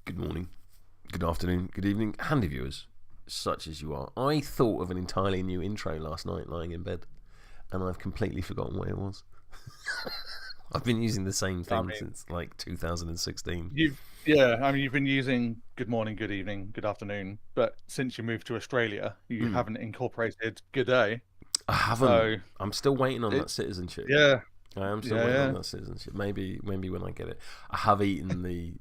Good morning, good afternoon, good evening, handy viewers, such as you are. I thought of an entirely new intro last night lying in bed, and I've completely forgotten what it was. I've been using the same thing since like 2016. You've been using good morning, good evening, good afternoon, but since you moved to Australia, you haven't incorporated good day. I haven't. So I'm still waiting on that citizenship. Yeah. I am still waiting on that citizenship. Maybe when I get it. I have eaten the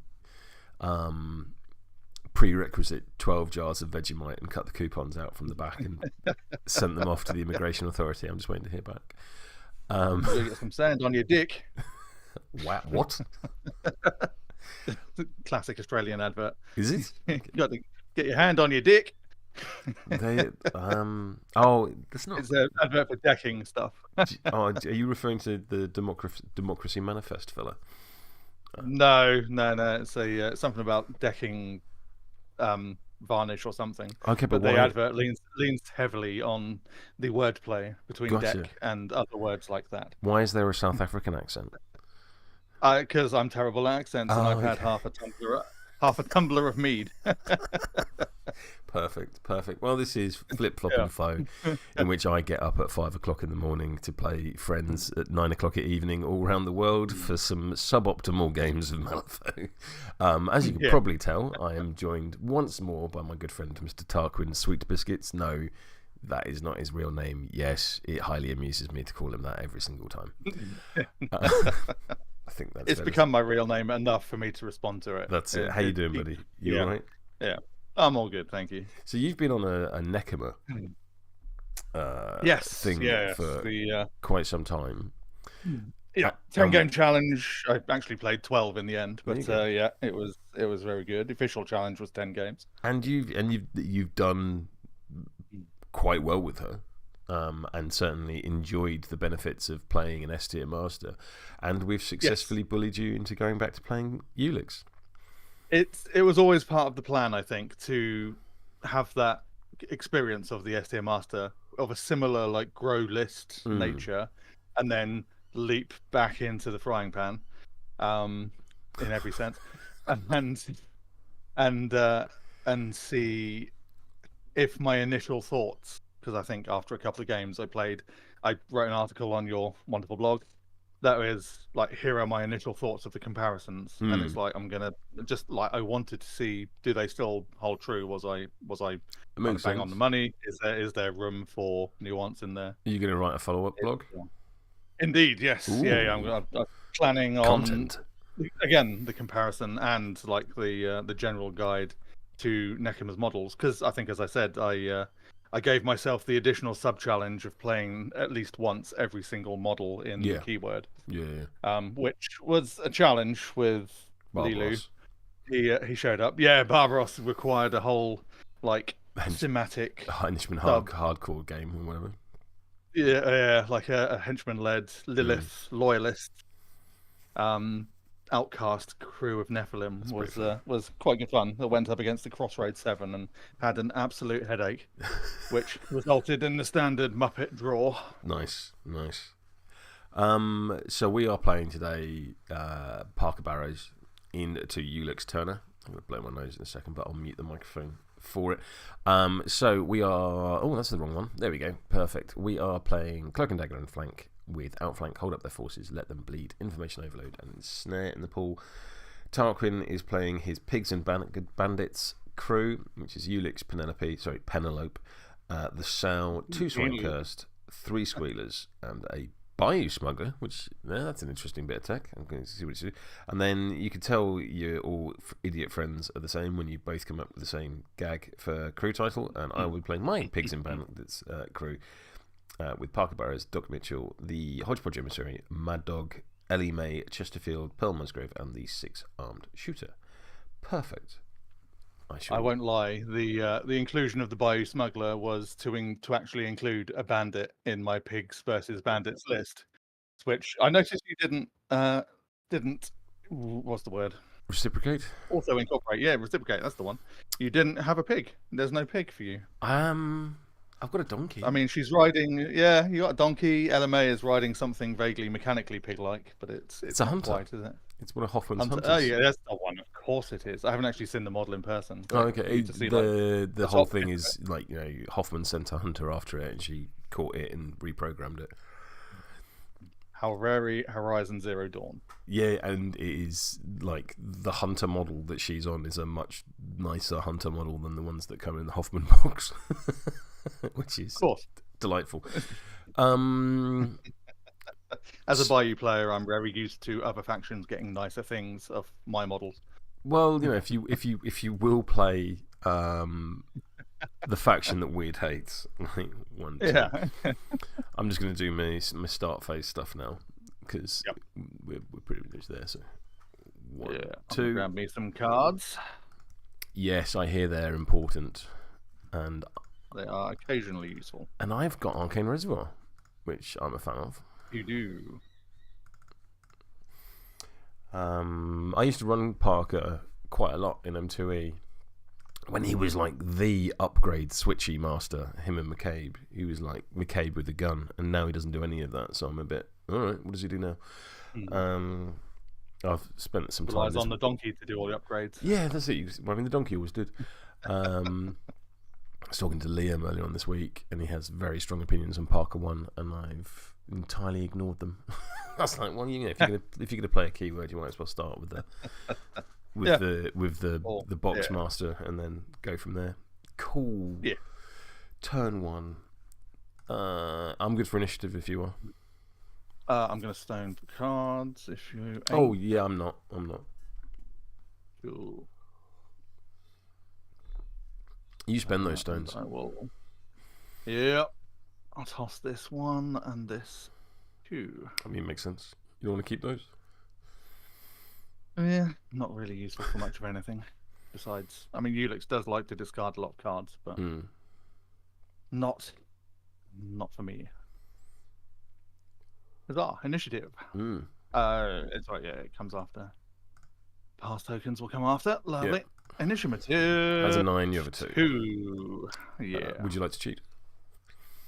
prerequisite 12 jars of Vegemite and cut the coupons out from the back and sent them off to the immigration authority. I'm just waiting to hear back. You'll get some sand on your dick. What? Classic Australian advert. Is it? You got to get your hand on your dick. That's not. It's an advert for decking stuff. Are you referring to the Democracy Manifest fella? No. It's something about decking varnish or something. Okay, but the advert leans heavily on the wordplay between deck and other words like that. Why is there a South African accent? Because I'm terrible at accents, and I've had half a tumbler of mead. Perfect. Well, this is Flip Flop and Faux, in which I get up at 5 o'clock in the morning to play friends at 9 o'clock at evening all around the world for some suboptimal games of Malifaux. As you can probably tell, I am joined once more by my good friend Mr. Tarquin Sweet Biscuits. No, that is not his real name. Yes, it highly amuses me to call him that every single time. I think it's become my real name enough for me to respond to it. That's it. How you doing, buddy? You all right? Yeah, I'm all good, thank you. So you've been on a Nekema thing for quite some time. Yeah, 10-game challenge. I actually played 12 in the end, but it was very good. The official challenge was 10 games, and you've done quite well with her. And certainly enjoyed the benefits of playing an S-tier master, and we've successfully bullied you into going back to playing Ulix. It was always part of the plan, I think, to have that experience of the S-tier master of a similar like grow list nature, and then leap back into the frying pan, in every sense, and see if my initial thoughts. Because I think after a couple of games I wrote an article on your wonderful blog that was like, here are my initial thoughts of the comparisons, and it's like, I'm gonna just like, I wanted to see, do they still hold true? Was I bang on the money? Is there room for nuance in there? Are you gonna write a follow-up blog? Indeed, yes. Ooh. Yeah. I'm planning on content again, the comparison and like the general guide to Nekema's models, because I think, as I said, I gave myself the additional sub-challenge of playing at least once every single model in the keyword. Yeah. Which was a challenge with Lilu. He showed up. Yeah, Barbaros required a whole like thematic henchman hardcore game or whatever. Yeah, like a henchman-led Lilith loyalist outcast crew of Nephilim was quite good fun. I went up against the Crossroads 7 and had an absolute headache, which resulted in the standard Muppet draw. Nice. So we are playing today Parker Barrows into Ulix Turner. I'm going to blow my nose in a second, but I'll mute the microphone for it. So we are... Oh, that's the wrong one. There we go. Perfect. We are playing Cloak and Dagger and Flank with Outflank, hold up their forces, let them bleed, information overload, and Ensnare in the pool. Tarquin is playing his Pigs and Bandits crew, which is Ulix, Penelope, the Sow, 2 Swine Cursed, 3 Squealers, and a Bayou Smuggler, which that's an interesting bit of tech. I'm going to see what it's doing. And then you can tell your all idiot friends are the same when you both come up with the same gag for crew title, and I will be playing my Pigs and Bandits crew. With Parker Barrows, Doc Mitchell, the Hodgepodge Emissary, Mad Dog, Ellie Mae, Chesterfield, Pearl Musgrave, and the 6-armed shooter. Perfect. I won't lie. The inclusion of the Bayou Smuggler was to actually include a bandit in my Pigs versus Bandits list, which I noticed you didn't. What's the word? Reciprocate. Also incorporate. Yeah, reciprocate. That's the one. You didn't have a pig. There's no pig for you. I've got a donkey. I mean, she's riding... Yeah, you got a donkey. LMA is riding something vaguely mechanically pig-like, but it's a hunter. Quite, is it? It's one of Hoffman's hunters. Oh, yeah, that's the one. Of course it is. I haven't actually seen the model in person. Oh, okay. To see, the whole thing is like, you know, Hoffman sent a hunter after it, and she caught it and reprogrammed it. How very Horizon Zero Dawn. Yeah, and it is like the hunter model that she's on is a much nicer hunter model than the ones that come in the Hoffman box, which is delightful. As a Bayou player, I'm very used to other factions getting nicer things of my models. Well, you know, if you will play the faction that Weird hates, like 1, 2. Yeah. I'm just going to do my start phase stuff now because we're pretty much there. So 1, 2. Grab me some cards. Yes, I hear they're important, and they are occasionally useful. And I've got Arcane Reservoir, which I'm a fan of. You do. I used to run Parker quite a lot in M2E when he was like the upgrade switchy master. Him and McCabe, he was like McCabe with a gun, and now he doesn't do any of that. So I'm a bit, all right, what does he do now? I've spent some time. Relies on the donkey to do all the upgrades. Yeah, that's it. I mean, the donkey always did. I was talking to Liam earlier on this week, and he has very strong opinions on Parker 1, and I've entirely ignored them. That's like, well, you know, if you're gonna play a keyword, you might as well start with the box master, and then go from there. Cool. Yeah. Turn 1. I'm good for initiative if you are. I'm gonna stone for cards if you. Ain't. Oh yeah, I'm not. Cool. You spend those stones. I will. Yeah. I'll toss this 1 and this 2. I mean, it makes sense. You don't want to keep those? Yeah, not really useful for much of anything. Besides, I mean, Ulix does like to discard a lot of cards, but not for me. Huzzah, initiative. It's right, yeah, it comes after. Pass tokens will come after. Lovely. Yep. Initiative. As a 9, you have a 2. 2. Yeah. Would you like to cheat?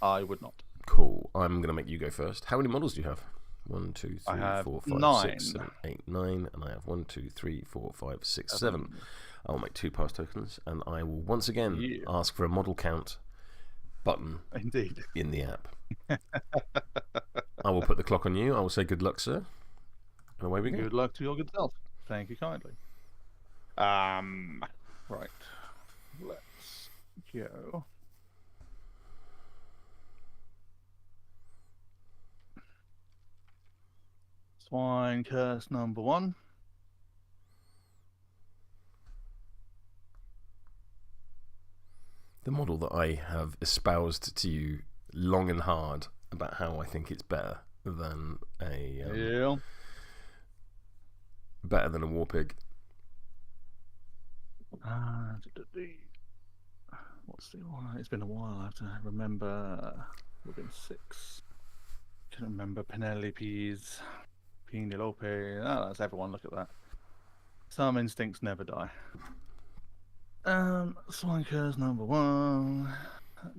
I would not. Cool. I'm going to make you go first. How many models do you have? 1, 2, 3, 4, 5, 9. 6, 7, 8, 9. And I have 1, 2, 3, 4, 5, 6, 7. I'll make 2 pass tokens, and I will once again ask for a model count button. Indeed. In the app. I will put the clock on you. I will say good luck, sir. And away we go. Good luck to your good self. Thank you kindly. Right. Let's go. Swine curse number 1. The model that I have espoused to you long and hard about how I think it's better than a better than a war pig. What's the one? It's been a while. I have to remember. Within 6. Can't remember Penelope's. Penelope. Oh, that's everyone. Look at that. Some instincts never die. Swine curse number 1.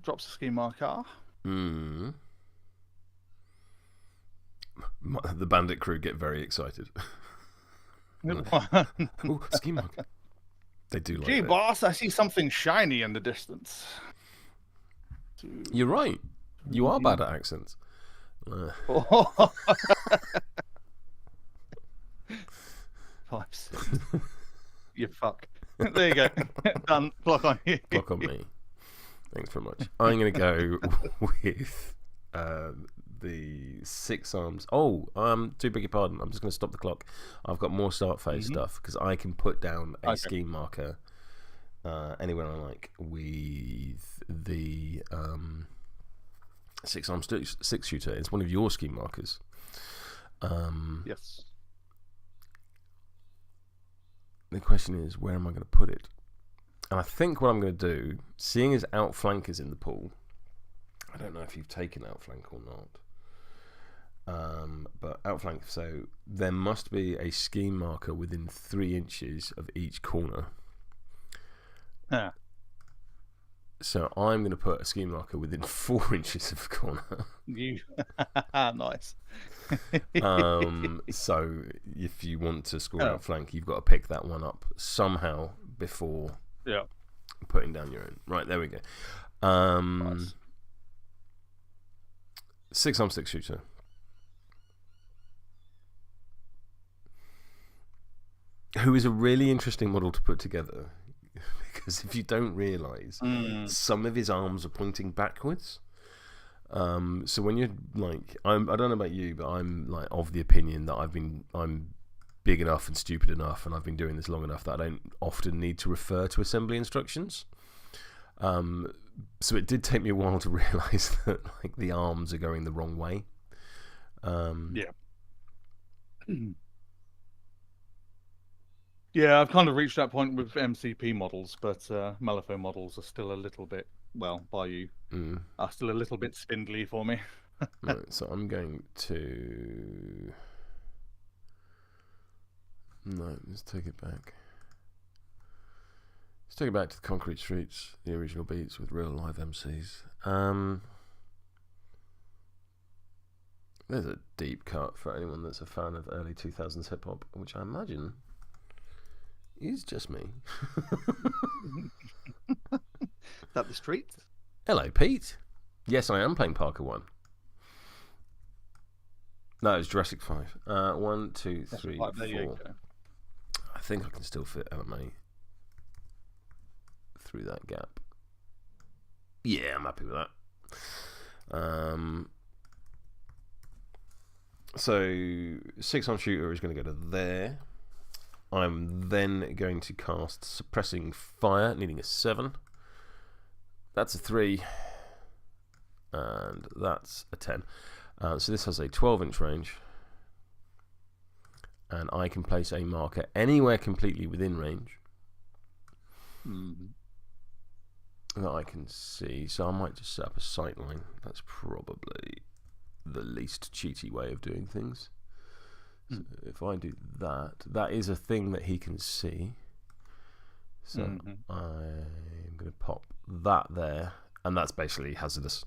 Drops a scheme marker. The bandit crew get very excited. Ooh, scheme marker. They do like Gee, that. boss, I see something shiny in the distance. You're right. You are bad at accents. 5, 6. You fuck. There you go. Done. Clock on you. Clock on me. Thanks very much. I'm going to go with the 6 arms. Oh, do beg your pardon. I'm just going to stop the clock. I've got more start phase stuff because I can put down a scheme marker anywhere I like with the 6 arm 6 shooter. It's one of your scheme markers. Yes. The question is, where am I going to put it? And I think what I'm going to do, seeing as Outflank is in the pool, I don't know if you've taken Outflank or not, but Outflank, so there must be a scheme marker within 3 inches of each corner. So I'm going to put a ski marker within 4 inches of the corner. You nice. So if you want to score outflank, you've got to pick that one up somehow before putting down your own. Right, there we go. Nice. 6 6 shooter. Who is a really interesting model to put together, because if you don't realise, some of his arms are pointing backwards. So when you're like, I don't know about you, but I'm like of the opinion that I'm big enough and stupid enough, and I've been doing this long enough that I don't often need to refer to assembly instructions. So it did take me a while to realise that like the arms are going the wrong way. Yeah, I've kind of reached that point with MCP models, but Malifaux models are still a little bit, by you, are still a little bit spindly for me. Right, so I'm going to... No, let's take it back. Let's take it back to the concrete streets, the original beats with real live MCs. There's a deep cut for anyone that's a fan of early 2000s hip hop, which I imagine is just me. Is that the street? Hello, Pete. Yes, I am playing Parker 1. No, it's Jurassic 5. 1, 2, 3, 4. I think I can still fit LMA through that gap. Yeah, I'm happy with that. So 6 on shooter is going to go to there. I'm then going to cast Suppressing Fire, needing a 7. That's a 3. And that's a 10. So this has a 12-inch range. And I can place a marker anywhere completely within range that I can see. So I might just set up a sight line. That's probably the least cheaty way of doing things. So if I do that, that is a thing that he can see. So I'm going to pop that there, and that's basically hazardous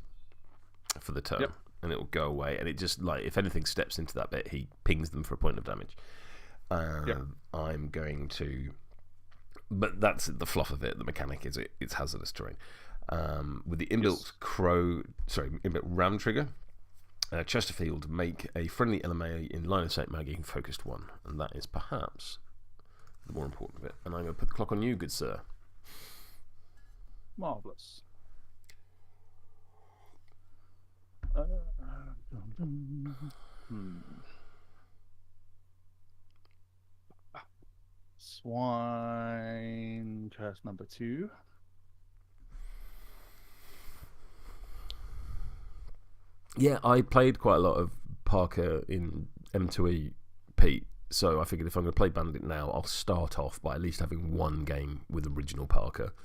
for the turn. And it will go away, and it just, like, if anything steps into that bit, he pings them for a point of damage. I'm going to, but that's the fluff of it. The mechanic is it's hazardous terrain. With the inbuilt inbuilt ram trigger, Chesterfield, make a friendly LMA in line of sight magging focused 1, and that is perhaps the more important bit. And I'm going to put the clock on you, good sir. Marvellous. Swine curse number 2. Yeah, I played quite a lot of Parker in M2E, Pete, so I figured if I'm going to play Bandit now, I'll start off by at least having one game with original Parker.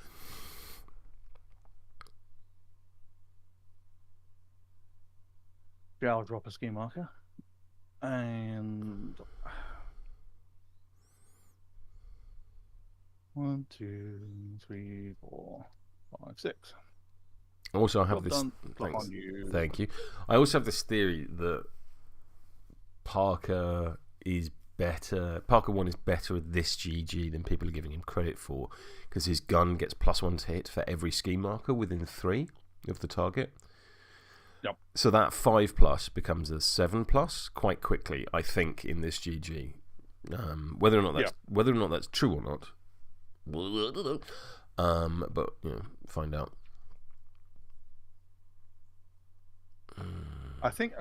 Yeah, I'll drop a ski marker. And 1, 2, 3, 4, 5, 6. Also, I have this. Thank you. I also have this theory that Parker is better. Parker 1 is better at this GG than people are giving him credit for, because his gun gets +1 to hit for every ski marker within 3 of the target. Yep. So that 5+ becomes a 7+ quite quickly, I think, in this GG. Whether or not that's true or not, but find out. I think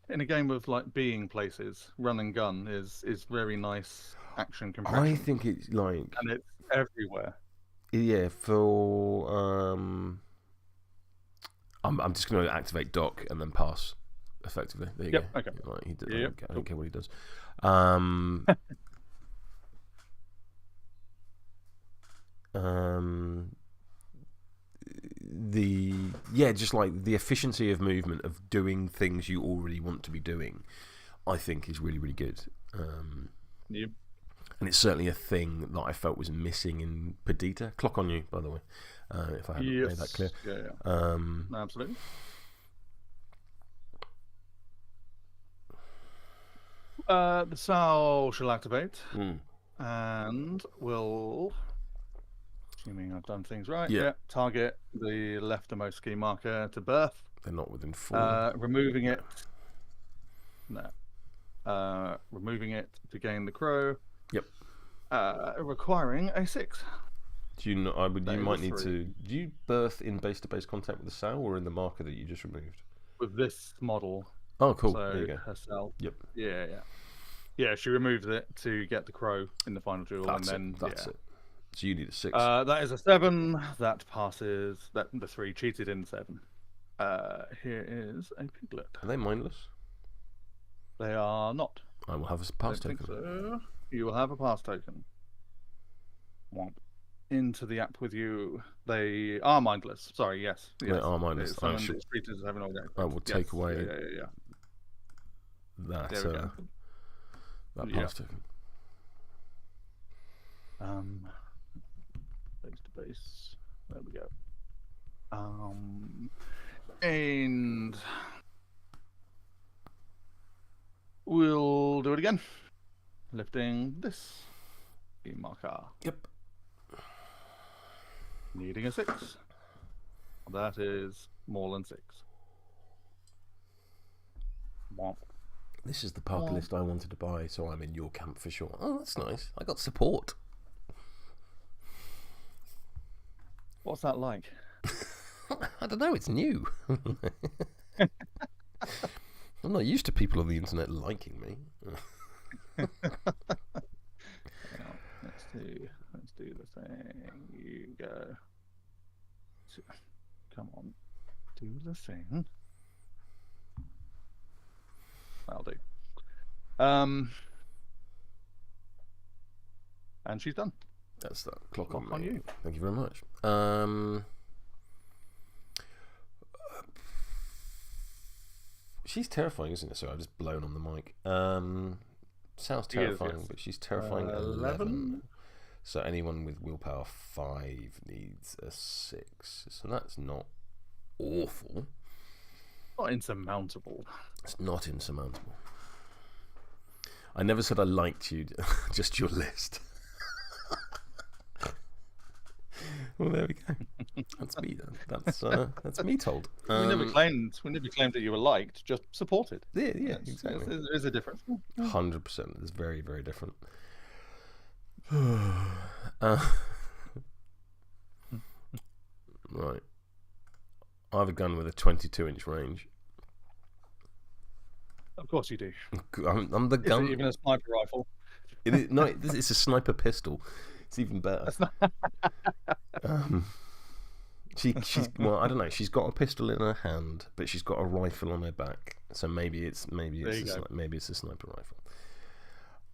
in a game of like being places, run and gun is very nice action compression. I think it's like, and it's everywhere. Yeah, for I'm just going to activate Doc and then pass effectively. There you go. Okay. Right, I don't care what he does. Just like the efficiency of movement of doing things you already want to be doing, I think is really, really good. And it's certainly a thing that I felt was missing in Perdita. Clock on you, by the way, if I haven't made that clear. Yeah. Absolutely. The Sow shall activate, and will, assuming I've done things right, target the leftmost ski marker to birth. They're not within 4. Removing it. No. Removing it to gain the crow. Yep. Requiring a 6. Do you know? You might need to. Do you birth in base-to-base contact with the Sow or in the marker that you just removed? With this model. Oh, cool. So there you go. Herself. Yep. Yeah, she removed it to get the crow in the final duel, That's and then it. So you need a 6. That is a 7. That passes. That the 3 cheated in 7. Here is a piglet. Are they mindless? They are not. I will have a pass token. So. You will have a pass token. Womp. Into the app with you. They are mindless. Sorry, yes. They are mindless. I will take away that pass token. Base to base. There we go. And we'll do it again. Lifting this marker. Yep. Needing a 6. That is more than 6. Womp. This is the party list I wanted to buy, so I'm in your camp for sure. Oh, that's nice. I got support. What's that like? I don't know. It's new. I'm not used to people on the internet liking me. Let's do the thing. You go. Come on. Do the thing. That'll do. And she's done. That's that. Clock on me. You. Thank you very much. She's terrifying, isn't it? So I've just blown on the mic. Sounds terrifying, but she's terrifying. 11. So anyone with willpower 5 needs a 6. So that's not awful. Not insurmountable. It's not insurmountable. I never said I liked you, just your list. Well, there we go. That's me. That's me told. We never claimed that you were liked. Just supported. Yeah, exactly. There is a difference. 100%. It's very, very different. Right. I have a gun with a 22-inch range. Of course you do. I'm the gun. Is it even a sniper rifle? It's a sniper pistol. It's even better. Well, I don't know. She's got a pistol in her hand, but she's got a rifle on her back. So maybe it's a sniper rifle.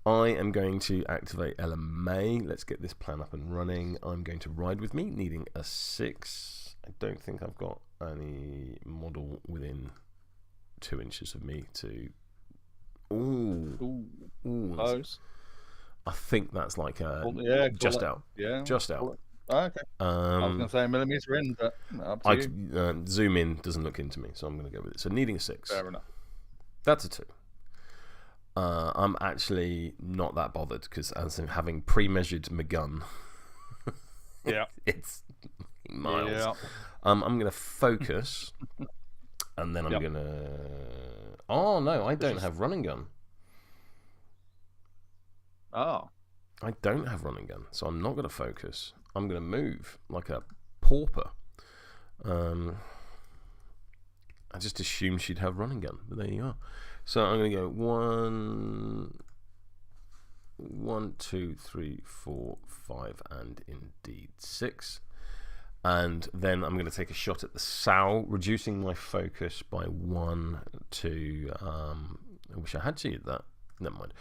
I am going to activate Ella May. Let's get this plan up and running. I'm going to ride with me, needing a 6. I don't think I've got any model within 2 inches of me to. Ooh. Close. I think that's like just out. Yeah. Just out. Oh, okay. I was going to say a millimetre in, but up to you. Zoom in doesn't look into me, so I'm going to go with it. So needing a 6. Fair enough. That's a 2. I'm actually not that bothered because as in having pre-measured my gun, it's miles. Yeah. I'm going to focus, and then I'm going to. Oh no, I don't have running gun. Oh. I don't have running gun, so I'm not going to focus. I'm going to move like a pauper. I just assumed she'd have running gun, but there you are. So I'm going to go 1, 2, 3, 4, 5, and indeed 6. And then I'm going to take a shot at the Sow, reducing my focus by 1 to. I wish I had cheated that. Never mind.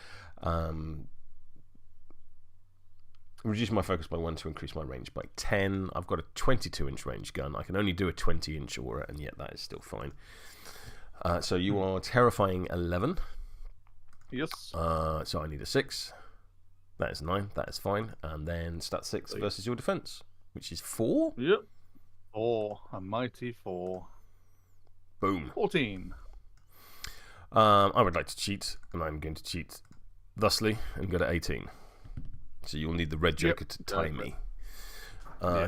Reduce my focus by 1 to increase my range by 10. I've got a 22-inch range gun. I can only do a 20-inch aura, and yet that is still fine. So you are terrifying 11. Yes. So I need a 6. That is 9. That is fine. And then stat 6 versus your defense, which is 4. Yep. 4. A mighty 4. Boom. 14. I would like to cheat, and I'm going to cheat thusly and go to 18. So you'll need the red joker to tie me.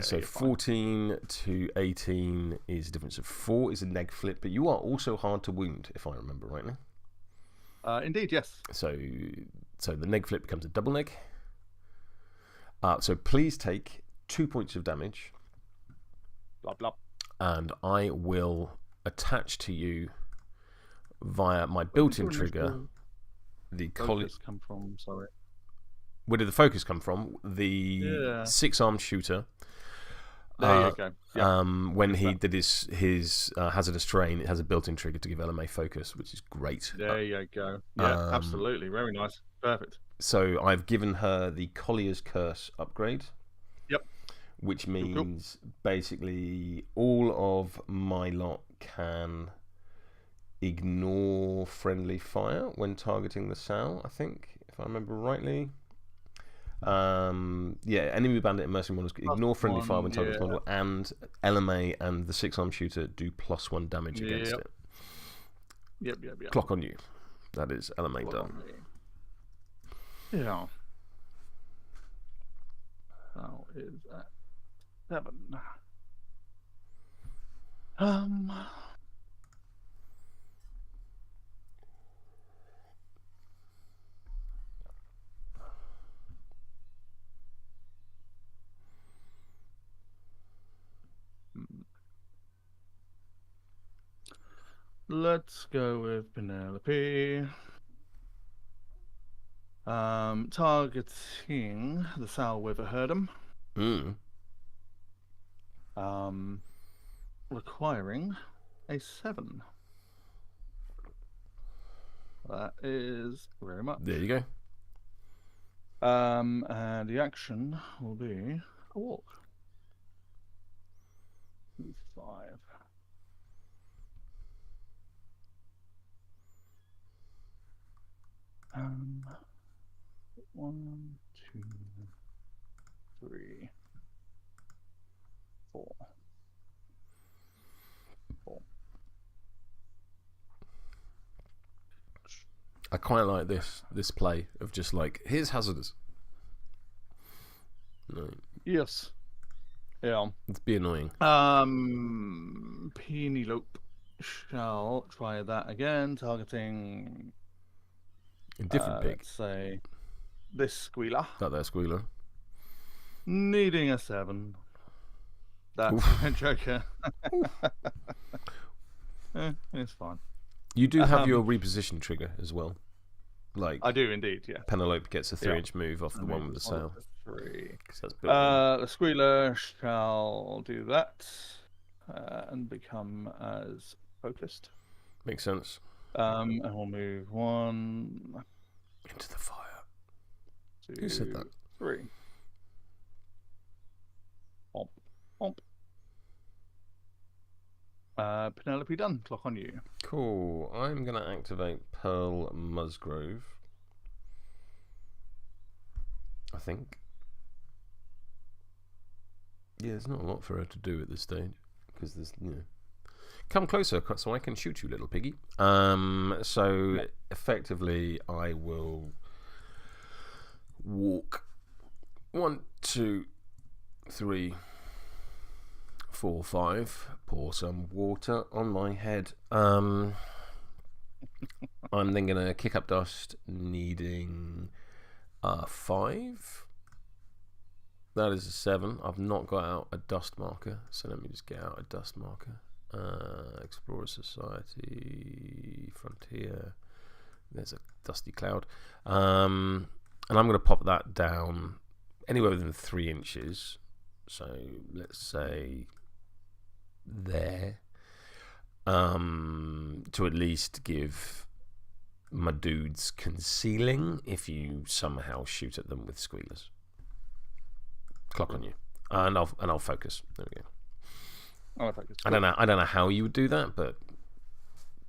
So 14 to 18 is a difference of 4. Is a neg flip, but you are also hard to wound, if I remember rightly. Indeed, yes. So the neg flip becomes a double neg. So please take 2 points of damage. Blah, blah. And I will attach to you via my built-in trigger. The focus come from? Sorry. Where did the focus come from? The 6-armed shooter. There you go. Yeah. When he did his hazardous terrain, it has a built-in trigger to give LMA focus, which is great. There you go. Yeah, absolutely. Very nice. Perfect. So I've given her the Collier's Curse upgrade. Yep. Which means basically all of my lot can ignore friendly fire when targeting the cell, I think, if I remember rightly. Enemy bandit and mercenary models ignore friendly fire when targeting the model, and LMA and the 6-armed shooter do +1 damage against it. Yep. Clock on you. That is LMA done. Yeah. How is that? 7. Let's go with Penelope. Targeting the Salwiver Herdum. Requiring a 7. That is very much. There you go. And the action will be a walk. 5. 1, 2, 3, 4. I quite like this play of just like, here's hazardous. No. Yes. Yeah. It's be annoying. Penelope shall try that again, targeting A different pig. Let's say this squealer. That there squealer. Needing a 7. That's a joker. It's fine. You do have your reposition trigger as well. Like I do indeed, yeah. Penelope gets a 3-inch move off the one with the sail. 3. That's the squealer shall do that and become as focused. Makes sense. And we'll move 1 into the fire. 2, Who said that? 3. Pomp. Penelope done. Clock on you. Cool. I'm going to activate Pearl Musgrove. I think. Yeah, there's not a lot for her to do at this stage. Because there's, Come closer so I can shoot you, little piggy. So, effectively, I will walk 1, 2, 3, 4, 5. Pour some water on my head. I'm then going to kick up dust, needing 5. That is a 7. I've not got out a dust marker, so let me just get out a dust marker. Explorer Society, Frontier. There's a dusty cloud. And I'm going to pop that down anywhere within 3 inches. So let's say there. To at least give my dudes concealing if you somehow shoot at them with squealers. Clock on you. And I'll focus. There we go. I don't know how you would do that, but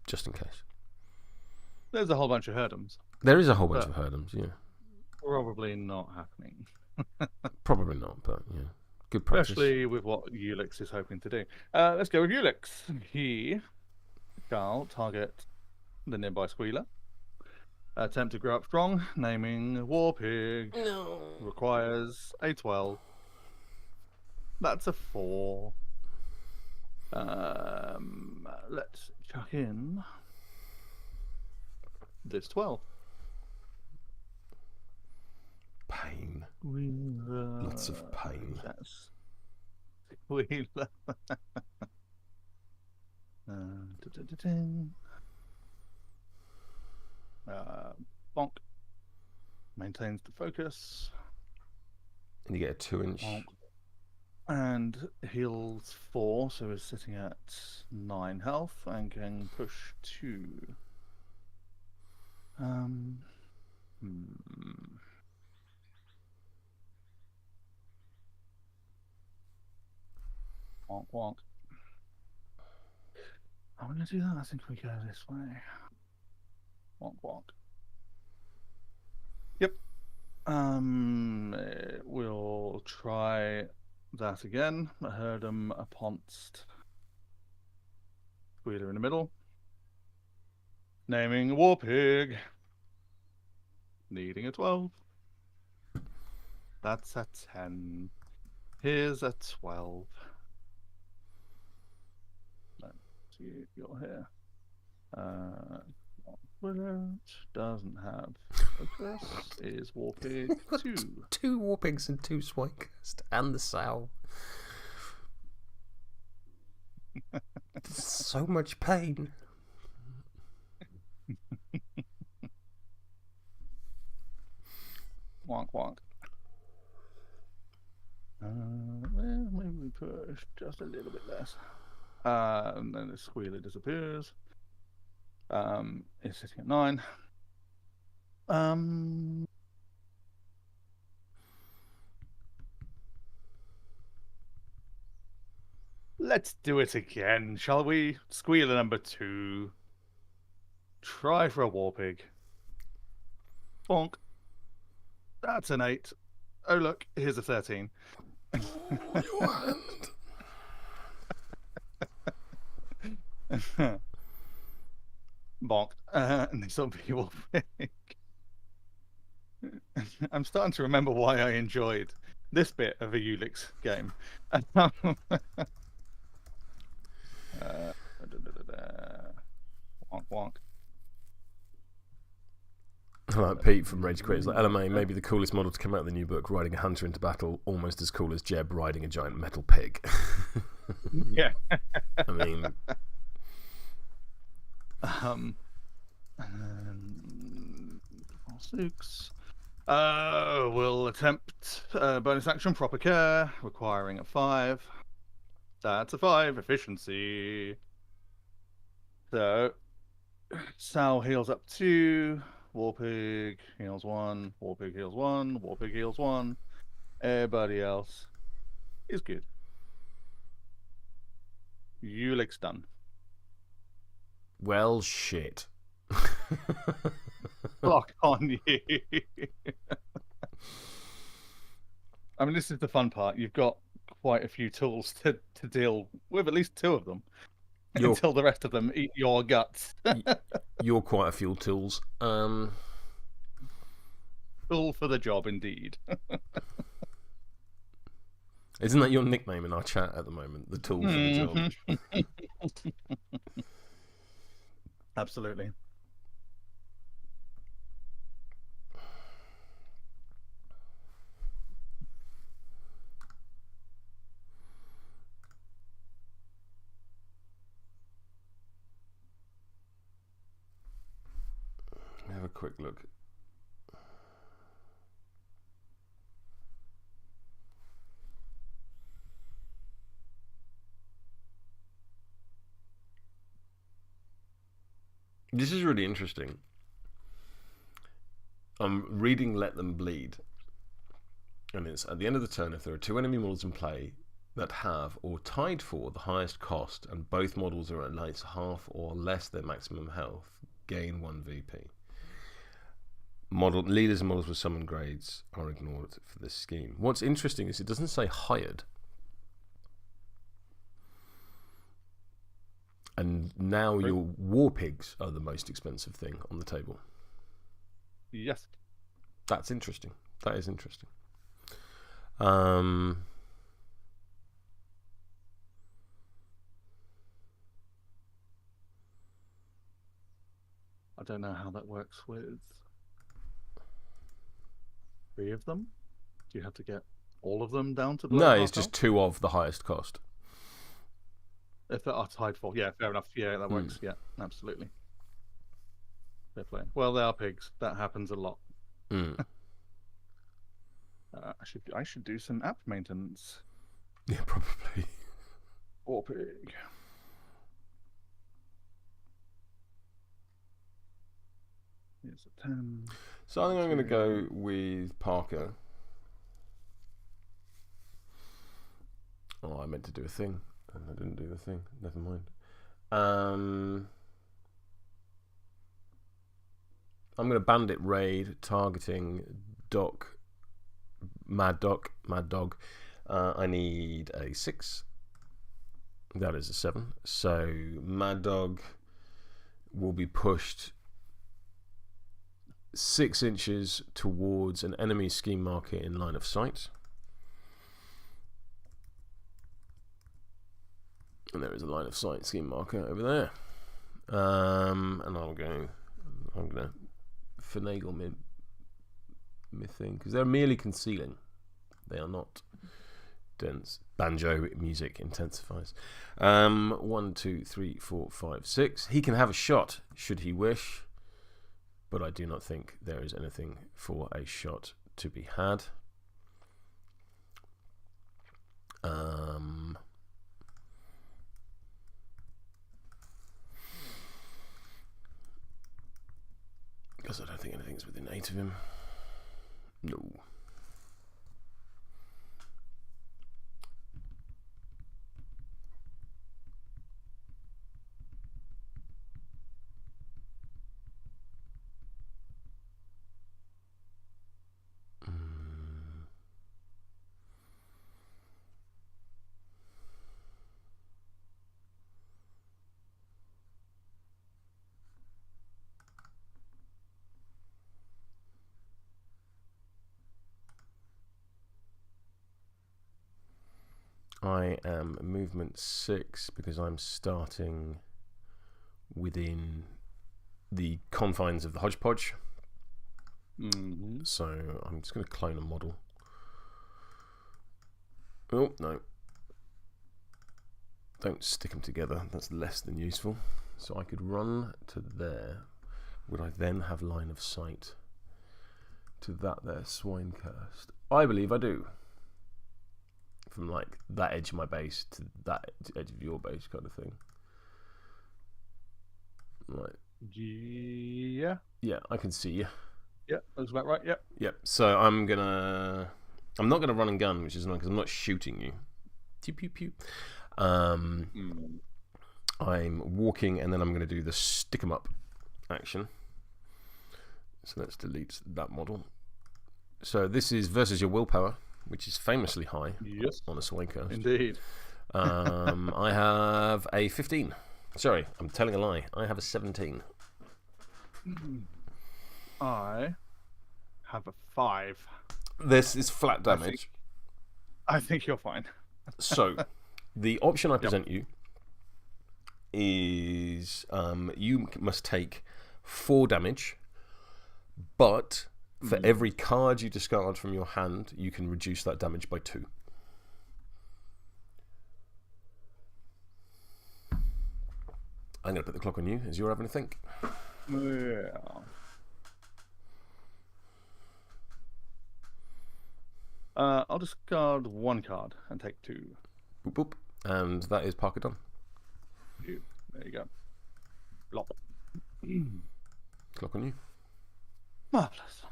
just in case. There's a whole bunch of Herdums. There is a whole bunch of Herdums, yeah. Probably not happening. Probably not, but yeah. Good practice. Especially with what Ulix is hoping to do. Let's go with Ulix. He shall target the nearby Squealer. Attempt to grow up strong, naming War Pig. No. Requires a 12. That's a 4. Let's chuck in this 12. Pain. Lots of pain. That's Squealer. Bonk. Maintains the focus. And you get a 2-inch. Bonk. And heals 4, so is sitting at 9 health and can push 2. Wonk wonk. I'm gonna do that. I think we go this way. Wonk wonk. Yep. We'll try that again. I heard him aponst. Squealer in the middle. Naming War Pig. Needing a 12. That's a 10. Here's a 12. Let's see, you're here. Doesn't have focus. Is War Pig 2. 2 War Pigs and 2 Swinecast and the Sow. So much pain. Wonk wonk. Well, maybe we push just a little bit less. And then the Squealer disappears. It's sitting at 9. Let's do it again, shall we? Squealer number 2. Try for a War Pig. Bonk. That's an 8. Oh look, here's a 13. Bonk. And this will be War Pig. I'm starting to remember why I enjoyed this bit of a Ulix game. Wonk wonk. Like Pete from Rage Quit is like, LMA, maybe the coolest model to come out of the new book, riding a hunter into battle, almost as cool as Jeb riding a giant metal pig. Yeah. I mean... 6. We'll attempt bonus action, proper care, requiring a 5. That's a 5, efficiency. So, Sal heals up 2. War Pig heals 1. War Pig heals 1. War Pig heals 1. Everybody else is good. Ulix done. Well, shit. Block on you. I mean, this is the fun part. You've got quite a few tools to deal with, at least 2 of them. Until the rest of them eat your guts. You're quite a few tools. Tool for the job, indeed. Isn't that your nickname in our chat at the moment? The tool for the job. Absolutely. Have a quick look. This is really interesting. I'm reading Let Them Bleed. And it's at the end of the turn, if there are 2 enemy models in play that have or tied for the highest cost and both models are at least half or less their maximum health, gain 1 VP. leaders and models with summon grades are ignored for this scheme. What's interesting is it doesn't say hired. And now your war pigs are the most expensive thing on the table. Yes. That's interesting. That is interesting. I don't know how that works with 3 of them. Do you have to get all of them down to below? No, it's just 2 of the highest cost. If they are tied for, yeah, fair enough. Yeah, that works. Yeah, absolutely. Fair play. Well, they are pigs. That happens a lot. I should do some app maintenance. Yeah, probably. Or pig. Here's a 10. So I think I'm going to go with Parker. Oh, I meant to do a thing, and I didn't do the thing. Never mind. I'm going to Bandit raid targeting Mad Dog. I need a 6. That is a 7. So Mad Dog will be pushed 6 inches towards an enemy scheme marker in line of sight. And there is a line of sight scheme marker over there. And I'm going to finagle my thing, because they're merely concealing. They are not dense. Banjo music intensifies. 1, 2, 3, 4, 5, 6. He can have a shot should he wish, but I do not think there is anything for a shot to be had. Because I don't think anything's within 8 of him. No. I am movement 6 because I'm starting within the confines of the hodgepodge. So I'm just going to clone a model. Oh, no. Don't stick them together. That's less than useful. So I could run to there. Would I then have line of sight to that there swine cursed? I believe I do. From like that edge of my base to that edge of your base, kind of thing. Right. Yeah. Yeah, I can see you. Yeah, that's about right. Yep. Yep. So I'm not gonna run and gun, which is annoying because I'm not shooting you. Pew pew pew. I'm walking, and then I'm gonna do the stick 'em up action. So let's delete that model. So this is versus your willpower, which is famously high on a swing coast. Indeed. I have a 15. Sorry, I'm telling a lie. I have a 17. I have a 5. This is flat damage. I think you're fine. So, the option I present you is you must take 4 damage, but for every card you discard from your hand, you can reduce that damage by 2. I'm going to put the clock on you as you're having a think. Yeah. I'll discard 1 card and take 2. Boop, boop. And that is Parker done. There you go. Blop. Clock on you. Marvelous.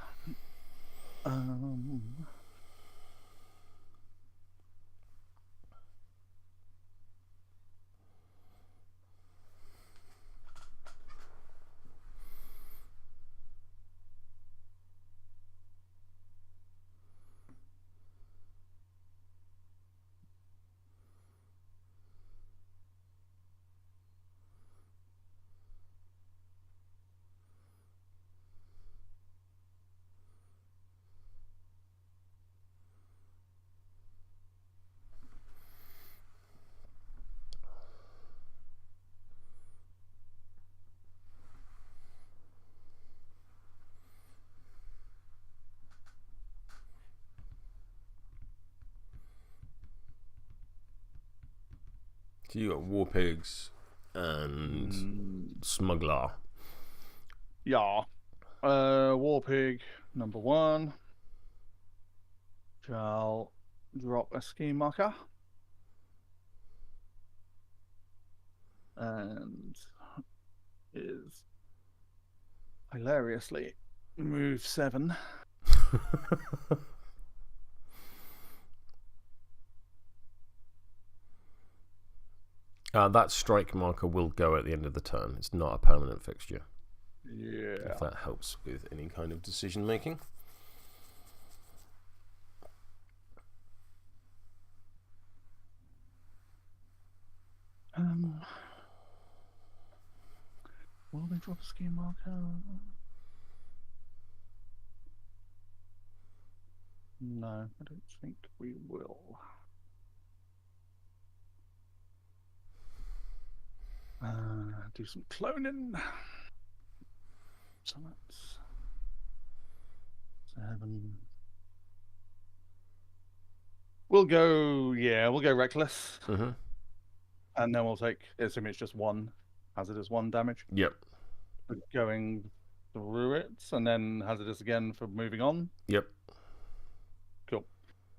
So you got War Pigs and Smuggler. Yeah. War Pig number 1 shall drop a scheme marker. And is hilariously move 7. That strike marker will go at the end of the turn. It's not a permanent fixture. Yeah. If that helps with any kind of decision making. Will they drop a scheme marker? No, I don't think we will. Do some cloning. So that's 7. We'll go reckless. Mm-hmm. And then we'll take, assuming it's just 1 hazardous 1 damage. Yep. For going through it, and then hazardous again for moving on. Yep. Cool.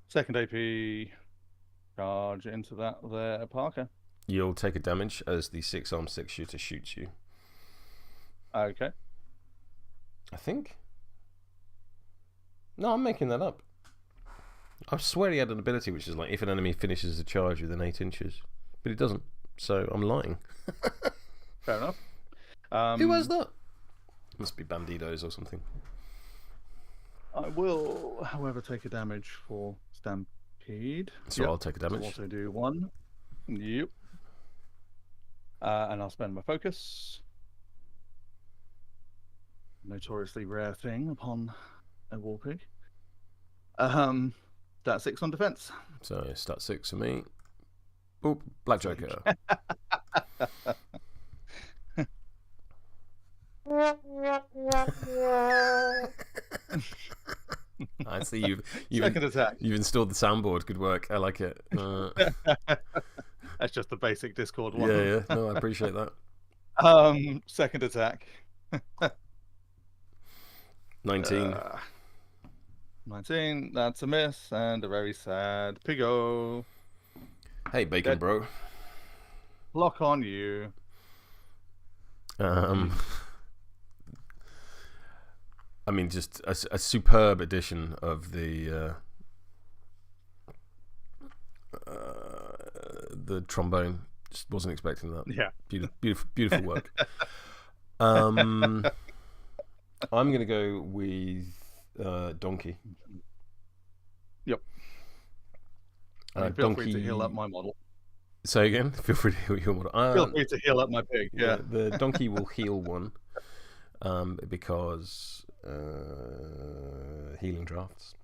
Second AP charge into that there, Parker. You'll take a damage as the 6-armed 6-shooter shoots you. Okay. I think. No, I'm making that up. I swear he had an ability which is like if an enemy finishes a charge within 8 inches, but he doesn't. So I'm lying. Fair enough. Who has that? Must be Banditos or something. I will, however, take a damage for Stampede. So I'll take a damage. I'll also do 1. Yep. And I'll spend my focus. Notoriously rare thing upon a War Pig. That's 6 on defense. So stat 6 for me. Oh, Black Joker. I see you've Second attack. You've installed the soundboard. Good work. I like it. That's just the basic Discord one. Yeah. No, I appreciate that. Second attack. 19. 19. That's a miss and a very sad piggo. Hey, Bacon Bro. Block on you. I mean, just a superb edition of the trombone. Just wasn't expecting that. Yeah. Beautiful work. I'm gonna go with Donkey. Yep. Feel Donkey... free to heal up my model. Say again. Feel free to heal your model. Feel free to heal up my pig. Yeah. The Donkey will heal 1 because healing drafts.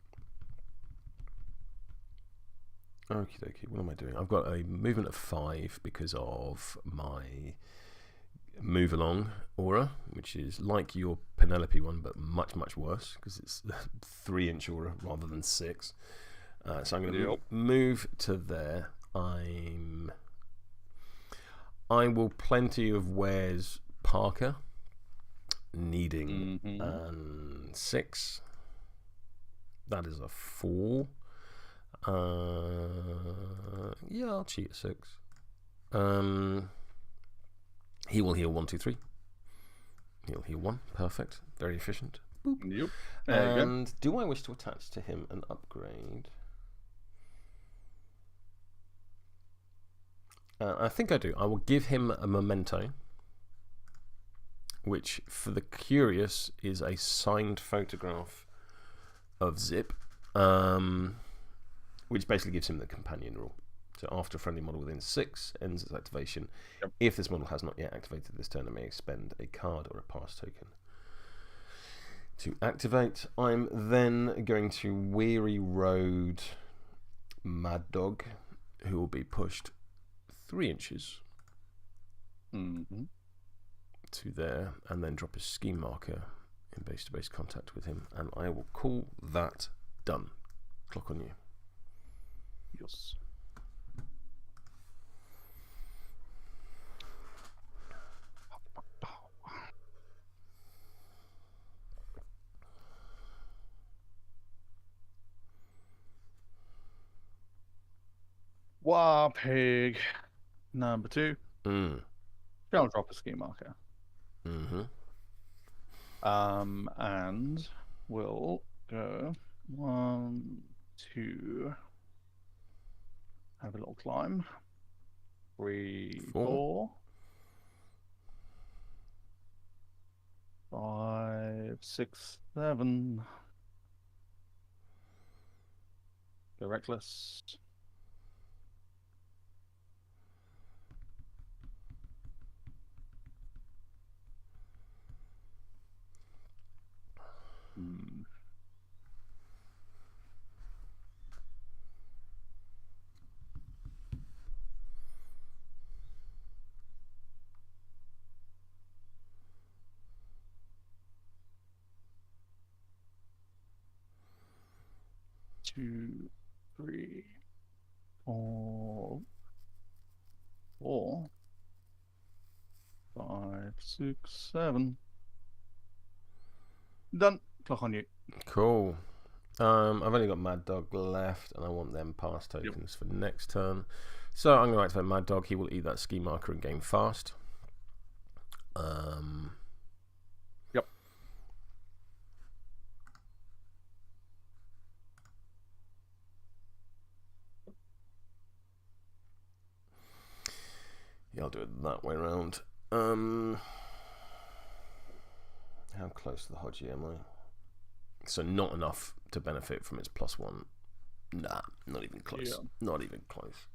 Okie dokie. What am I doing? I've got a movement of 5 because of my move along aura, which is like your Penelope one, but much worse because it's 3-inch aura rather than 6. So I'm going to move to there. I will plenty of Where's Parker, needing 6. That is a 4. Yeah, I'll cheat at 6. He will heal 1, 2, 3. He'll heal 1. Perfect. Very efficient. Boop. Yep. And do I wish to attach to him an upgrade? I think I do. I will give him a memento, which for the curious is a signed photograph of Zip, which basically gives him the companion rule. So after a friendly model within 6 ends its activation, if this model has not yet activated this turn, it may expend a card or a pass token to activate. I'm then going to Weary Road Mad Dog, who will be pushed 3 inches to there, and then drop a scheme marker in base-to-base contact with him, and I will call that done. Clock on you. Yes. War Pig number 2. Mm. Shall drop a ski marker. Mm-hmm. And we'll go 1, 2. Have a little climb. 3, 4. 5, 6, 7. Go reckless. Hmm. Two, 3, 4, 4, 5, 6, 7. Done. Clock on you. Cool. I've only got Mad Dog left, and I want them pass tokens for next turn. So I'm going to activate Mad Dog. He will eat that ski marker and gain fast. Yep. Yeah, I'll do it that way around. How close to the Hodgie am I? So not enough to benefit from its +1. Nah, not even close. Yeah. Not even close.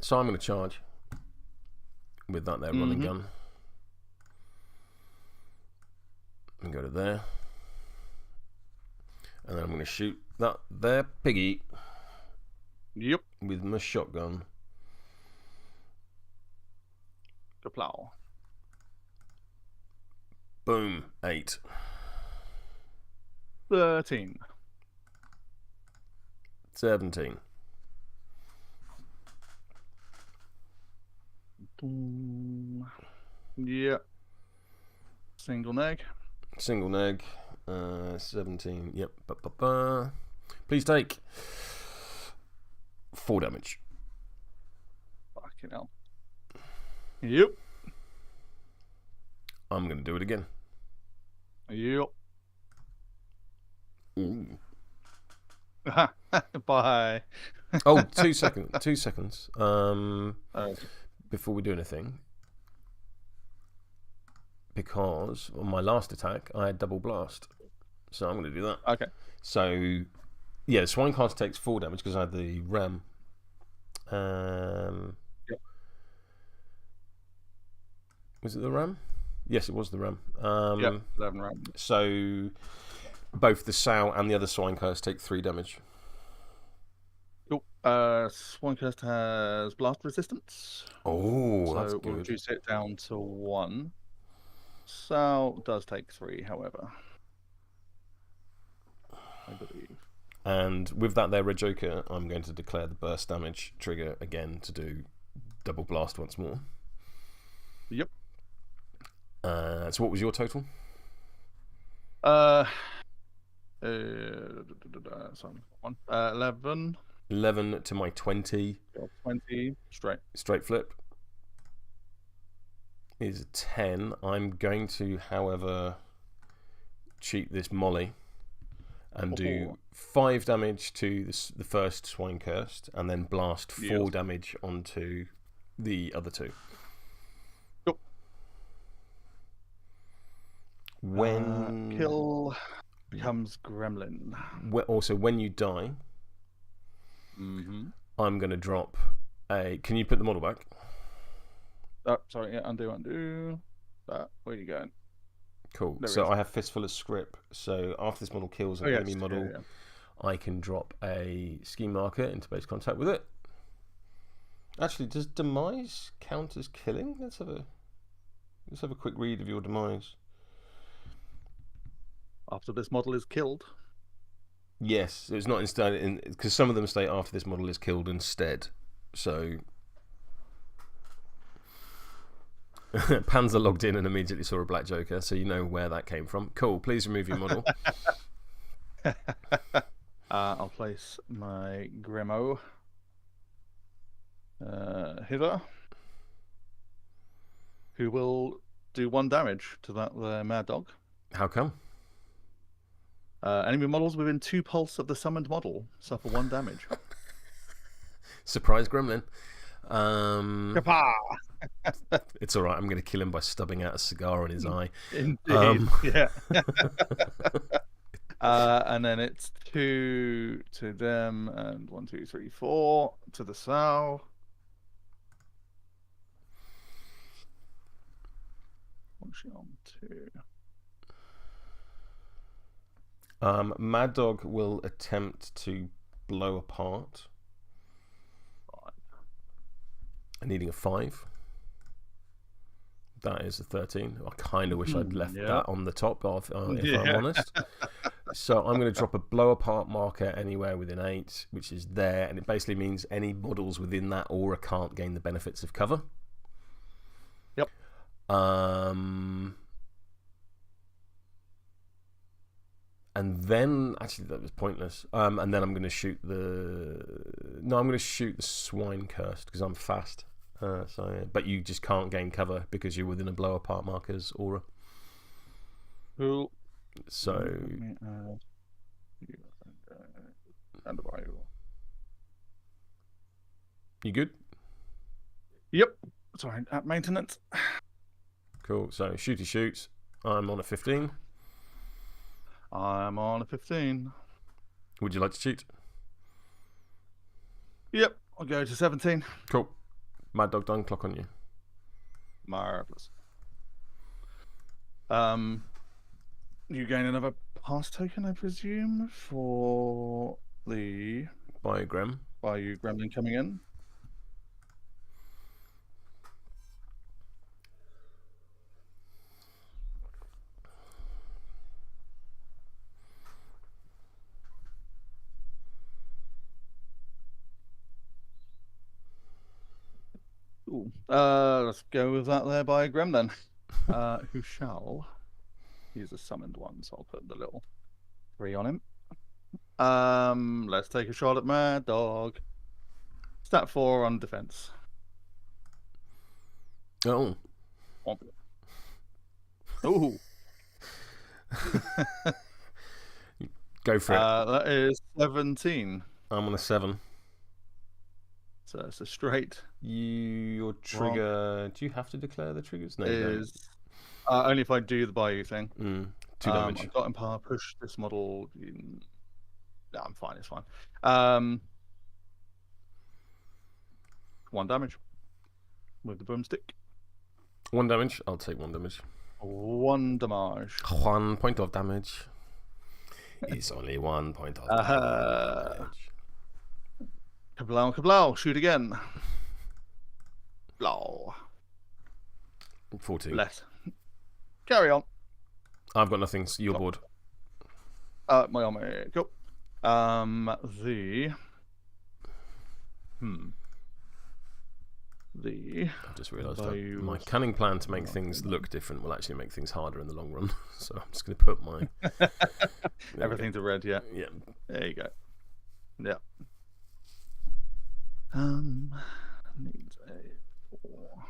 So I'm going to charge with that there running gun. And go to there. And then I'm going to shoot that there piggy. Yep. With my shotgun. The plow. Boom. 8. 13. 17. Yeah. Single neg. Single neg. 17. Yep. Please take 4 damage. Fucking hell. Yep. I'm going to do it again. Yep. Ooh. Bye. Oh, 2 seconds. 2 seconds. Before we do anything. Because on my last attack, I had double blast. So I'm going to do that. Okay. So, yeah, Swinecast takes 4 damage because I had the ram. Yep. Was it the ram? Yes, it was the ram. Yep, 11 ram. So, both the Sow and the other Swinecast take 3 damage. Cool. Swinecast has blast resistance. Oh, that's so good. we'll reduce it down to 1. Sow does take 3, however. I believe. And with that there, Red Joker, I'm going to declare the burst damage trigger again to do double blast once more. Yep. So what was your total? 11. 11 to my 20. 20 straight. Straight flip is a 10. I'm going to, however, cheat this Molly and do 5 damage to the first Swine Cursed and then blast 4 damage onto the other 2. Yep. When kill becomes Gremlin. Also, when you die, I'm going to drop a... Can you put the model back? Oh, sorry, yeah, undo. Where are you going? Cool. So I have Fistful of Script. So after this model kills an enemy model, I can drop a ski marker into base contact with it. Actually, does Demise count as killing? Let's have a quick read of your Demise. After this model is killed. Yes, it's not instead because some of them state after this model is killed instead. So Panzer logged in and immediately saw a black joker, so you know where that came from. Cool. Please remove your model. I'll place my Grimo hither, who will do 1 damage to that mad dog. How come? Enemy models within 2 pulse of the summoned model suffer 1 damage. Surprise gremlin. Kapah! It's alright, I'm going to kill him by stubbing out a cigar on his eye. Indeed, yeah. And then it's 2 to them, and 1, 2, 3, 4 to the sow. What's she on to? Mad Dog will attempt to blow apart. 5. Needing a 5. That is a 13. I kind of wish I'd left that on the top if I'm honest. So I'm going to drop a blow apart marker anywhere within 8, which is there, and it basically means any models within that aura can't gain the benefits of cover. Yep. And then, actually, that was pointless. And then I'm going to shoot the. No, I'm going to shoot the swine cursed because I'm fast. But you just can't gain cover because you're within a blow apart marker's aura. Cool. So. You good? Yep. Sorry, at maintenance. Cool. So shooty shoots. I'm on a 15. I'm on a 15. Would you like to cheat? Yep. I'll go to 17. Cool. Mad Dog done. Clock on you. Marvelous. You gain another pass token, I presume, for the Bayou Gremlin coming in. Ooh. Let's go with that there by Grem then. Who shall? He's a summoned one, so I'll put the little 3 on him. Let's take a shot at Mad Dog. Stat 4 on defense. Oh. Ooh. Go for it. That is 17. I'm on a 7. So it's a straight. Your trigger. Do you have to declare the triggers? No, you only if I do the Bayou thing. 2 damage. I've got in power. Push this model. No, I'm fine. It's fine. 1 damage with the boomstick. 1 damage. I'll take 1 damage. 1 damage. 1 point of damage. It's only 1 point of damage. Kablow, kablow. Shoot again. Blow. 14. Less. Carry on. I've got nothing. You're bored. My army. Cool. The I've just realised my cunning plan to make things look different will actually make things harder in the long run. So I'm just going to put my everything to red. Yeah. Yeah. There you go. Yeah. Needs a 4.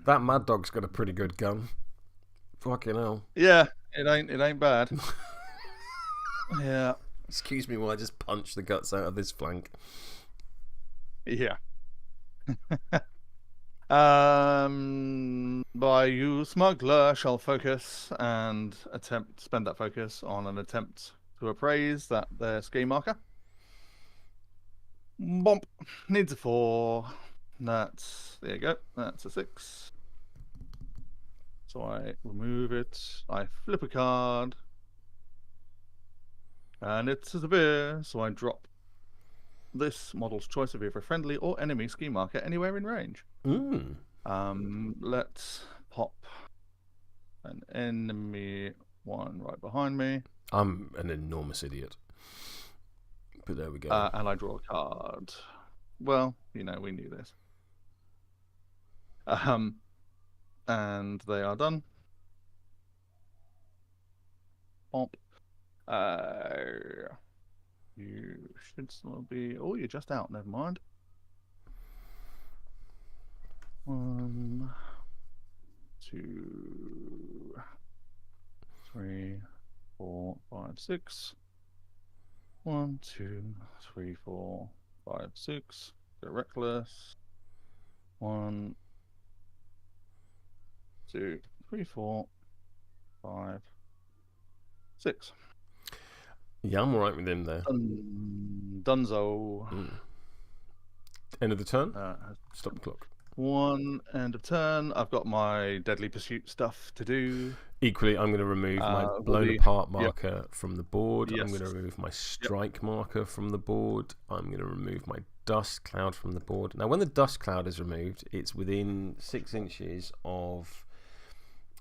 That Mad Dog's got a pretty good gun. Fucking hell. Yeah, it ain't bad. Yeah. Excuse me while I just punch the guts out of this flank. Yeah. Bayou Smuggler shall focus and spend that focus on an attempt to appraise their ski marker. Bomp. Needs a 4. There you go. That's a 6. So I remove it. I flip a card. And it's a severe, so I drop this model's choice of either friendly or enemy ski marker anywhere in range. Let's pop an enemy one right behind me. I'm an enormous idiot. But there we go. And I draw a card. Well, we knew this. And they are done. Pop. You should still be. Oh, you're just out. Never mind. 1, 2, 3, 4, 5, 6. 1, 2, 3, 4, 5, 6. Go reckless. 1, 2, 3, 4, 5, 6. Yeah, I'm alright with him there. Dunzo. End of the turn. Stop the clock. 1 end of turn. I've got my Deadly Pursuit stuff to do. Equally, I'm going to remove my blown apart marker from the board. Yes. I'm going to remove my strike marker from the board. I'm going to remove my dust cloud from the board. Now, when the dust cloud is removed, it's within 6 inches of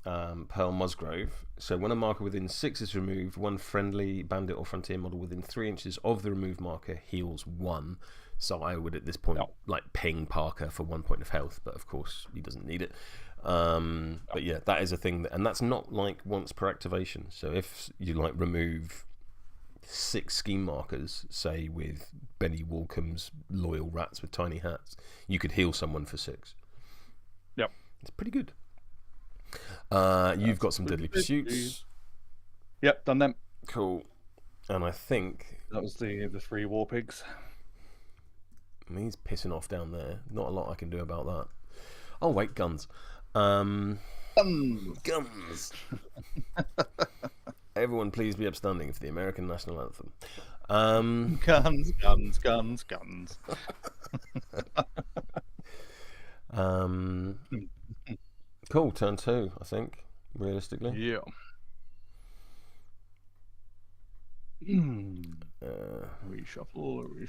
Pearl Musgrove. So when a marker within 6 is removed, one friendly bandit or frontier model within 3 inches of the removed marker heals 1. So I would at this point ping Parker for 1 point of health, but of course he doesn't need it. But yeah, that is a thing, and that's not once per activation. So if you remove 6 scheme markers, say with Benny Walcombe's loyal rats with tiny hats, you could heal someone for 6. Yep, it's pretty good. You've got some Deadly Pursuits. Yep, done them. Cool. And I think that was the 3 war pigs. He's pissing off down there. Not a lot I can do about that. Oh wait, guns. Guns. Everyone, please be upstanding for the American national anthem. Guns. Cool. Turn 2, I think. Realistically. Yeah. Reshuffle.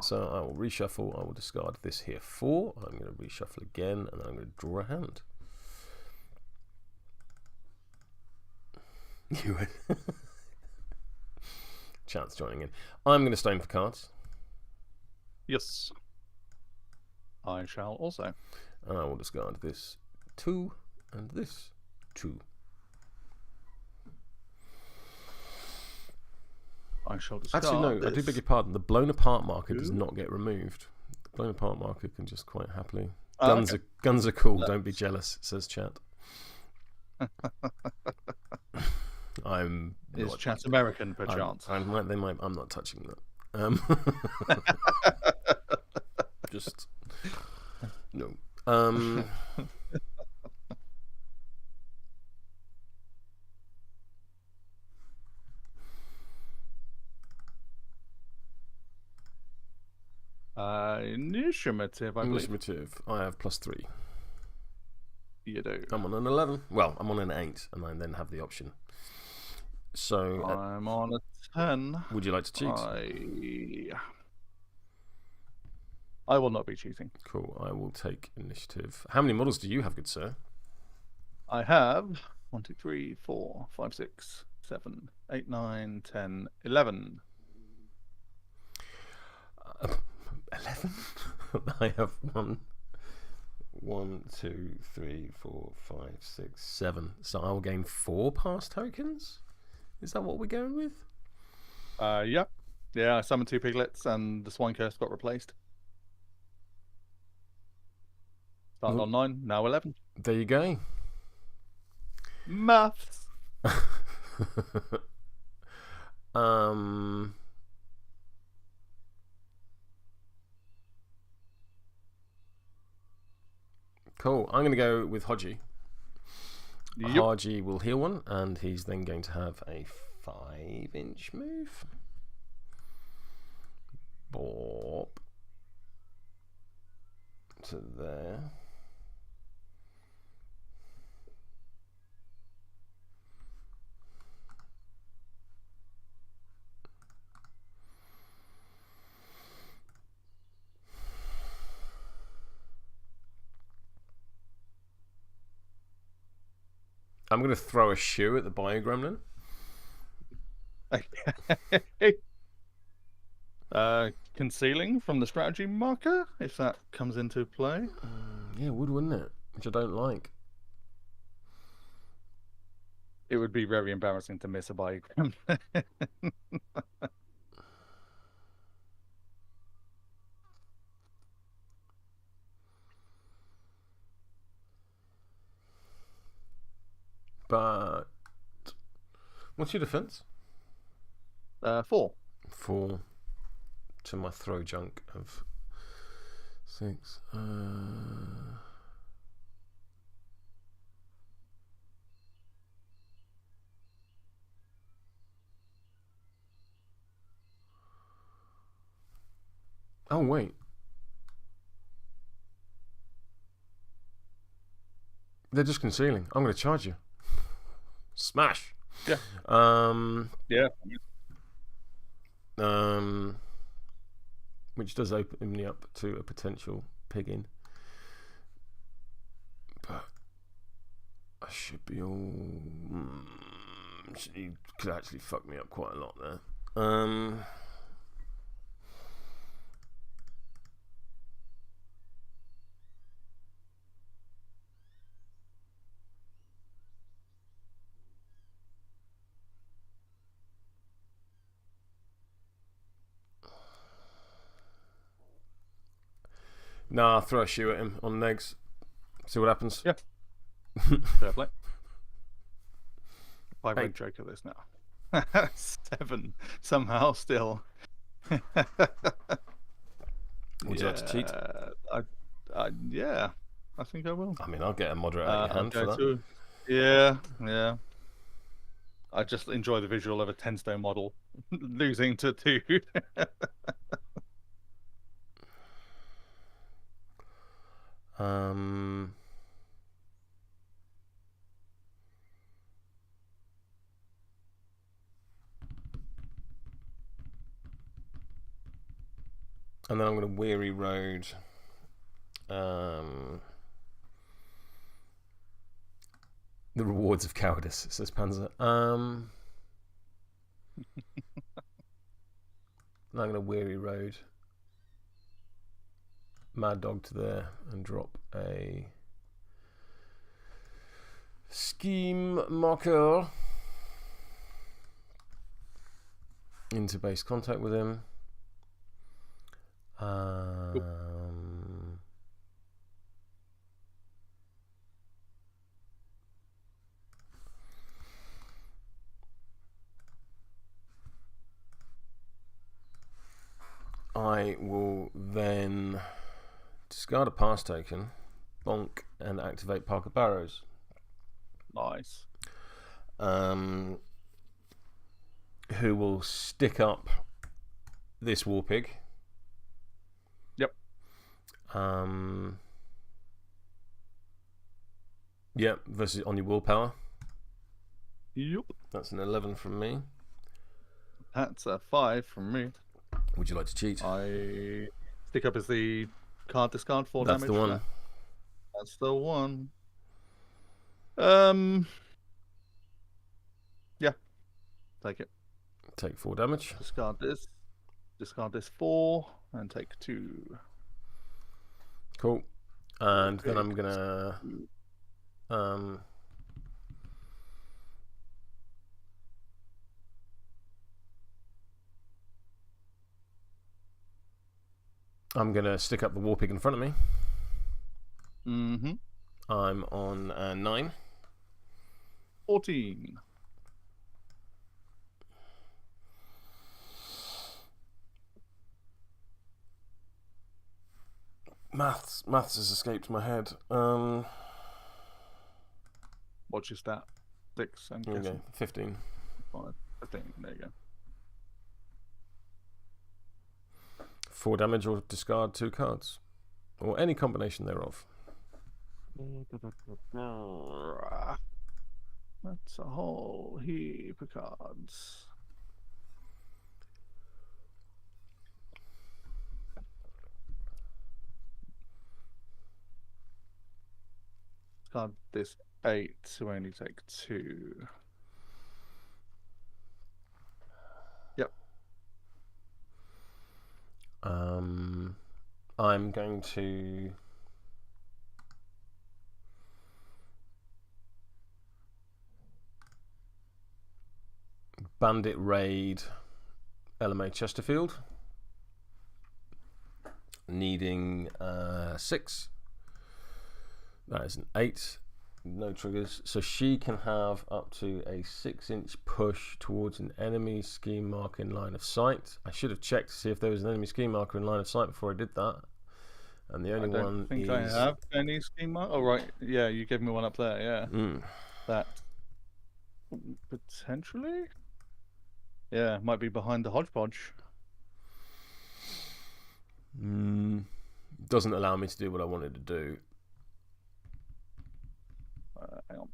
So I will reshuffle. I will discard this here 4. I'm going to reshuffle again, and then I'm going to draw a hand. Chat's joining in. I'm going to stone for cards. Yes. I shall also. And I will discard this 2 and this 2. I shall discard. Actually, no, I do beg your pardon. The blown apart marker does not get removed. The blown apart marker can just quite happily. Guns are cool. Don't be jealous, says chat. Is chat American, perchance? I'm not touching that. Just no. Initiative, I believe. Initiative. I have +3. You do. I'm on an 11. Well, I'm on an 8, and I then have the option. So I'm on a 10. Would you like to cheat? I will not be cheating. Cool. I will take initiative. How many models do you have, good sir? I have 1, 2, 3, 4, 5, 6, 7, 8, 9, 10, 11. 11? I have 1, 2, 3, 4, 5, 6, 7. So I will gain 4 pass tokens? Is that what we're going with? Yeah. I summoned 2 piglets and the swine curse got replaced. Started on 9, now 11. There you go. Maths. Cool. I'm going to go with Hodgie. Yep. Hodgie will heal 1, and he's then going to have a 5-inch move. Bop. To there. I'm going to throw a shoe at the Bio-Gremlin. Concealing from the strategy marker, if that comes into play. Yeah, it would, wouldn't it? Which I don't like. It would be very embarrassing to miss a Bio-Gremlin. But what's your defense? 4. 4 to my throw junk of 6. Oh wait. They're just concealing. I'm going to charge you. Smash. Yeah. Yeah. Which does open me up to a potential pigging. But I should be all. She could actually fuck me up quite a lot there. Nah, I'll throw a shoe at him on negs. See what happens. Yeah. Fair play. 5 red joker this now. 7 somehow still. Would you like to cheat? Yeah, I think I will. I mean, I'll get a moderate out of your hand for that. Too. Yeah. I just enjoy the visual of a 10-stone model losing to 2. And then I'm going to weary road. The rewards of cowardice, says Panzer. I'm going to weary road. Mad Dog to there and drop a scheme marker into base contact with him. I will then discard a pass token, bonk, and activate Parker Barrows. Nice. Who will stick up this war pig. Yep. Yep, versus on your willpower. Yep. That's an 11 from me. That's a 5 from me. Would you like to cheat? I stick up as the card discard 4 That's damage. the one. That's the one. Yeah. Take it. Take 4 damage. Discard this. Discard this 4 and take 2. Cool. And then I'm gonna stick up the war pig in front of me. Mm-hmm. I'm on 9. 14. Maths has escaped my head. What's your stat? 6, I'm Okay, guessing. 15. 5, 15. There you go. 4 damage or discard 2 cards. Or any combination thereof. That's a whole heap of cards. Discard this 8, so only take 2. Yep. I'm going to Bandit raid LMA Chesterfield, needing 6. That is an 8. No triggers, so she can have up to a 6-inch push towards an enemy ski marker in line of sight. I should have checked to see if there was an enemy ski marker in line of sight before I did that. And the only one think is... I have any ski marker. Oh right, yeah, you gave me one up there. Yeah, that potentially, yeah, might be behind the hodgepodge. Doesn't allow me to do what I wanted to do. Hang on.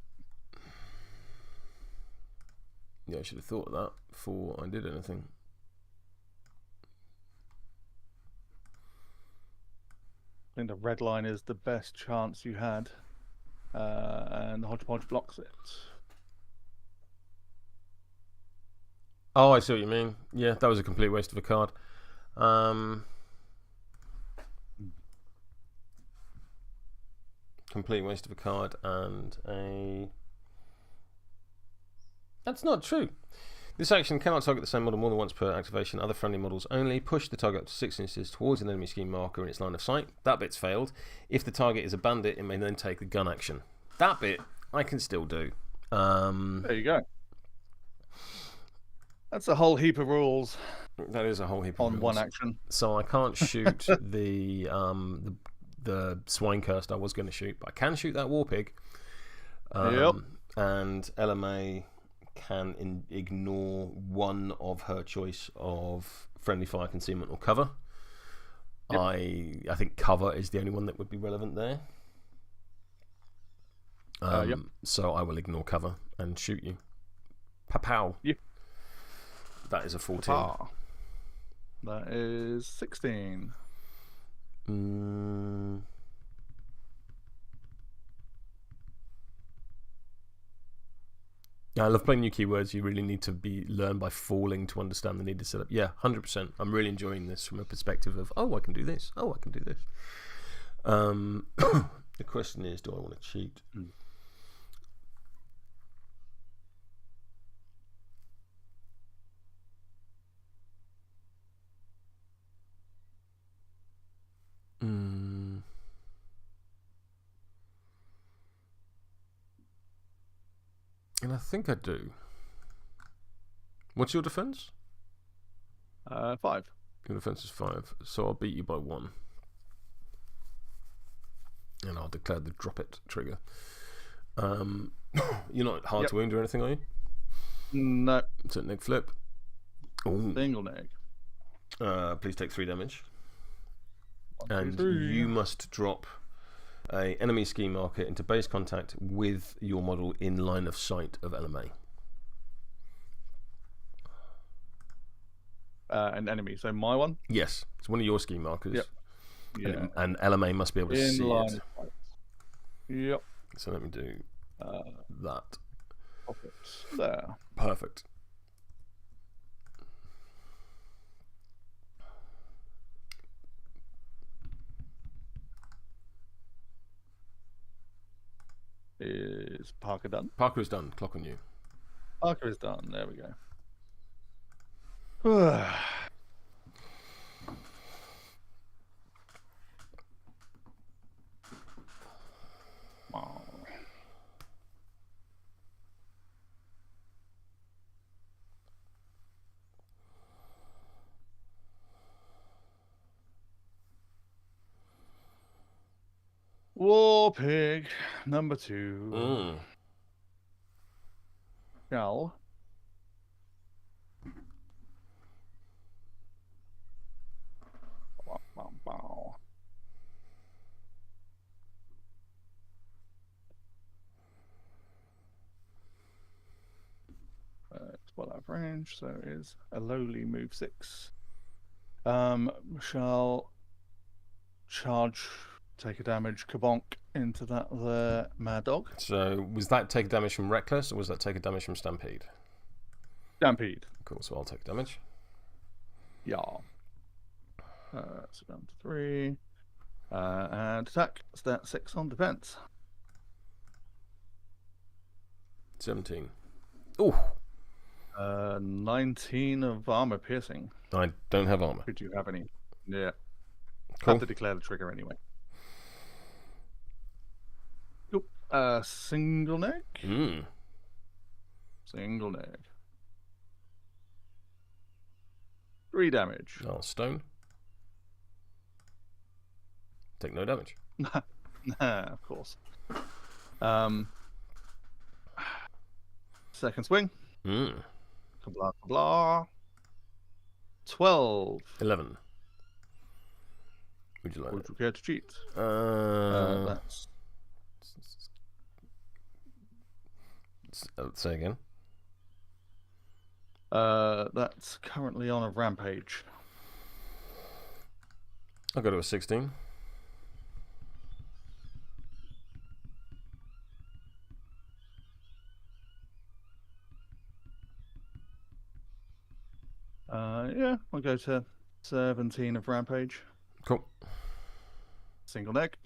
Yeah, I should have thought of that before I did anything. I think the red line is the best chance you had, and the hodgepodge blocks it. Oh, I see what you mean. Yeah, that was a complete waste of a card. Complete waste of a card and a... That's not true. This action cannot target the same model more than once per activation. Other friendly models only. Push the target up to 6 inches towards an enemy scheme marker in its line of sight. That bit's failed. If the target is a bandit, it may then take the gun action. That bit I can still do. There you go. That's a whole heap of rules. That is a whole heap of rules. On one action. So I can't shoot the swine cursed I was going to shoot, but I can shoot that war pig. Yep. And LMA can ignore one of her choice of friendly fire, concealment, or cover. Yep. I think cover is the only one that would be relevant there. Yep. So I will ignore cover and shoot you. Pow. Yep. That is a 14. That is 16. Yeah, I love playing new keywords. You really need to be learned by falling to understand the needed setup. Yeah, 100%. I'm really enjoying this from a perspective of, oh, I can do this. Oh, I can do this. The question is, do I want to cheat? And I think I do. What's your defense? 5. Your defense is 5, so I'll beat you by 1. And I'll declare the drop it trigger. You're not hard to wound or anything, are you? No. It's a neg flip. Ooh. Single neg. Please take 3 damage. 1, 2, 3. And you must drop a enemy ski marker into base contact with your model in line of sight of LMA. An enemy, so my one? Yes, it's one of your ski markers. Yep. Yeah. And LMA must be able to see it. Yep. So let me do that. There. Perfect. Is Parker done? Parker is done. Clock on you. Parker is done. There we go. War pig number 2. Shall spot out of range, so it is a lowly move 6. Shall charge, take a damage, kabonk, into that there Mad Dog. So was that take damage from Reckless, or was that take a damage from Stampede? Stampede. Cool, so I'll take damage. Yeah. So down to 3. And attack. Stat 6 on defense. 17. Ooh. 19 of armor piercing. I don't have armor. Did you have any? Yeah. Cool. Have to declare the trigger anyway. Cool. Single neck. Single neck. 3 damage. Oh, stone. Take no damage. Of course. Second swing. Blah, blah. 12. 11. Would you like Would you care to cheat? That's... Say again. That's currently on a rampage. I'll go to a 16. Yeah, I'll go to 17 of rampage. Cool. Single neck.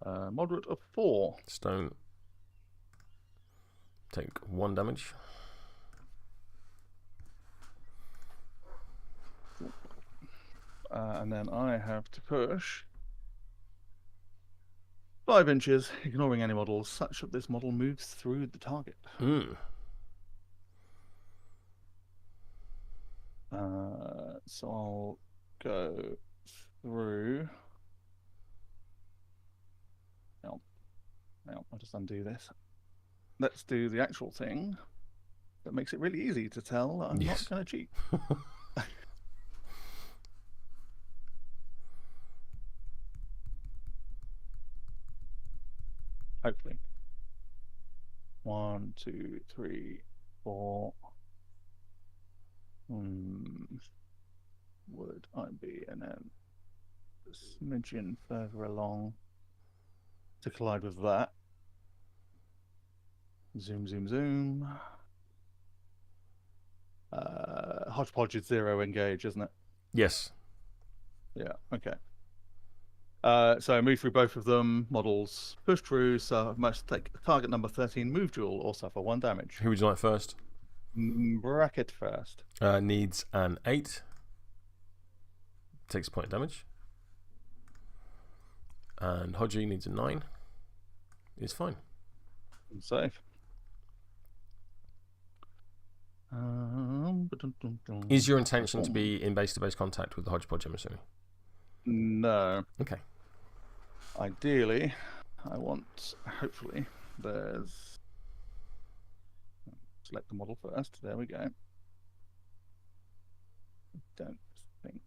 Moderate of 4. Stone. Take 1 damage. And then I have to push 5 inches, ignoring any models, such that this model moves through the target. So I'll go through. No, I'll just undo this. Let's do the actual thing that makes it really easy to tell that I'm not going to cheat. Hopefully. 1, 2, 3, 4. Would I be and then a smidgen further along to collide with that? Zoom, zoom, zoom. Hodgepodge is 0 engage, isn't it? Yes. Yeah, okay. So I move through both of them. Models push through, so I must take target number 13 move duel or suffer 1 damage. Who would you like first? Bracket first. Needs an 8. Takes a point of damage. And Hodgie needs a 9. It's fine. Safe. Is your intention to be in base-to-base contact with the Hodgepodge, I'm assuming? No. Okay. Ideally, I want, hopefully, there's... Select the model first. There we go. I don't think...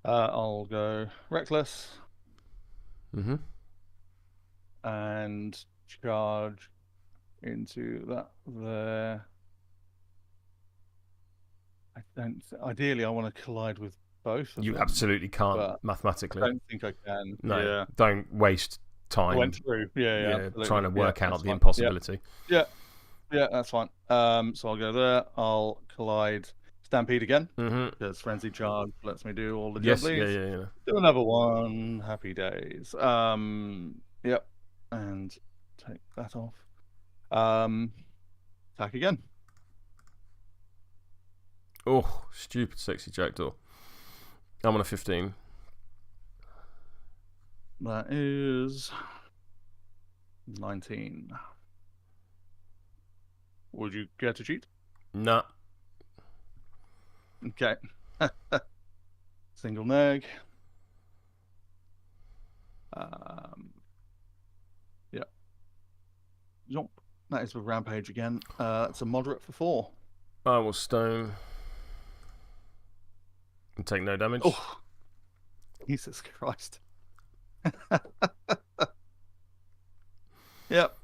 I'll go Reckless. And charge into that there. I don't... Ideally, I want to collide with both of You them, absolutely can't mathematically. I don't think I can. No, yeah. Don't waste time. I went through. Yeah, trying to work out the fine. impossibility. Yeah, that's fine. So I'll go there. I'll collide Stampede again because Frenzy Charge lets me do all the jumblies. Yeah. Do another one. Happy days. Yep, and take that off. Attack again. Oh, stupid sexy jackdaw. I'm on a 15. That is 19. Would you care to cheat? Nah. Okay. Single neg. Yeah. Jump. That is with Rampage again. That's a moderate for 4. I will stone. And take no damage. Oh, Jesus Christ. Yep.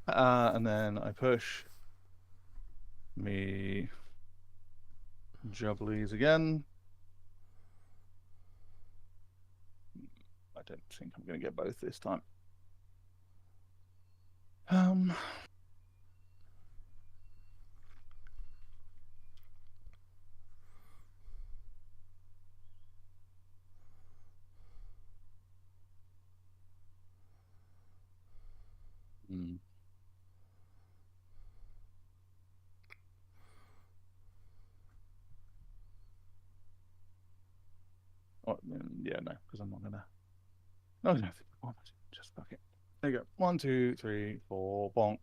And then I push me jubblies again. I don't think I'm going to get both this time. Oh, yeah, no, because I'm not gonna. No, just fuck it. There you go. 1, 2, 3, 4, bonk.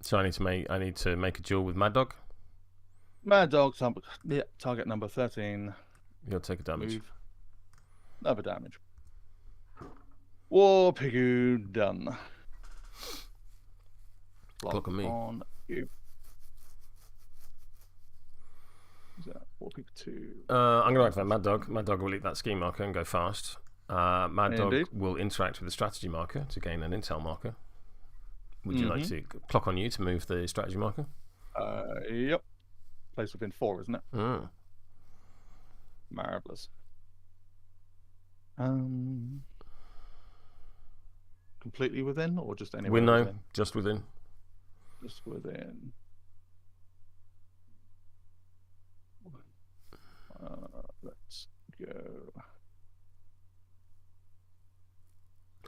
So I need to make a duel with Mad Dog. Mad Dog, yeah, target number 13. You'll take a damage. Move. Another damage. War Pigoo done. Cloak on me. On you. Is that War Pig 2? I'm going to activate Mad Dog. Mad Dog will eat that scheme marker and go fast. Mad Dog will interact with the strategy marker to gain an intel marker. Would you like to clock on you to move the strategy marker? Yep. Place within 4, isn't it? Mm. Marvelous. Completely within, or just anywhere? Within? Just within. Just within. Let's go.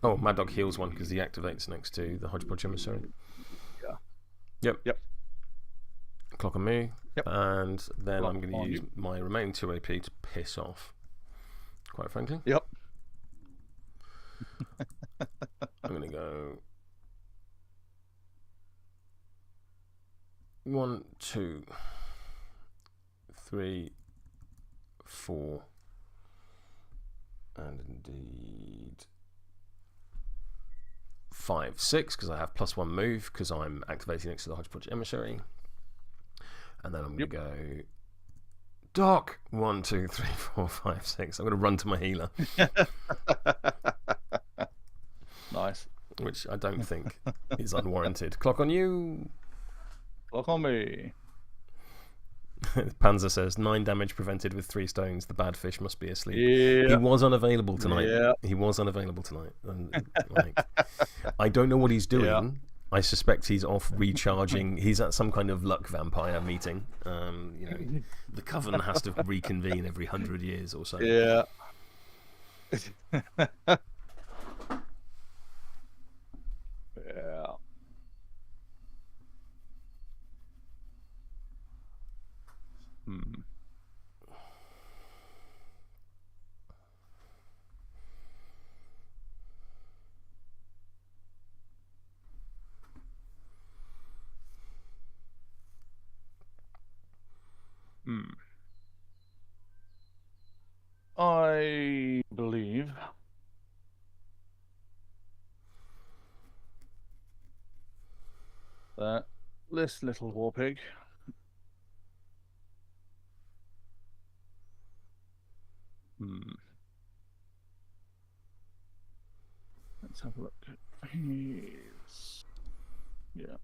Oh, Mad Dog heals one because he activates next to the Hodgepodge Emissary. Yeah. Yep. Clock on me. Yep. And then Clock I'm going to use my remaining 2 AP to piss off. Quite frankly. Yep. I'm going to go 1, 2, 3, 4, and indeed 5, 6 because I have +1 move because I'm activating next to the Hodgepodge Emissary, and then I'm going to go Doc 1, 2, 3, 4, 5, 6. I'm going to run to my healer. Nice. Which I don't think is unwarranted. Clock on you. Clock on me. Panzer says 9 damage prevented with 3 stones. The bad fish must be asleep. Yeah. He was unavailable tonight. Yeah. He was unavailable tonight. And, I don't know what he's doing. Yeah. I suspect he's off recharging. He's at some kind of luck vampire meeting. The Coven has to reconvene every 100 years or so. Yeah. Yeah. I believe that this little war pig let's have a look. He's yeah.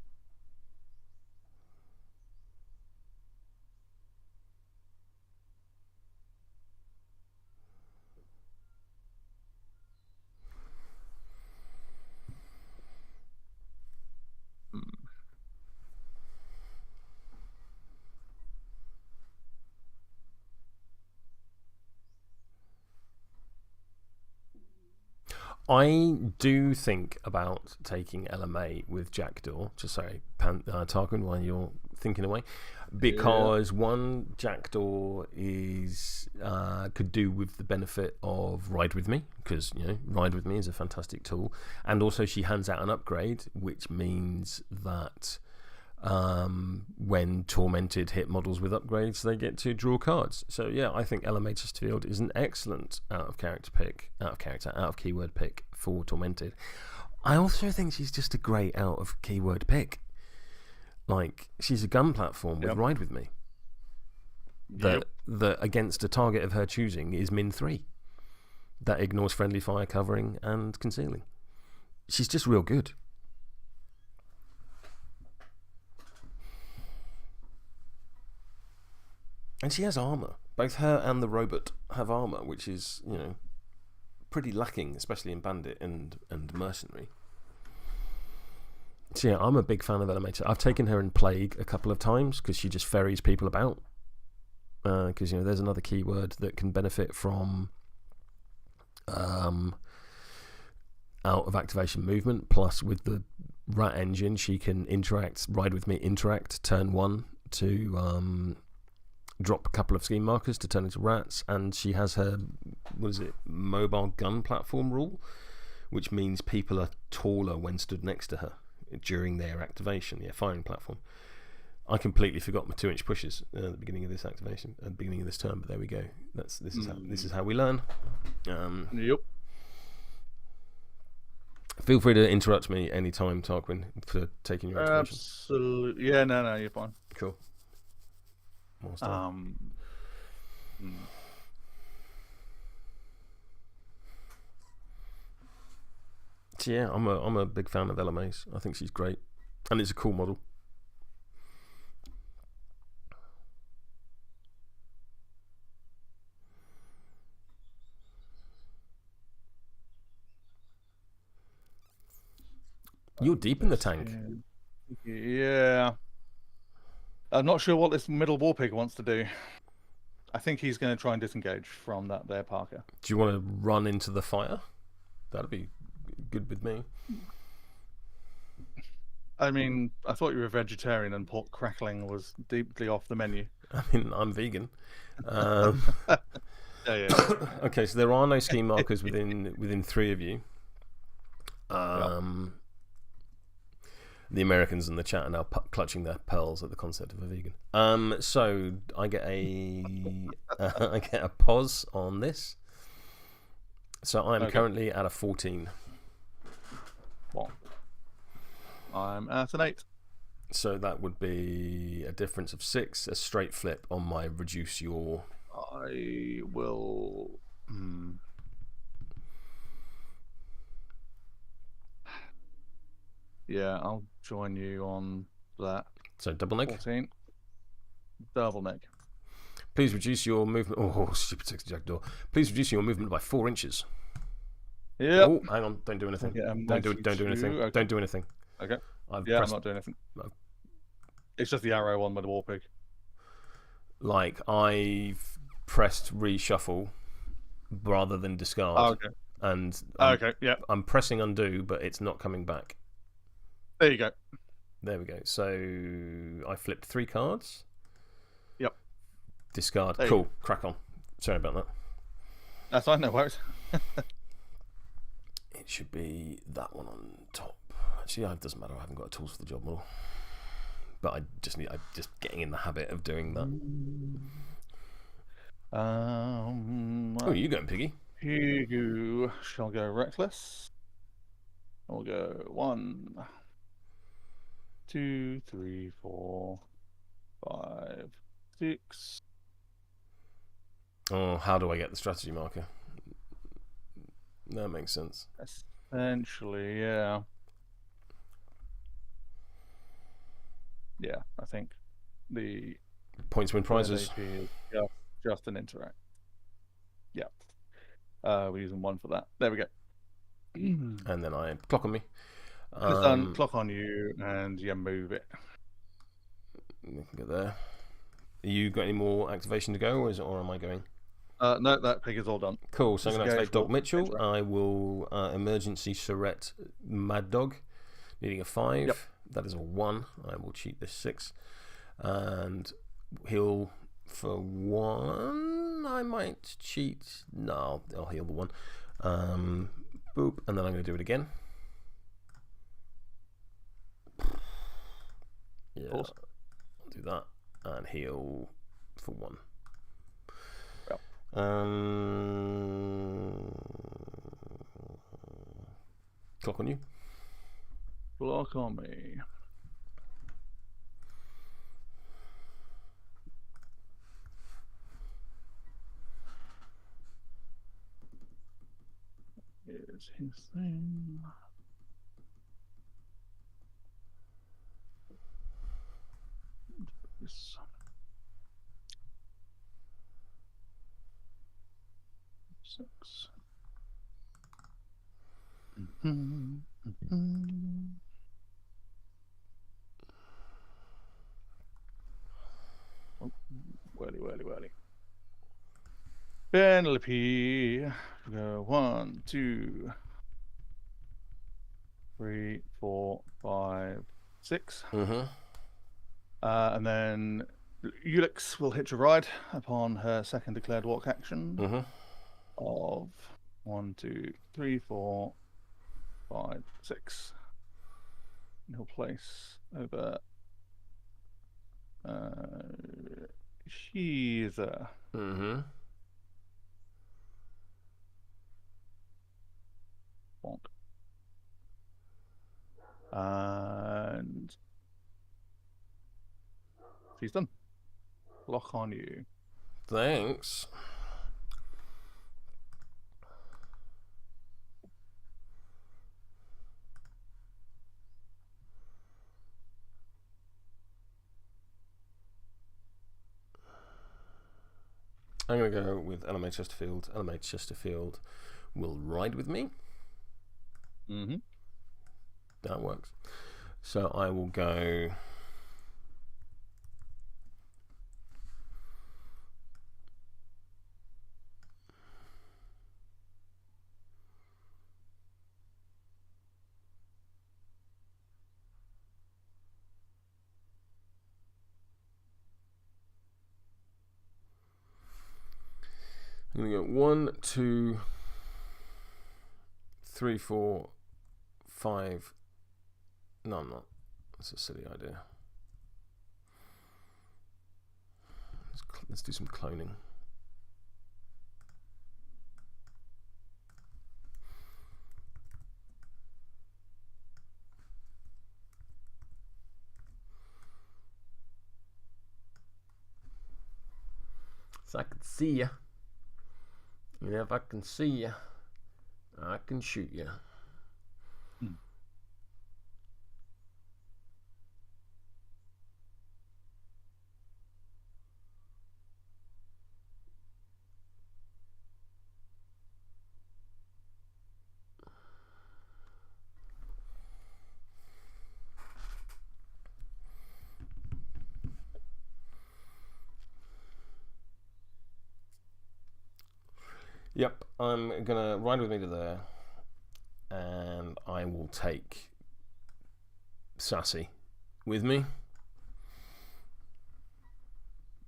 I do think about taking LMA with Jackdaw, Tarquin, while you're thinking away, because one, Jackdaw is could do with the benefit of Ride With Me, because Ride With Me is a fantastic tool, and also she hands out an upgrade, which means that when tormented hit models with upgrades, they get to draw cards. So yeah, I think LMA Chesterfield is an excellent out of keyword pick for tormented. I also think she's just a great out of keyword pick. Like, she's a gun platform with Ride With Me that against a target of her choosing is min 3 that ignores friendly fire, covering and concealing. She's just real good. And she has armor. Both her and the robot have armor, which is, you know, pretty lacking, especially in Bandit and Mercenary. So yeah, I'm a big fan of Elementor. I've taken her in Plague a couple of times because she just ferries people about. Because you know, there's another keyword that can benefit from out of activation movement. Plus, with the Rat engine, she can ride with me, interact turn 1 to drop a couple of scheme markers to turn into rats, and she has her mobile gun platform rule, which means people are taller when stood next to her during their activation. Yeah, firing platform. I completely forgot my 2-inch pushes at the beginning of this activation, at the beginning of this turn, but there we go. This is how we learn. Yep. Feel free to interrupt me anytime, Tarquin, for taking your activation. Absolutely. Yeah, no, you're fine. Cool. So yeah, I'm a big fan of LMAs. I think she's great, and it's a cool model. You're deep in the tank. Yeah. I'm not sure what this middle war pig wants to do. I think he's going to try and disengage from that there Parker. Do you want to run into the fire? That'd be good with me. I mean, I thought you were a vegetarian and pork crackling was deeply off the menu. I mean, I'm vegan. Yeah. Okay, so there are no scheme markers within 3 of you. The Americans in the chat are now clutching their pearls at the concept of a vegan. So I get a pause on this. So I'm currently at a 14. Well, I'm at an 8. So that would be a difference of 6, a straight flip on my reduce your. I will. Yeah, I'll join you on that. So double neg. 14. Double neg. Please reduce your movement. Oh, stupid 60 jackdaw. Please reduce your movement by 4 inches. Yeah. Oh, hang on. Don't do anything. Don't do anything. Okay. Don't do anything. Okay. I'm not doing anything. No. It's just the arrow one with the war pig. Like, I've pressed reshuffle rather than discard. Oh, okay. And I'm pressing undo, but it's not coming back. There you go. There we go. So I flipped 3 cards. Yep. Discard. Cool. Crack on. Sorry about that. That's fine. No worries. It should be that one on top. Actually, it doesn't matter. I haven't got tools for the job model. But I'm just getting in the habit of doing that. Oh, you going, Piggy? You shall go reckless. We'll go 1, 2, 3, 4, 5, 6. Oh, how do I get the strategy marker? That makes sense. Essentially, yeah. Yeah, I think the points win prizes. is just an interact. Yeah. We're using 1 for that. There we go. And then I clock on me. Just done. Clock on you, and you move it. You can get there. You got any more activation to go, or am I going? No, that pig is all done. Cool. So I'm going to activate Dog Mitchell. I will emergency Charette Mad Dog, needing a 5. Yep. That is a 1. I will cheat this 6, and heal for 1. I might cheat. No, I'll heal the 1. Boop, and then I'm going to do it again. Yeah, awesome. I'll do that and heal for 1. Yep. Clock on you. Clock on me. Here's his thing. This. 6. Mm-hmm. Oh, whirly. Penelope. Go 1, 2, 3, 4, 5, 6. And then Ulix will hitch a ride upon her second declared walk action of 1, 2, 3, 4, 5, 6. And he'll place over Sheether. Bonk. And she's done. Lock on you. Thanks. I'm going to go with LMA Chesterfield. LMA Chesterfield will ride with me. That works. So I will go... I'm going to go 1, 2, 3, 4, 5. No, I'm not. That's a silly idea. Let's do some cloning. So I can see you. And if I can see you, I can shoot you. Yep, I'm gonna ride with me to there, and I will take Sassy with me.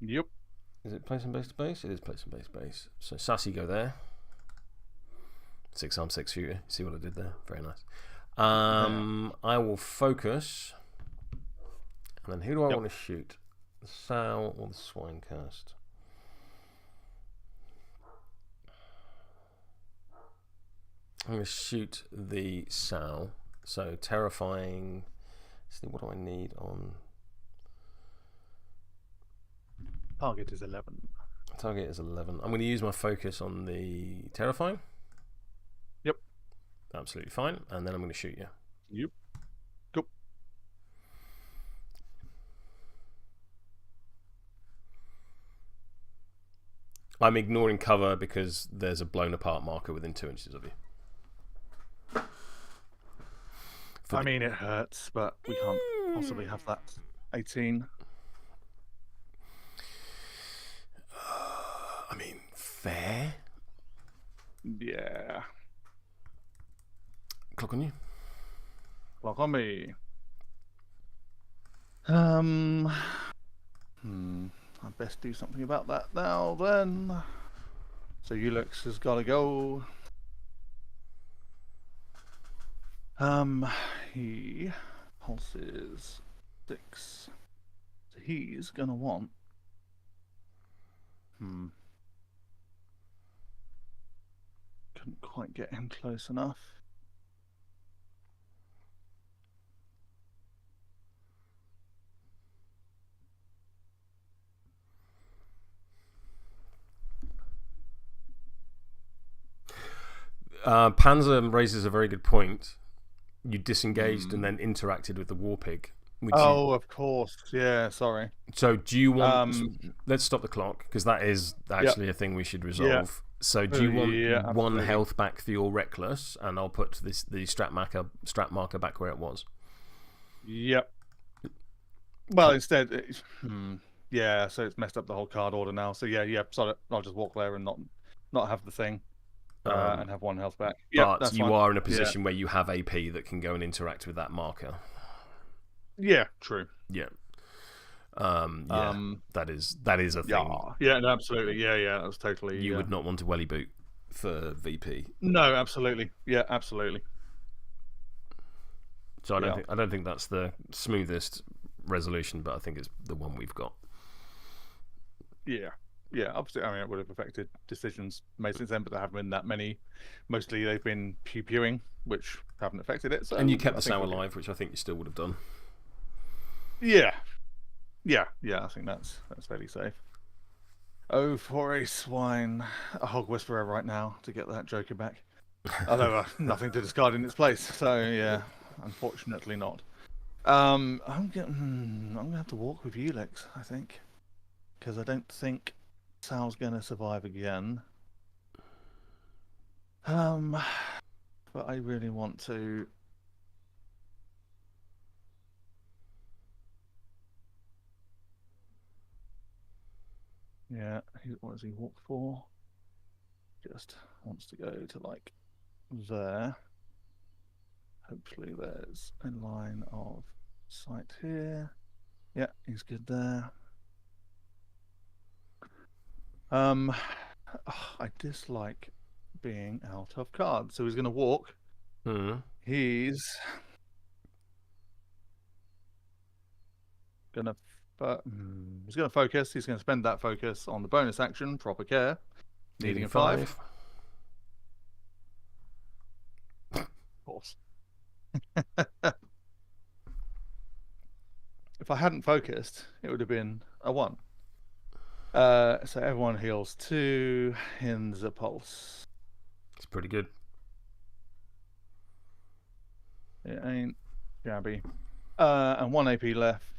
Yep. Is it place and base to base? It is place and base to base. So Sassy go there. 6 arm 6 shooter. See what I did there? Very nice. I will focus, and then who do I want to shoot? The Sow or the Swinecast? I'm going to shoot the Sow. So terrifying. Let's see, what do I need on? Target is 11. Target is 11. I'm going to use my focus on the terrifying. Yep. Absolutely fine. And then I'm going to shoot you. Yep. Cool. I'm ignoring cover because there's a blown apart marker within 2 inches of you. I mean, it hurts, but we can't possibly have that. 18. I mean, fair. Yeah. Clock on you. Clock on me. I'd best do something about that now then. So Ulix has got to go. He pulses 6. So he's gonna want. Couldn't quite get him close enough. Panzer raises a very good point. You disengaged and then interacted with the war pig. Of course. Yeah, sorry. So do you want... let's stop the clock, because that is actually a thing we should resolve. So do you want Yeah, one absolutely. health back for your reckless, and I'll put the strap marker back where it was. Yep. Well, Cool. instead, yeah. So it's messed up the whole card order now. So yeah. Sorry, I'll just walk there and not have the thing, and have one health back. Yep, But that's you fine. are in a Yeah. position where you have AP that can go and interact with that marker. Yeah. True. Yeah. That is a thing. Yeah. No, absolutely. Yeah. That was totally. You would not want a welly boot for VP. No, absolutely. Yeah, absolutely. So I don't think that's the smoothest resolution, but I think it's the one we've got. Yeah. Yeah, obviously, I mean, it would have affected decisions made since then, but there haven't been that many. Mostly they've been pew-pewing, which haven't affected it. So And you kept I the think sow alive, which I think you still would have done. Yeah. I think that's fairly safe. Oh, for a swine, a hog whisperer right now to get that Joker back. Although nothing to discard in its place, so yeah, unfortunately not. I'm gonna have to walk with Ulix, I think, because I don't think Sal's gonna survive again. But I really want to. Yeah, what does he walk for? Just wants to go to like there. Hopefully there's a line of sight here. Yeah, he's good there. I dislike being out of cards, so he's going to walk. He's gonna focus. He's going to spend that focus on the bonus action, proper care, needing a 5. Of course. If I hadn't focused, it would have been a 1. So everyone heals 2 in the pulse. It's pretty good. It ain't shabby. And 1 AP left.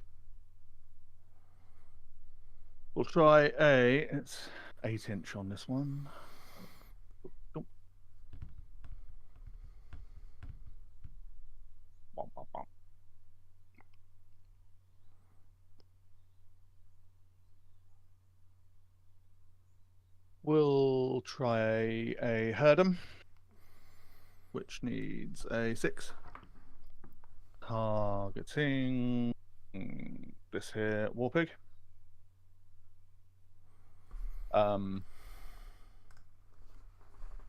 We'll try it's 8-inch on this one. We'll try a Herdum, which needs a 6. Targeting this here Warpig.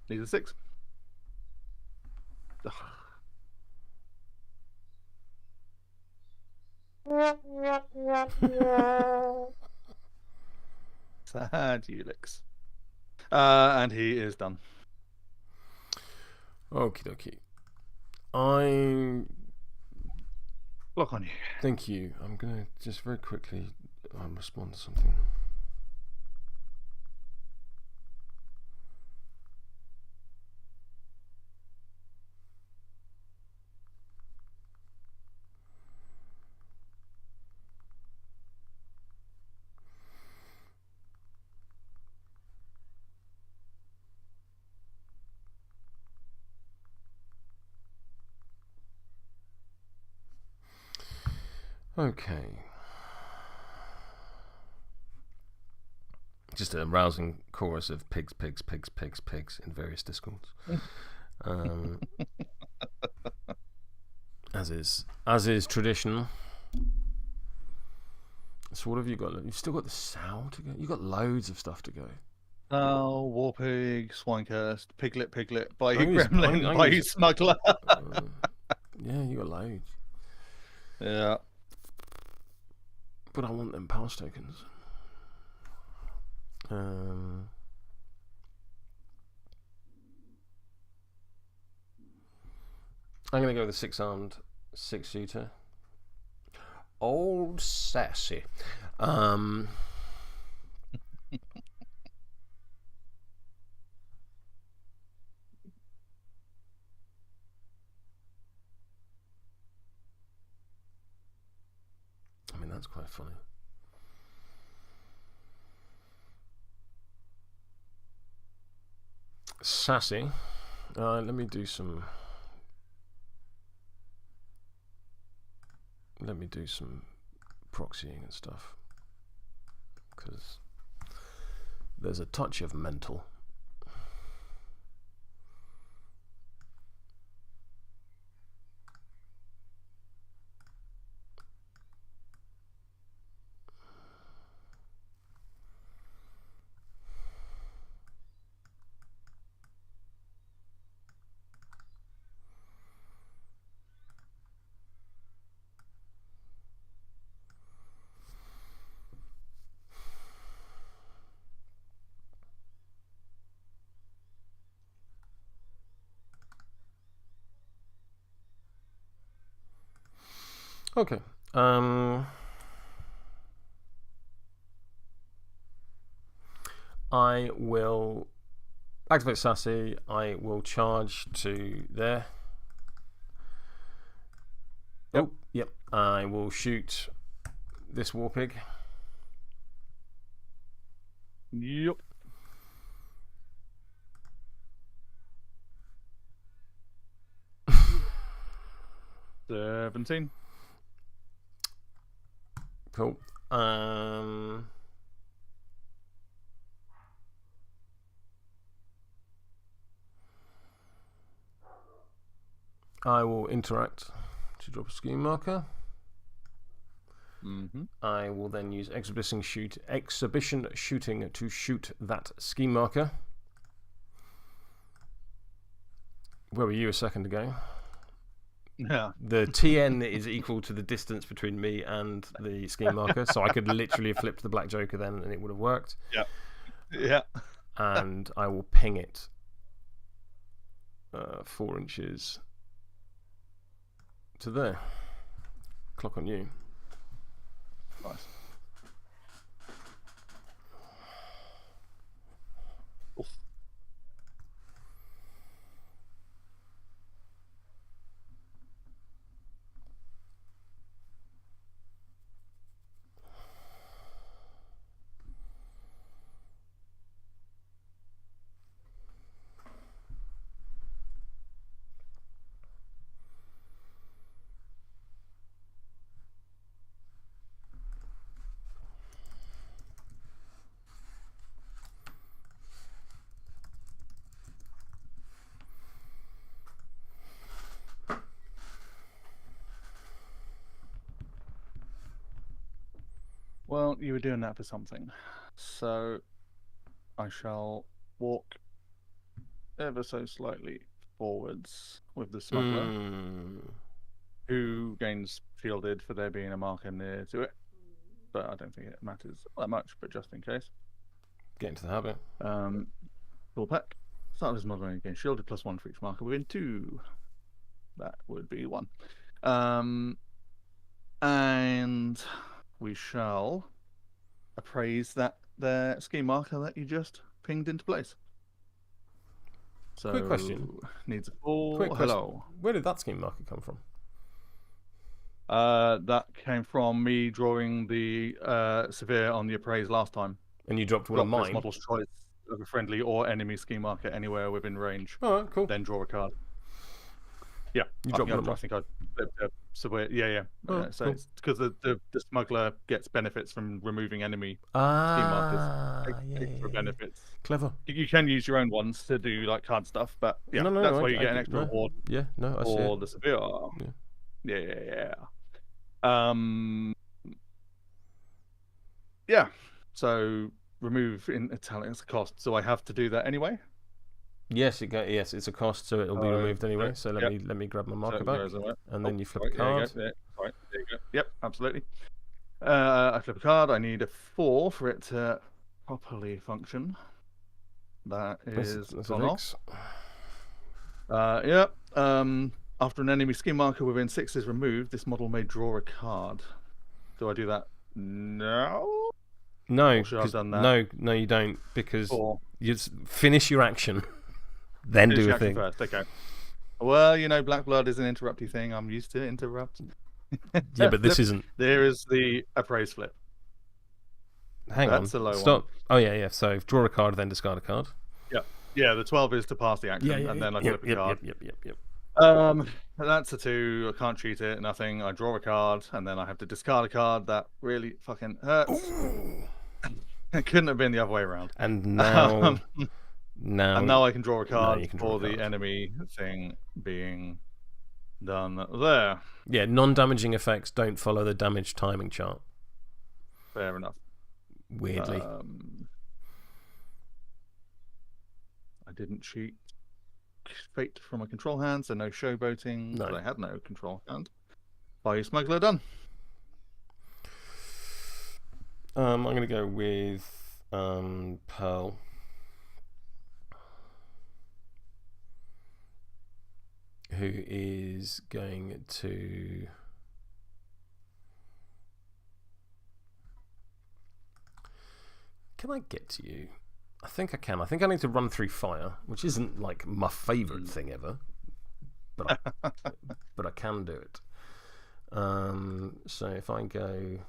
Needs a 6. Sad Ulix. And he is done. Okie dokie. I Block on you. Thank you. I'm gonna just very quickly respond to something. Okay. Just a rousing chorus of pigs, pigs, pigs, pigs, pigs in various discords. As is traditional. So what have you got? You've still got the sow to go. You've got loads of stuff to go. Oh, Warpig, Swinecurse, Piglet, Bayou Gremlin, Bayou Smuggler. Yeah, you got loads. Yeah. But I want them pulse tokens. I'm going to go with the 6-armed 6-shooter. Old sassy. I mean, that's quite funny. Sassy. Let me do some. Proxying and stuff, because there's a touch of mental. Okay. I will activate Sassy. I will charge to there. Yep. Oh, yep. I will shoot this war pig. Yep. $17. Cool. I will interact to drop a scheme marker. I will then use exhibition shooting to shoot that scheme marker. Where were you a second ago? Yeah. The TN is equal to the distance between me and the scheme marker, so I could literally have flipped the Black Joker then and it would have worked. Yeah. Yeah. And I will ping it 4 inches to there. Clock on you. Nice. Oof. Well, you were doing that for something. So I shall walk ever so slightly forwards with the smuggler, who gains shielded for there being a marker near to it. But I don't think it matters that much, but just in case. Get into the habit. Full pack. Start this smuggler again. Shielded +1 for each marker within 2. That would be 1. And we shall appraise that their scheme marker that you just pinged into place. So, quick question. Needs a 4. Quick question. Hello. Where did that scheme marker come from? That came from me drawing the severe on the appraise last time. And you dropped one of mine? Model's choice of a friendly or enemy scheme marker anywhere within range. All right, cool. Then draw a card. Yeah, you dropped one of I think I flipped a severe. Yeah. Oh, so cool. it's because the smuggler gets benefits from removing enemy scheme markers. Extra benefits. Clever. You can use your own ones to do like card stuff, but yeah, that's why you get an extra reward. Yeah, no, I see or it. The severe. Yeah. So remove in italics cost. So I have to do that anyway. Yes, it's a cost, so it'll be removed anyway. So let me grab my marker back, and then you flip a card. There you go. Yep, absolutely. I flip a card. I need a 4 for it to properly function. That is gone off. Yep. After an enemy scheme marker within 6 is removed, this model may draw a card. Do I do that now? No, should I have done that? No, you don't, because you finish your action, then do a thing. First. Okay. Well, Black Blood is an interrupty thing. I'm used to interrupt. Yeah, but this isn't. There is the appraise flip. Hang on. That's a low Stop. one. Oh yeah. So draw a card, then discard a card. Yeah. Yeah, the 12 is to pass the action, and then I flip a card. Yep. That's a 2. I can't cheat it. Nothing. I draw a card, and then I have to discard a card. That really fucking hurts. It couldn't have been the other way around. And now, now I can draw a card for the enemy thing being done there. Yeah, non-damaging effects don't follow the damage timing chart. Fair enough. Weirdly. I didn't cheat fate from a control hand, so no showboating. No. But I had no control hand. Fire Smuggler done. I'm going to go with Pearl. Who is going to... Can I get to you? I think I can. I think I need to run through fire, which isn't like my favourite thing ever, but I can do it. So if I go...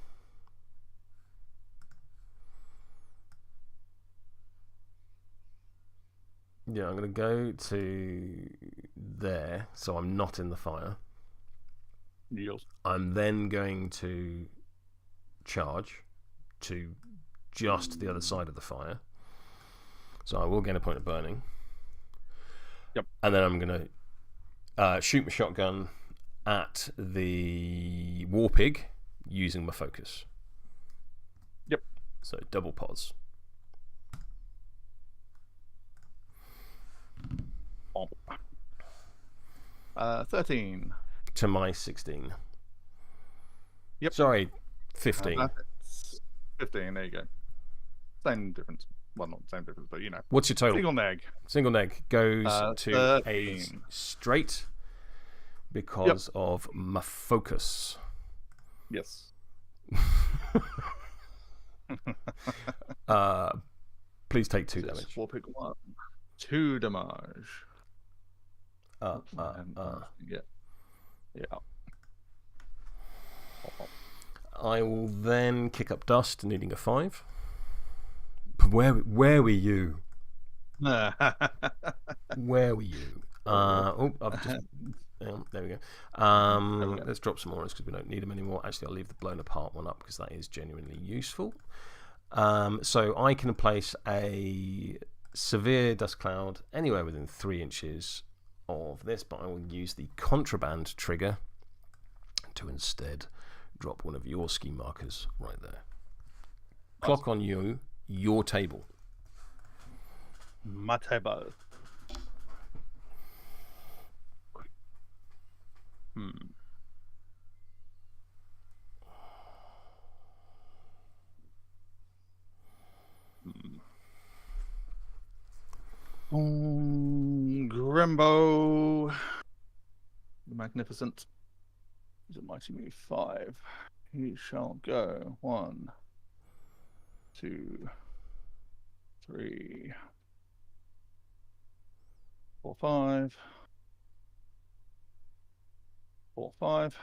Yeah, I'm going to go to there, so I'm not in the fire. Yes. I'm then going to charge to just the other side of the fire. So I will gain a point of burning. Yep. And then I'm going to shoot my shotgun at the war pig using my focus. Yep. So double pos. 13 to my 16. Yep. Sorry, 15. 15. There you go. Same difference. Well, not same difference, but you know. What's your total? Single neg. Single neg goes to 13. a straight because of my focus. Yes. Please take 2 damage. 4 pick 1. 2 damage. Yeah. I will then kick up dust, needing a 5. Where were you? Where were you? I've just... there we go. Let's drop some more because we don't need them anymore. Actually, I'll leave the blown apart one up because that is genuinely useful. So I can place a severe dust cloud anywhere within 3 inches of this, but I will use the contraband trigger to instead drop one of your ski markers right there. Clock on you, your table. My table. Grimbo the Magnificent is a mighty move 5. He shall go 1, 2, 3, 4, 5. 4, 5.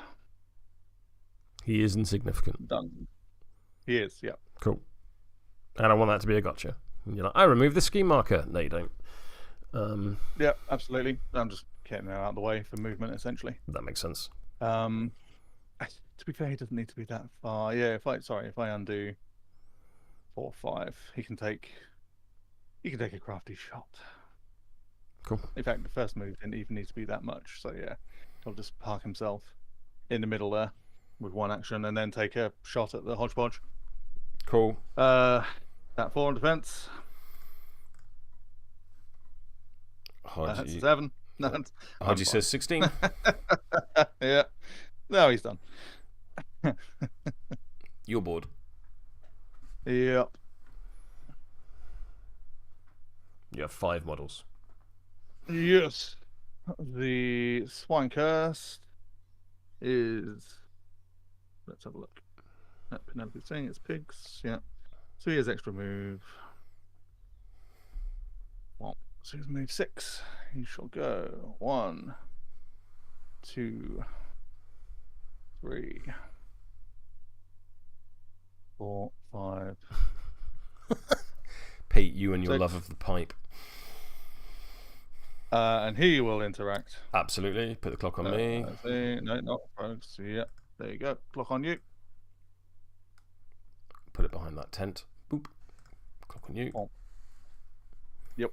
He is insignificant. Done. He is, yeah. Cool. And I want that to be a gotcha. And you're like, I remove the ski marker. No, you don't. Yeah, absolutely. I'm just getting it out of the way for movement, essentially. That makes sense. To be fair, he doesn't need to be that far. Yeah, if I undo 4, 5, he can take a crafty shot. Cool. In fact, the first move didn't even need to be that much. So yeah, he'll just park himself in the middle there with 1 action and then take a shot at the hodgepodge. Cool. That 4 on defense. That's 7. No, Hodgie says 16. Yeah. No, he's done. You're bored. Yep. You have 5 models. Yes. The Swine Curse is... Let's have a look. Penelope's saying it's pigs. Yeah. So he has extra move. Well, so he's move 6. He shall go 1, 2, 3, 4, 5. Pete, you and your 6. love of the pipe. And he will interact. Absolutely. Put the clock on me. No, not folks. Yeah, there you go. Clock on you. Put it behind that tent. Boop. Clock on you. Oh. Yep.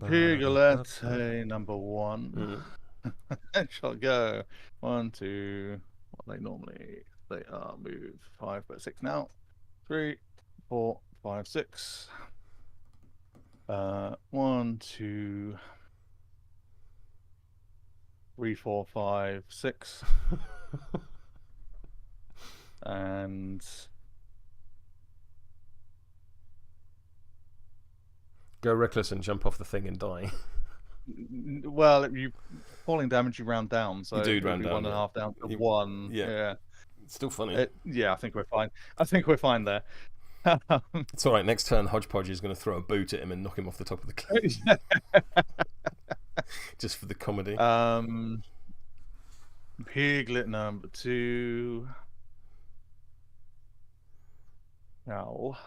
Pigolette number 1 shall go 1, 2. What they normally they are move 5 but 6 now. 3, 4, 5, 6. 1, 2, 3, 4, 5, 6. And go reckless and jump off the thing and die. well, you falling damage you round down, so you do round down, 1.5 down to 1. Yeah. It's still funny. Yeah, I think we're fine. I think we're fine there. It's all right. Next turn, Hodgepodge is going to throw a boot at him and knock him off the top of the cliff. Just for the comedy. Piglet number 2. Owl.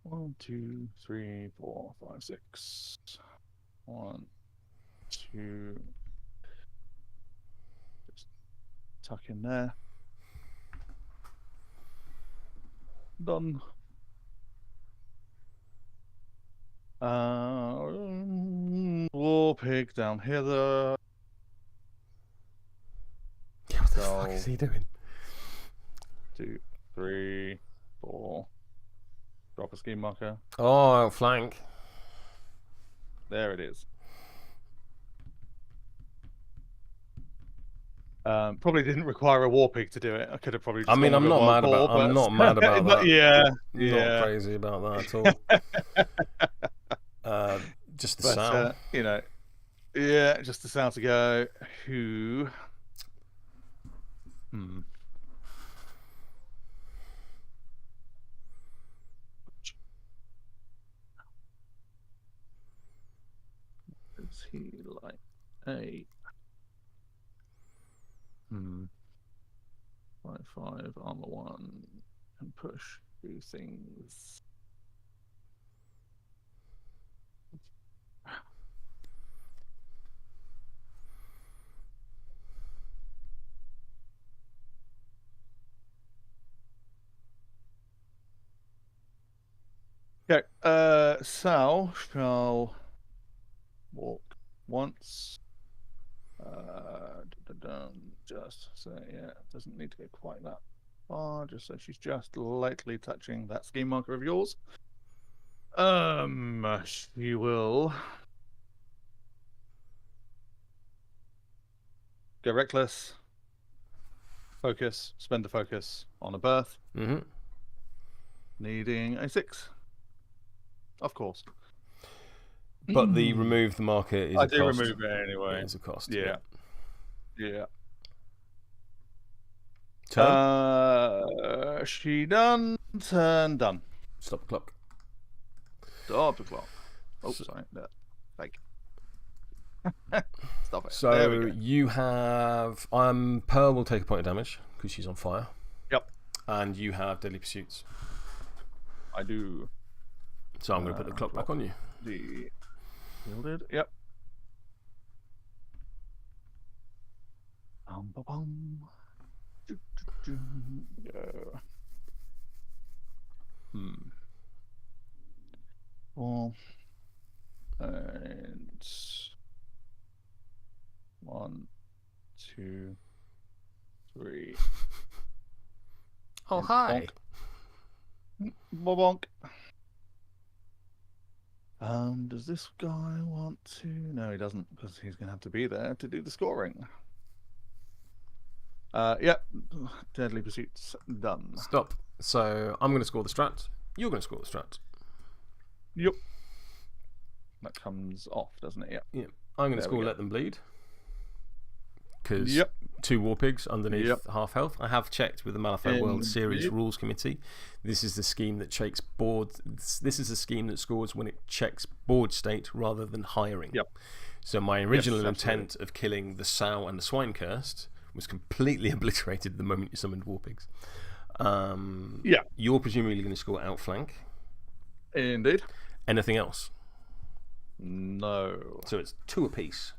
One, 2, 3, 4, 5, 6. 1, 2. Just tuck in there. Done. War pig down hither. Yeah, what the fuck is he doing? 2, 3, 4. Drop a scheme marker. Oh, outflank. There it is. Probably didn't require a war pig to do it. I could have probably. Just I'm not mad about. I'm not mad about that. Yeah, not crazy about that at all. Just the sound. Just the sound to go. Who? Is he like a 5/5 armor 1 and push 2 things? Okay, Sal shall walk once. Just so it doesn't need to go quite that far, just so she's just lightly touching that scheme marker of yours. She will go reckless. Focus, spend the focus on a birth. Needing a 6. Of course. But the remove the marker is a cost. I do remove it anyway. It's a cost. Yeah. Turn? She done. Turn done. Stop the clock. Stop the clock. Oh, sorry. No. Fake. Stop it. So you have... Pearl will take a point of damage because she's on fire. Yep. And you have Deadly Pursuits. I do. So I'm going to put the clock back on you. The... Yielded. Yep. Bum, bum. Do, do, do. Go. Well, and 1, 2, 3. Oh, hi. Bonk. Does this guy want to? No, he doesn't, because he's going to have to be there to do the scoring. Yep. Deadly Pursuits done. Stop. So I'm going to score the strat. You're going to score the strat. Yep. That comes off, doesn't it? Yep. Yeah. I'm going to score Let Them Bleed. Because Yep. 2 War Pigs underneath Yep. half health. I have checked with the Malifaux World Series Rules Committee. This is the scheme that checks board. This is the scheme that scores when it checks board state rather than hiring. Yep. So my original intent of killing the Sow and the Swine Cursed was completely obliterated the moment you summoned War Pigs. Yeah. You're presumably going to score Outflank. Indeed. Anything else? No. So it's 2 apiece.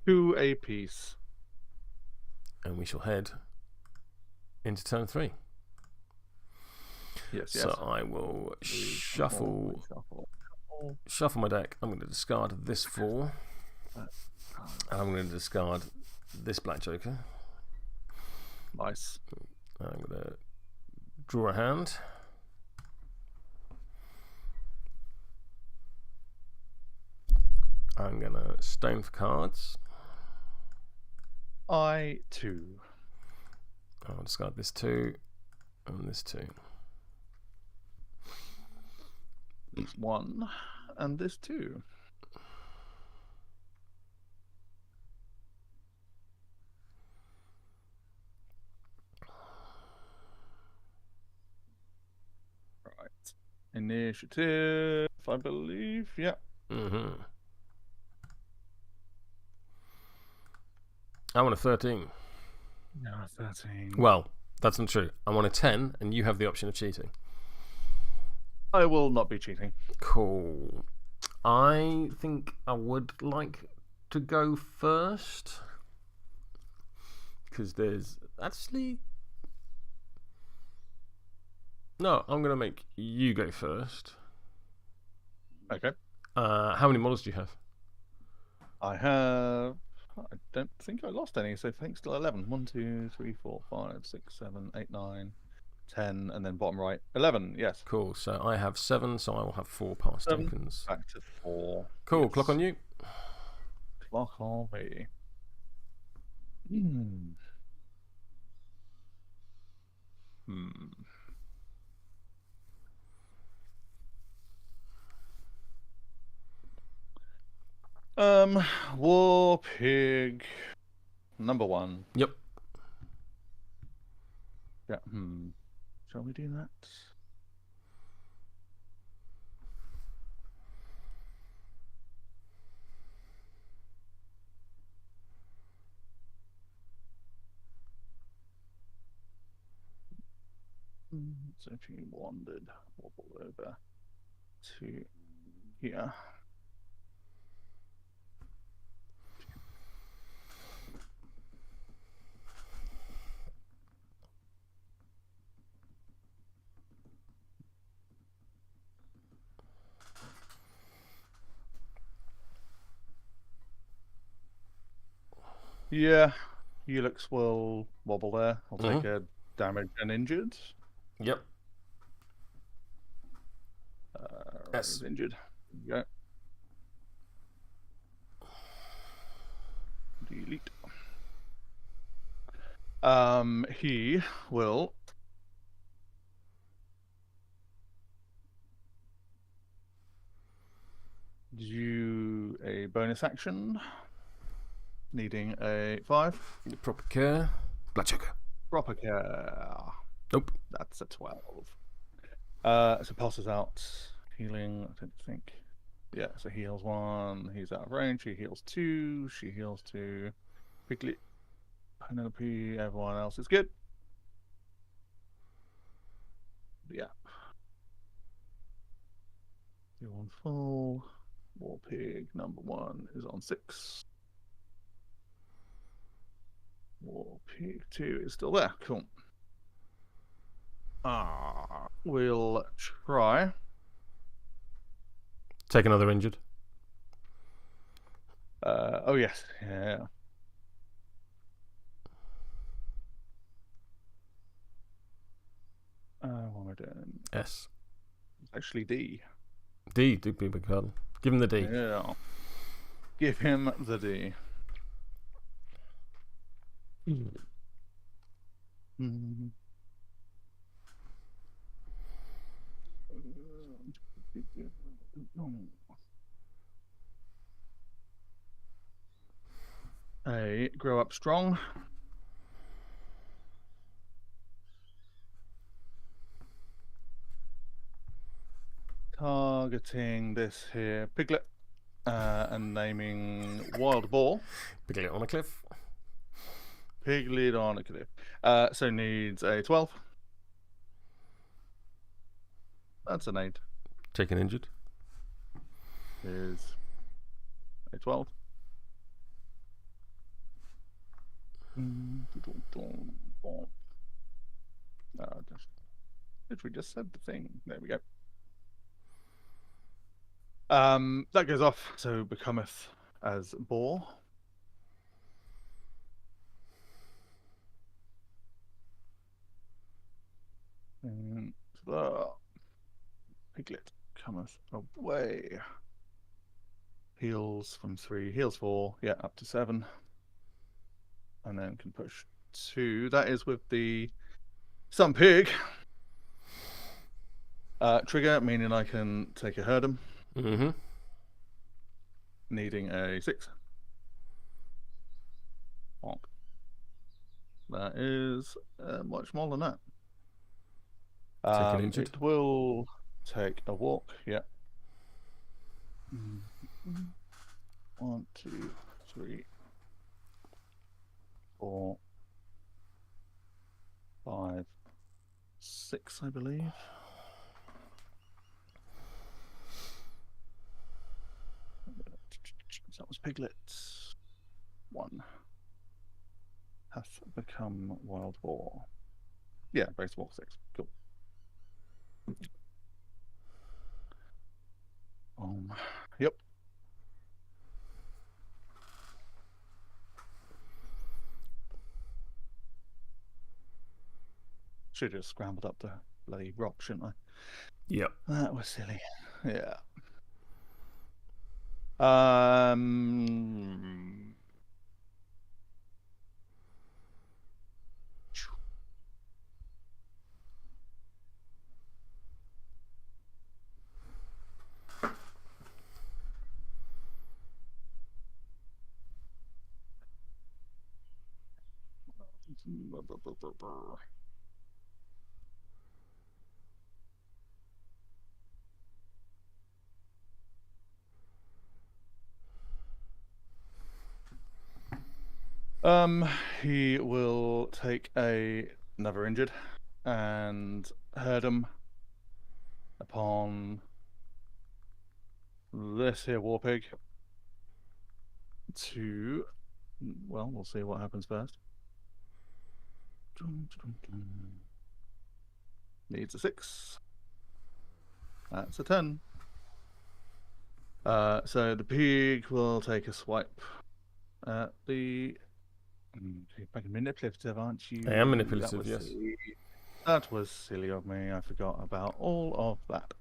2 apiece. And we shall head into turn 3. Yes, so I will shuffle my deck. I'm going to discard this 4. And I'm going to discard this Black Joker. Nice. I'm going to draw a hand. I'm going to stone for cards. I too. I'll discard this 2 and this 2. This 1 and this 2. Right. Initiative, I believe. Yeah. I want a 13. No, 13. Well, that's not true. I want a 10, and you have the option of cheating. I will not be cheating. Cool. I think I would like to go first. Because there's actually... No, I'm going to make you go first. Okay. How many models do you have? I have... I don't think I lost any, so I think still 11. 1, 2, 3, 4, 5, 6, 7, 8, 9, 10, and then bottom right, 11. Yes. Cool. So I have 7, so I will have 4 pass 7, tokens. back to 4. Cool. Yes. Clock on you. Clock on me. War Pig number 1. Yep. Yeah. Shall we do that? So if you wandered, wobble over to here. Yeah, Helix will wobble there. I'll take a damage and injured. Yep. Yes. Injured. There you go. Delete. He will do a bonus action, needing a 5. Proper care. Black Joker. Proper care. Nope. That's a 12. So passes out healing. I don't think. Yeah. So he heals 1. He's out of range. He heals 2. She heals 2. Quickly. Penelope. Everyone else is good. Yeah. You're on full. War Pig number 1 is on 6. War Pig 2 is still there. Cool. We'll try. Take another injured. Oh yes, yeah. What am I doing? S. Actually, D. D. Do be a big card. Give him the D. Yeah. Give him the D. A grow up strong. Targeting this here piglet and naming wild boar. Piglet on a cliff. Piglet on a cliff. So needs a 12. That's an 8. Take an injured. Is a 12. Literally just said the thing. There we go. That goes off, so becometh as boar. And the piglet cometh away. Heals from 3, heals 4, yeah, up to 7. And then can push 2. That is with the sun pig. Trigger, meaning I can take a herdem. Mm-hmm. Needing a 6. Bonk. That is much more than that. Take an injured. It will take a walk, yeah. 1, 2, 3, 4, 5, 6, I believe. That was piglet. 1 hath become wild boar. Yeah, base walk 6. Cool. Yep. Should have just scrambled up the bloody rock, shouldn't I? Yep. That was silly. Yeah. He will take another injured and herd him upon this here war pig to, well, we'll see what happens first. Needs a 6. That's a 10. So the pig will take a swipe at the. You're manipulative, aren't you? I am manipulative, yes. That was silly of me. I forgot about all of that.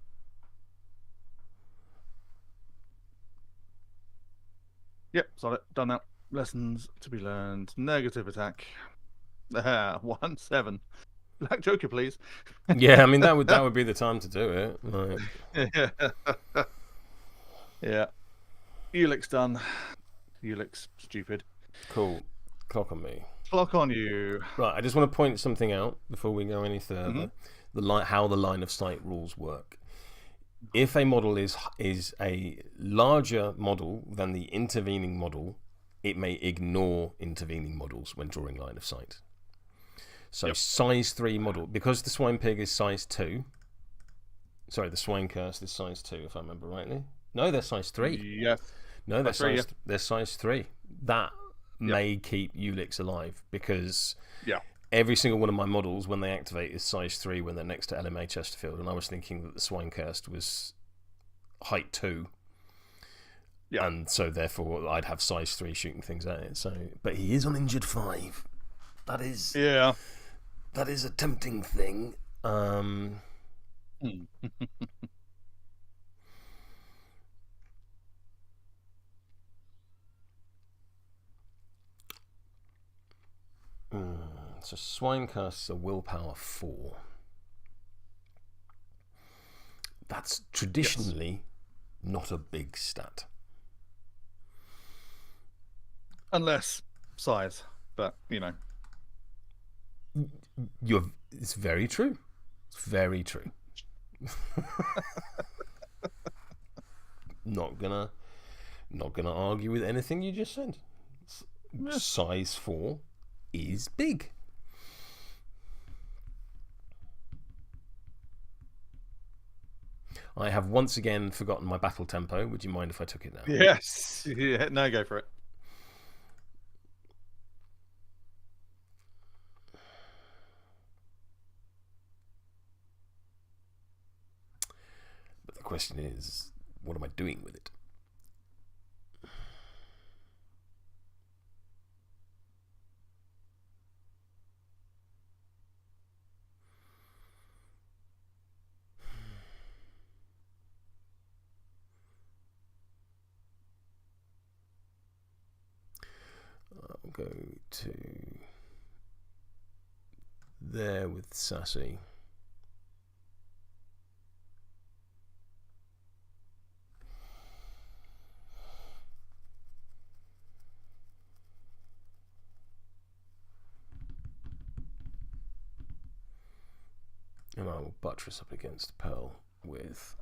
Yep, solid. Done that. Lessons to be learned. Negative attack. 1, 7. Black Joker, please. Yeah, I mean that would be the time to do it. Like... Yeah. Ulick's done. Ulick's stupid. Cool. Clock on me. Clock on you. Right, I just want to point something out before we go any further. How the line of sight rules work. If a model is a larger model than the intervening model, it may ignore intervening models when drawing line of sight. So size 3 model, because the swine pig is size 2. Sorry, the swine curse is size 2, if I remember rightly. No, they're size 3. Yes. No, they're size 3. That may keep Ulix alive, because Yeah. every single one of my models, when they activate, is size 3 when they're next to LMA Chesterfield, and I was thinking that the Swinecurst was height 2. Yeah. And so therefore I'd have size 3 shooting things at it. So, but he is on injured 5. That is a tempting thing. So Swinecurst's a willpower 4. That's traditionally not a big stat. Unless size, but It's very true. It's very true. Not gonna argue with anything you just said. Size 4 is big. I have once again forgotten my battle tempo. Would you mind if I took it now? Yes. Yeah. No, go for it. But the question is, what am I doing with it? I'll go to there with Sassy. And I will buttress up against Pearl with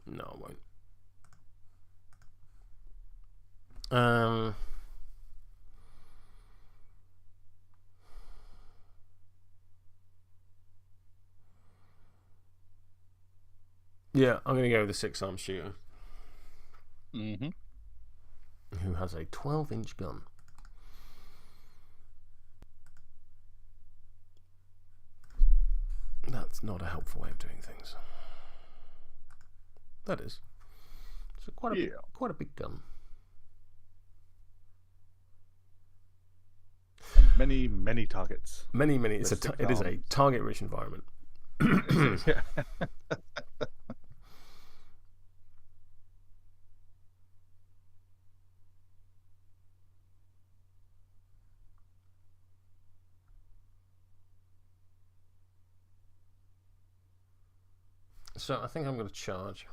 no, I won't. Yeah, I'm going to go with the 6-arm shooter. Mm-hmm. Who has a 12-inch gun. That's not a helpful way of doing things. That is. It's quite a big gun. Many, many targets. Many. It is a target-rich environment. So I think I'm going to charge.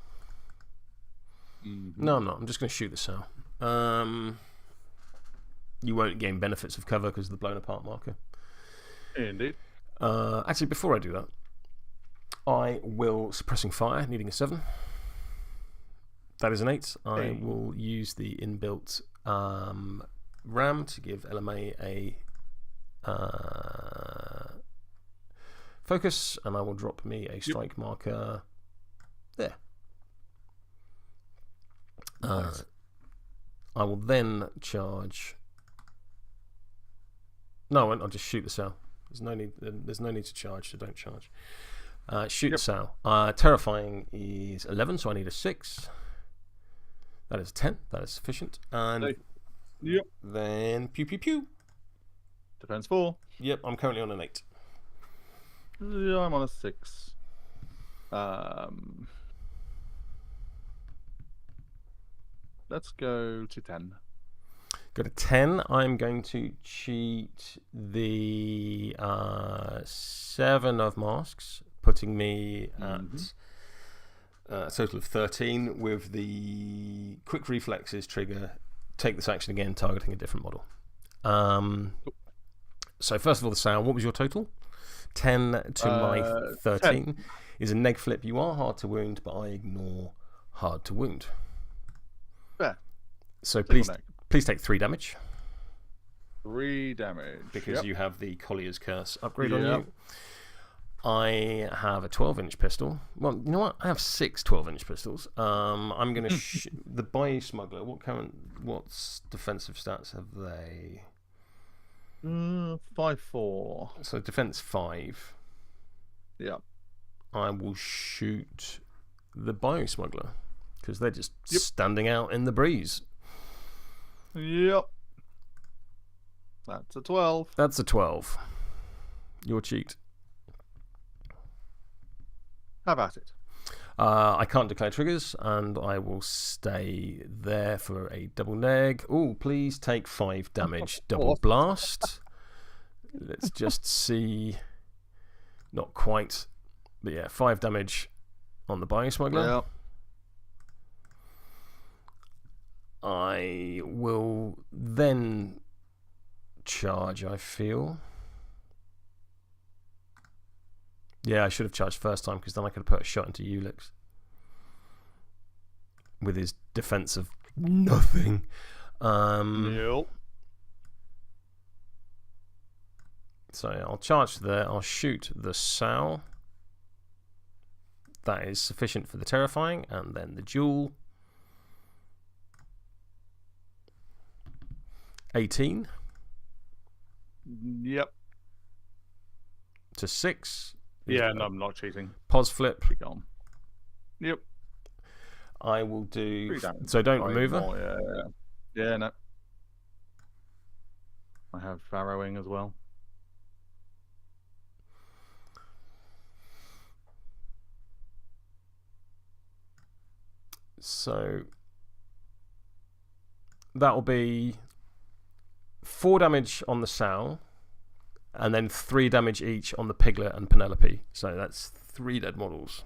Mm-hmm. No, I'm not. I'm just going to shoot the cell. You won't gain benefits of cover because of the blown apart marker. Indeed. Actually, before I do that, I will suppressing fire, needing a 7. That is an 8. I will use the inbuilt RAM to give LMA a focus, and I will drop me a strike marker there. Nice. I will then charge. No, I'll just shoot the cell. There's no need to charge, so don't charge. Shoot the cell. Terrifying is 11, so I need a 6. That is 10. That is sufficient. And then pew pew pew. Defense 4. Yep, I'm currently on an 8. Yeah, I'm on a 6. Let's go to 10. Go to 10. I'm going to cheat the 7 of masks, putting me at a total of 13 with the quick reflexes trigger. Take this action again, targeting a different model. So first of all, the sound. What was your total? 10 to my 13 10. Is a neg flip. You are hard to wound, but I ignore hard to wound. Fair. So please take 3 damage. 3 damage. Because you have the Collier's Curse upgrade on you. I have a 12-inch pistol. Well, you know what? I have 6 12-inch pistols. I'm going to the Bayou Smuggler. What's defensive stats have they? 5-4. So defense 5. Yeah. I will shoot the Bayou Smuggler because they're just standing out in the breeze. Yep. That's a 12. That's a 12. You're cheat. Have at it. I can't declare triggers, and I will stay there for a double neg. Oh, please take 5 damage. Double blast. Let's just see. Not quite. But yeah, 5 damage on the Bayou Smuggler. Yep. I will then charge, I feel. Yeah, I should have charged first time because then I could have put a shot into Ulix with his defense of nothing. Yep. So I'll charge there. I'll shoot the Sow. That is sufficient for the terrifying, and then the duel. 18. Yep. To 6. Yeah, no, I'm not cheating. Pos flip. Be gone. Yep. I will do. 3 damage. So don't remove her. Yeah. Yeah, no. I have farrowing as well. So that'll be 4 damage on the Sow, and then 3 damage each on the Piglet and Penelope. So that's 3 dead models.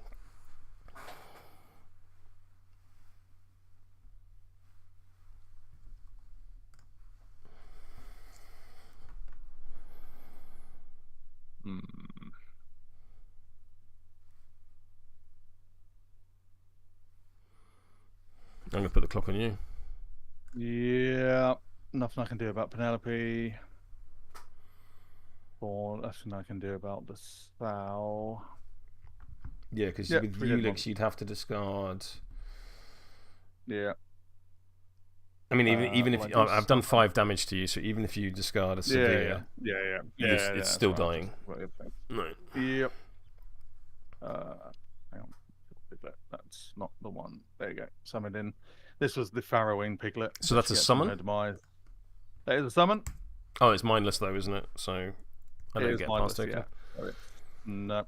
I'm going to put the clock on you. Yeah. Nothing I can do about Penelope. Or nothing I can do about the Sow. Yeah, because with Ulix you'd have to discard. Yeah. I mean, even if I've done 5 damage to you, so even if you discard a severe, it's still dying. No. Yep. Hang on. Piglet. That's not the one. There you go. Summoned in. This was the farrowing Piglet. So that's a summon? That is a summon. Oh, it's mindless though, isn't it? So I don't get past token. Yeah. No.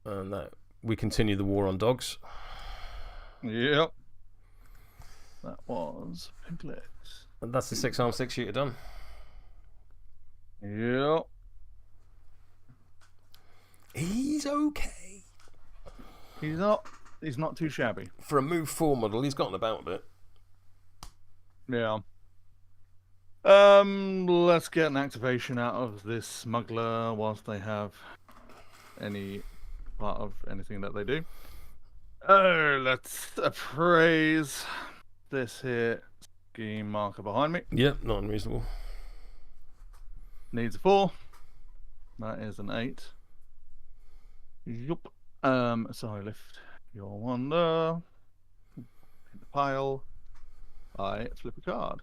And that we continue the war on dogs. Yep. That was Piglet. And that's the 6-arm 6-shooter done. Yep. He's okay. He's not too shabby. For a move 4 model, he's gotten about a bit. Yeah. Let's get an activation out of this smuggler whilst they have any part of anything that they do. Oh, let's appraise this here scheme marker behind me. Yep, not unreasonable. Needs a 4. That is an 8. Yup. So I lift your one there. In the pile. I flip a card.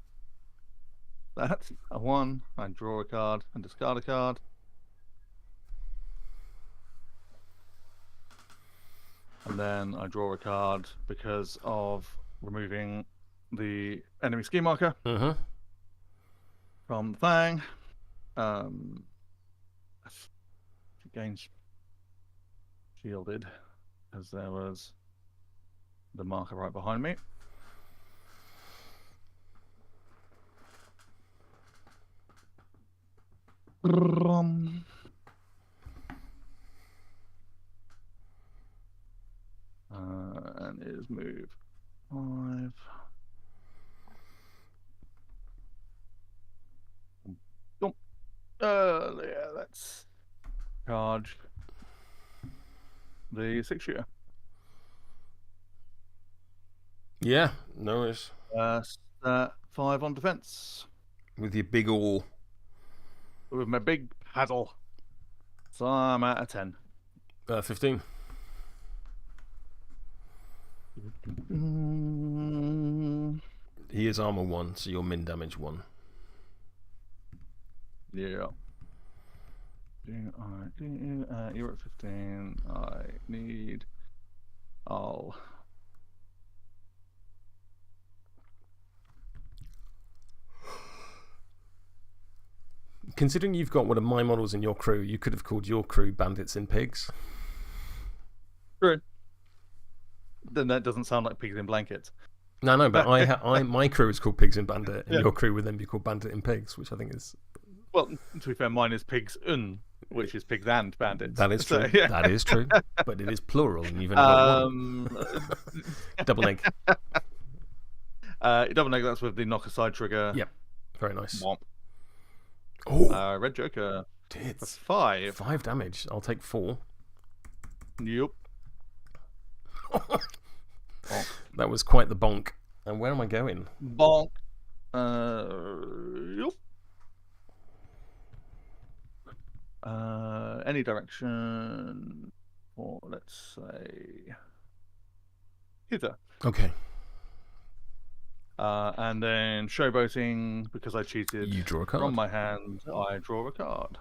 That's a 1. I draw a card and discard a card. And then I draw a card because of removing the enemy scheme marker from the thing. Gains shielded because there was the marker right behind me. And it is move 5. Yeah, let's charge the 6-shooter. Yeah, no worries. That 5 on defense. With your big oar. With my big paddle. So I'm at a 10. 15. He is armor 1, so you're min damage 1. Yeah. You're at 15. I need. I'll. Considering you've got one of my models in your crew, you could have called your crew Bandits in Pigs. True. Then that doesn't sound like Pigs in Blankets. No, but my crew is called Pigs in Bandit, and your crew would then be called Bandit in Pigs, which I think is. Well, to be fair, mine is Pigs which is Pigs and Bandits. That is true. So, yeah. That is true. But it is plural, and you've only got one. Double egg. Double egg. That's with the knock aside trigger. Yep. Very nice. Womp. Oh, Red Joker. tits. 5. 5 damage. I'll take 4. Yep. That was quite the bonk. And where am I going? Bonk. Yep. Any direction, or let's say hither. Okay. And then showboating, because I cheated. You draw a card. From my hand, I draw a card.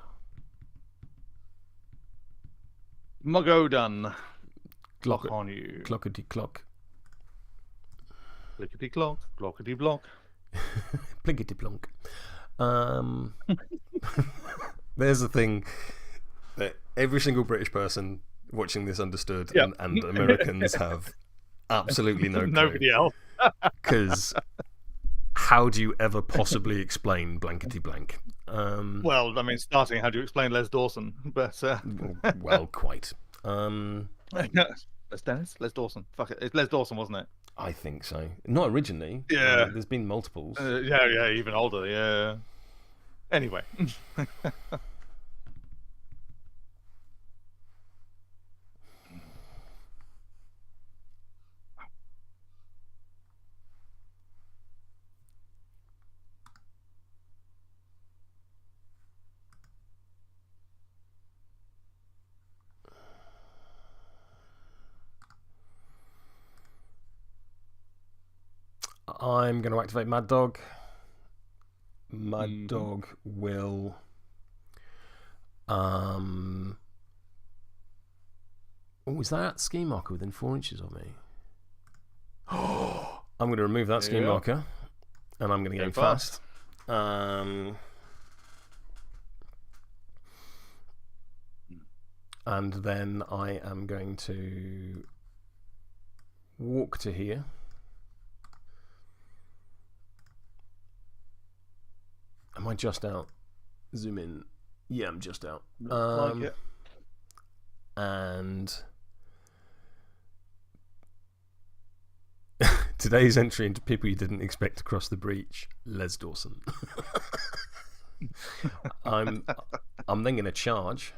Muggo done. Clock on you. Clockety clock. Clickety clock. Clockety block. Plinkety plonk. There's the thing that every single British person watching this understood, Yep. and Americans have absolutely no clue. Nobody else. Because how do you ever possibly explain blankety blank? Well, I mean, starting, how do you explain Les Dawson? But well, quite. Les Dennis? Les Dawson. Fuck it. It's Les Dawson, wasn't it? I think so. Not originally. Yeah. There's been multiples. Yeah, even older, yeah. Anyway. I'm going to activate Mad Dog. Mad Dog will oh, is that ski marker within 4 inches of me? I'm going to remove that ski marker, and I'm going to go fast. And then I am going to walk to here. Am I just out? Zoom in. Yeah, I'm just out. Like it. And today's entry into people you didn't expect to cross the breach, Les Dawson. I'm then going to charge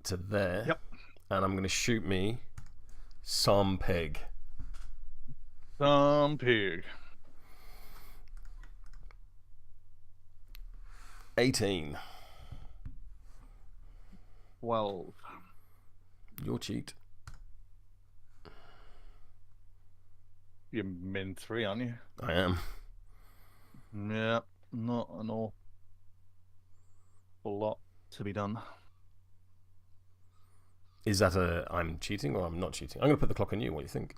to there. Yep. And I'm going to shoot me some pig. Some pig. 18. 12. Your cheat. You're min 3, aren't you? I am. Yeah, not an awful lot to be done. Is that I'm cheating or I'm not cheating? I'm going to put the clock on you. What do you think?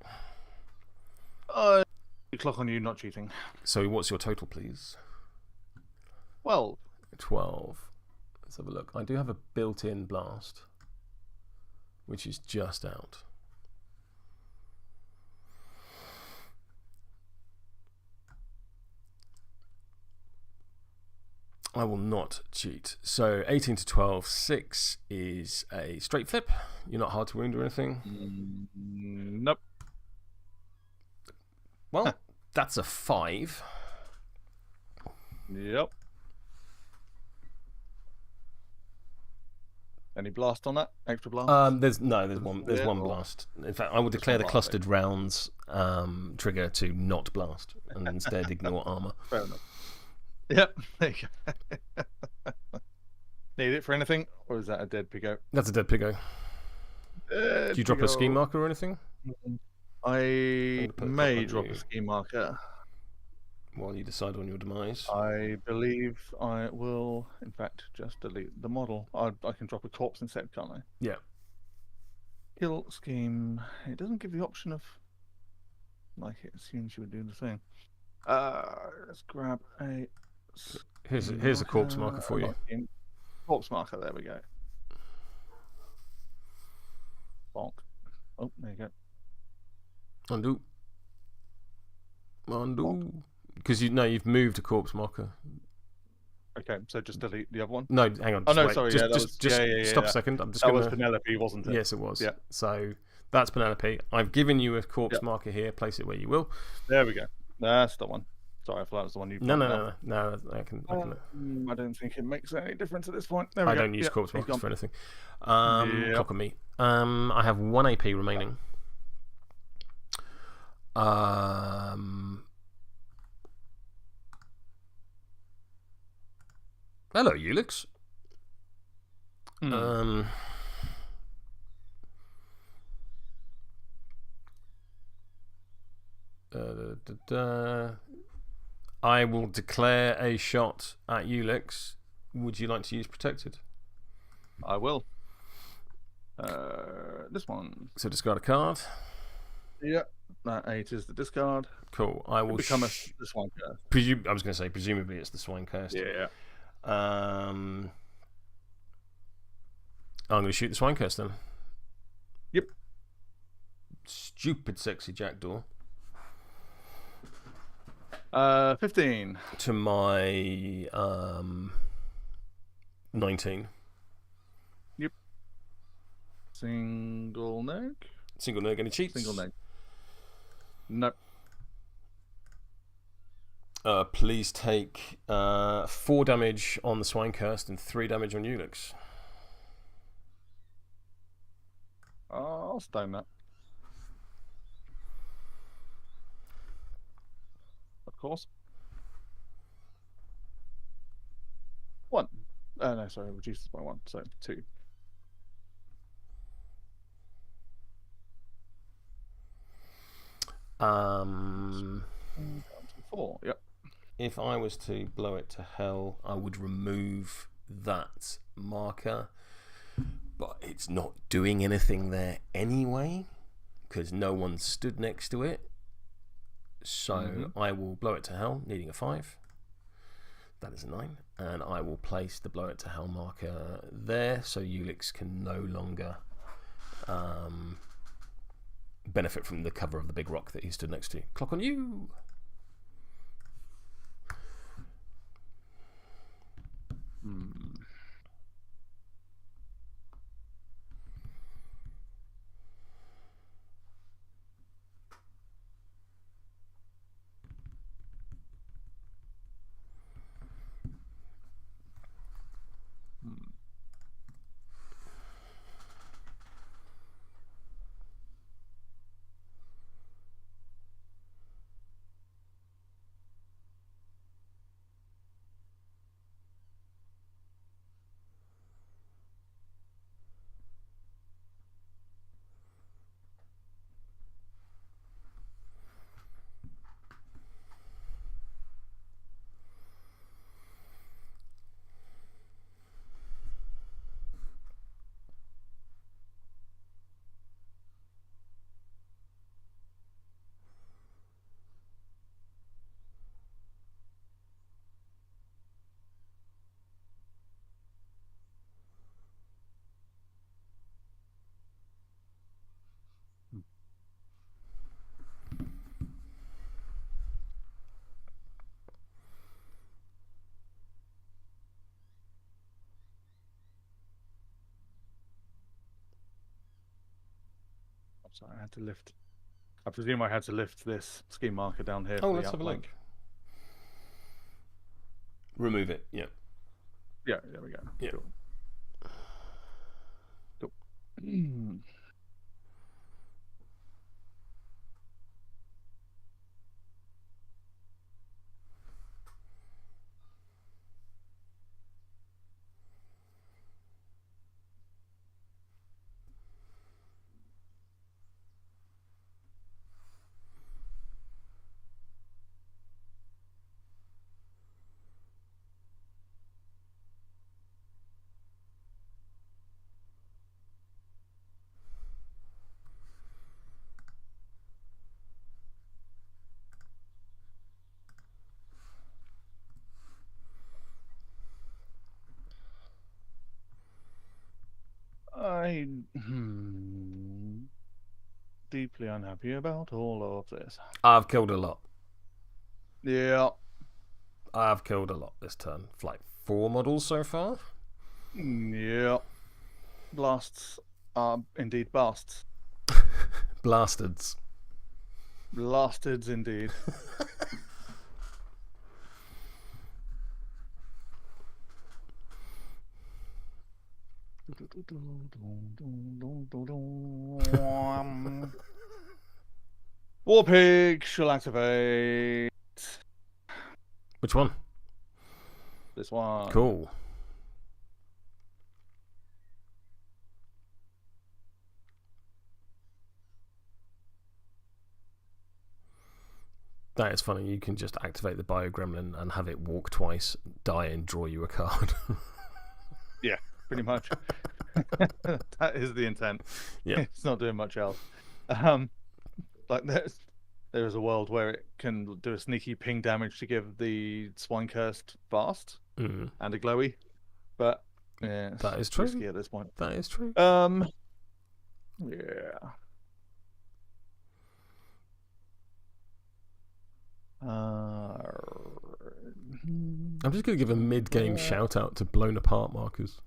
Clock on you, not cheating. So what's your total, please? 12. 12. Let's have a look. I do have a built-in blast, which is just out. I will not cheat. So 18 to 12, 6 is a straight flip. You're not hard to wound or anything. Nope. Well, that's a 5. Yep. Any blast on that? Extra blast? There's one blast. In fact, I will declare the clustered rounds trigger to not blast and instead ignore armor. Fair enough. Yep. There you go. Need it for anything, or is that a dead Pigo? That's a dead Pigo. Do you drop a ski marker or anything? I may drop a ski marker. While you decide on your demise. I believe I will, in fact, just delete the model. I can drop a corpse instead, can't I? Yeah. Kill scheme. It doesn't give the option of, like it assumes you would do the thing. Let's grab a. Here's a corpse marker for you. Corpse marker. There we go. Bonk. Oh, there you go. Undo. Because you've moved a corpse marker. Okay, so just delete the other one. No, hang on. Oh no, wait. sorry. Just stop a second. I'm just. That was Penelope, wasn't it? Yes, it was. Yeah. So that's Penelope. I've given you a corpse marker here. Place it where you will. There we go. That's the one. Sorry, I thought that was the one you. No. I can. I don't think it makes any difference at this point. There we go. I don't use corpse markers for anything. Clock on me. I have 1 AP remaining. Hello, Ulix. I will declare a shot at Ulix. Would you like to use protected? I will. This one. So discard a card. Yeah, that 8 is the discard. Cool. I will become the swine curse. I was going to say presumably it's the swine curse. Yeah. I'm going to shoot the swine curse then. Yep. Stupid sexy jackdaw. 15 to my 19. Yep. Single neg. Any cheats? Single neg. Nope. Please take 4 damage on the swine cursed and 3 damage on Ulix. I'll stone that. Of course. 1. No, sorry, it reduces by 1, so 2. Um, 4, yep. If I was to blow it to hell, I would remove that marker, but it's not doing anything there anyway because no one stood next to it. So I will blow it to hell, needing a 5. That is a 9, and I will place the blow it to hell marker there, so Ulix can no longer benefit from the cover of the big rock that he stood next to. Clock on you. Sorry, I had to lift. I presume I had to lift this ski marker down here. Oh, let's have a look. Remove it. Yeah. Yeah, there we go. Yeah. Cool. Deeply unhappy about all of this. I've killed a lot. Yeah. I've killed a lot this turn. Like 4 models so far. Yeah. Blasts are indeed busts. Blastards. Blastards indeed. Warpig shall activate. Which one? This one. Cool. That is funny. You can just activate the Bio Gremlin and have it walk twice, die, and draw you a card. Yeah, pretty much. That is the intent. Yeah. It's not doing much else. Like there is a world where it can do a sneaky ping damage to give the Swine Cursed Vast and a Glowy, but yeah, that is true. Risky at this point. That is true. Yeah. I'm just going to give a mid-game shout-out to Blown Apart markers.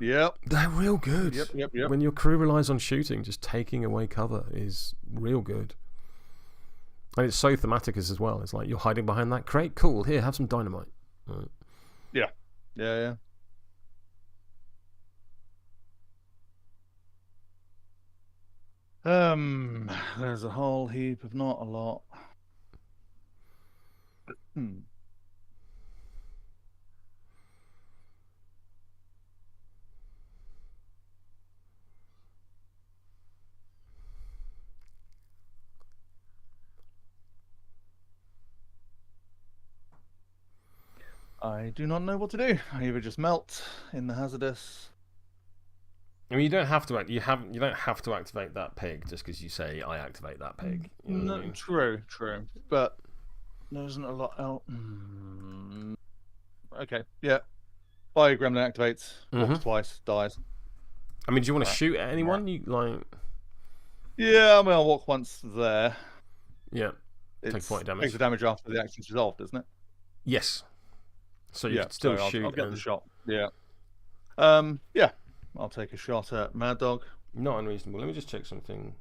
Yep. They're real good. Yep. When your crew relies on shooting, just taking away cover is real good. And it's so thematic as well. It's like, you're hiding behind that crate? Cool, here, have some dynamite. Right. Yeah. There's a whole heap of not a lot. I do not know what to do. I either just melt in the hazardous. I mean, you don't have to you don't have to activate that pig just because you say I activate that pig. You know what I mean? True. But there isn't a lot else. Okay, yeah. Bio Gremlin activates, walks twice, dies. I mean, do you want to shoot at anyone? You like? Yeah, I mean, I'll walk once there. Yeah. Take 40 damage. Takes the damage after the action's resolved, isn't it? Yes. So you can still shoot. I'll get the shot. Yeah. Yeah. I'll take a shot at Mad Dog. Not unreasonable. Let me just check something.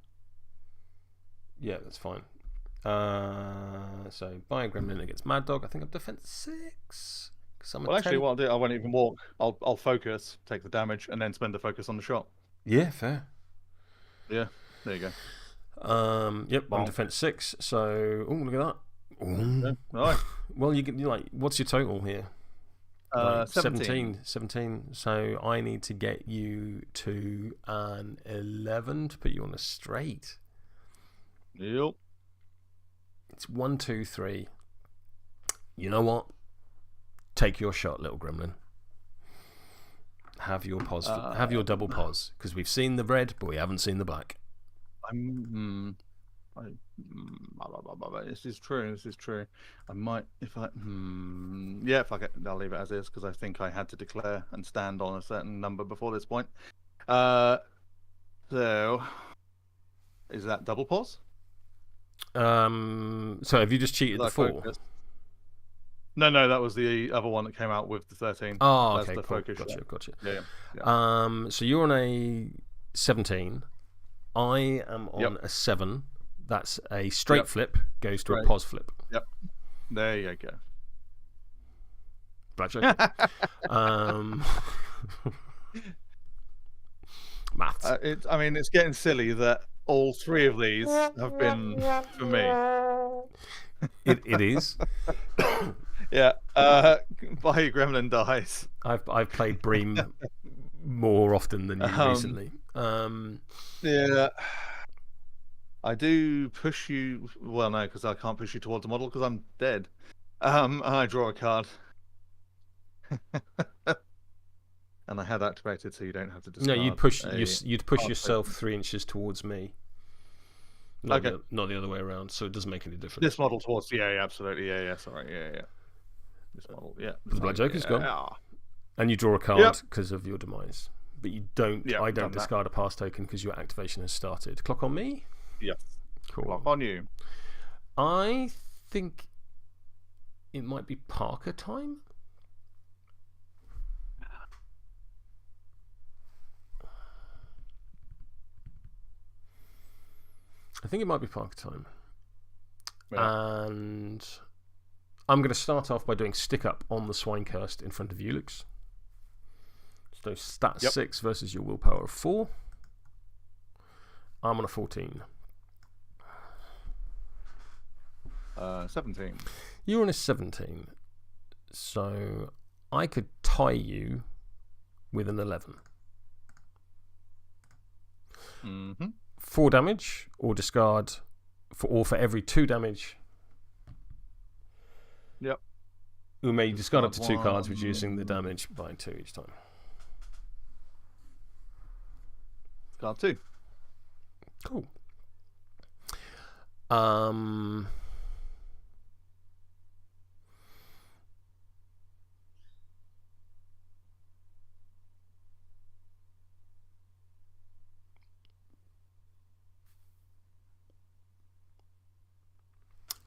Yeah, that's fine. So Bio Gremlin against Mad Dog. I think I'm defense 6. Well, actually, what I'll do, I won't even walk. I'll focus, take the damage, and then spend the focus on the shot. Yeah, fair. Yeah, there you go. Yep, I'm defense 6. So, oh, look at that. Yeah, right. Well, you like, what's your total here? 17. 17. So I need to get you to an 11 to put you on a straight. Yep. It's 1, 2, 3. You know what? Take your shot, little gremlin. Have your pause. Have your double pause, because we've seen the red, but we haven't seen the black. This is true. I might, if I, yeah, fuck it. I'll leave it as is because I think I had to declare and stand on a certain number before this point. So, is that double pause? So have you just cheated the 4? No, that was the other one that came out with the 13. Oh, okay, the cool. focus Gotcha. Yeah. So you're on a 17. I am on a 7. That's a straight flip, goes to a pause flip. Yep. There you go. Blackjack. Maths. I mean, it's getting silly that all 3 of these have been for me. It is. Yeah. Buy Gremlin dies. I've played Bream more often than you recently. Yeah. I do push you. Well, no, because I can't push you towards the model because I'm dead. And I draw a card. And I had activated, so you don't have to discard. No, you'd push yourself 3 inches towards me. Not the other way around, so it doesn't make any difference. This model towards, yeah, absolutely, yeah, sorry, yeah. This model, yeah. The Black Joker's gone, and you draw a card because of your demise, but you don't. I don't discard a pass token because your activation has started. Clock on me. Yes. Cool. Clock on you. I think it might be Parker time. I think it might be Parker time. Yeah. And I'm going to start off by doing stick up on the Swinecurst in front of Ulix. So stat 6 versus your willpower of 4. I'm on a 14. 17. You're on a 17. So I could tie you with an 11. 4 damage, or discard for every 2 damage. Yep. You may discard up to 2 cards, reducing the damage by 2 each time. Card 2. Cool.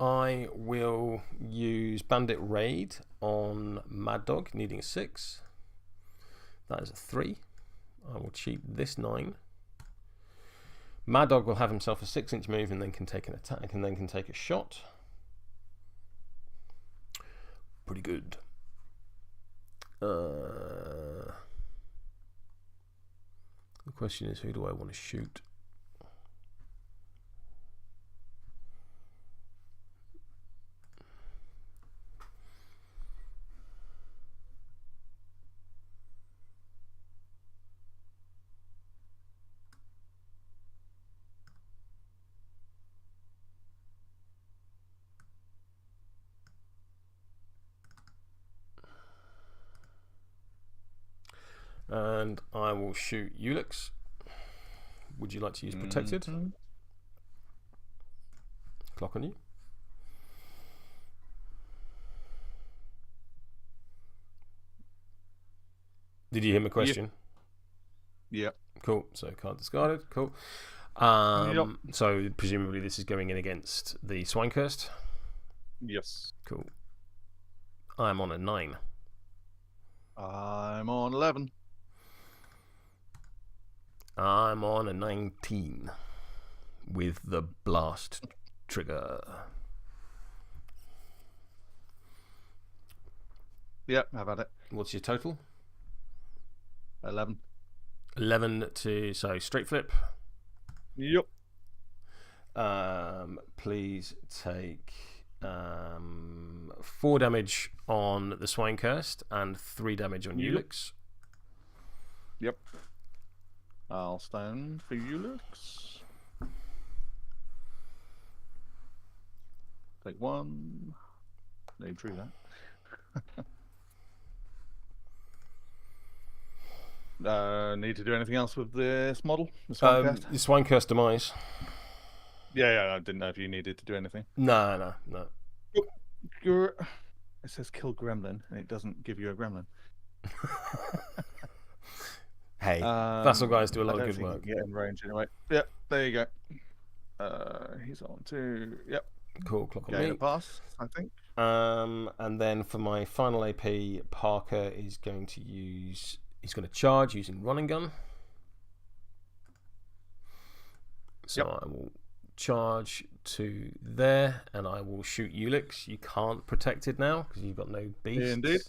I will use Bandit Raid on Mad Dog, needing a 6. That is a 3. I will cheat this 9. Mad Dog will have himself a 6-inch move and then can take an attack and then can take a shot. Pretty good. The question is, who do I want to shoot? And I will shoot Ulix. Would you like to use Protected? Clock on you. Did you hear my question? Yeah. Cool. So card discarded. Cool. So presumably this is going in against the Swinecurst? Yes. Cool. I'm on a 9. I'm on 11. I'm on a 19 with the blast trigger. Yep, how about it? What's your total? 11. 11 to, so straight flip. Yep. Please take 4 damage on the Swinecurst and 3 damage on Ulix. Yep. I'll stand for Ulix. Take 1. No, true that. Need to do anything else with this model? The Swinecurst demise. Yeah, I didn't know if you needed to do anything. No. It says kill gremlin, and it doesn't give you a gremlin. Hey, Vassal guys do a lot of good work. Get in range anyway. Yep, there you go. He's on 2. Yep. Cool. Clock on me. Pass, I think. And then for my final AP, Parker is going to use. He's going to charge using running gun. So I will charge to there, and I will shoot Ulix. You can't protect it now because you've got no beasts. Indeed.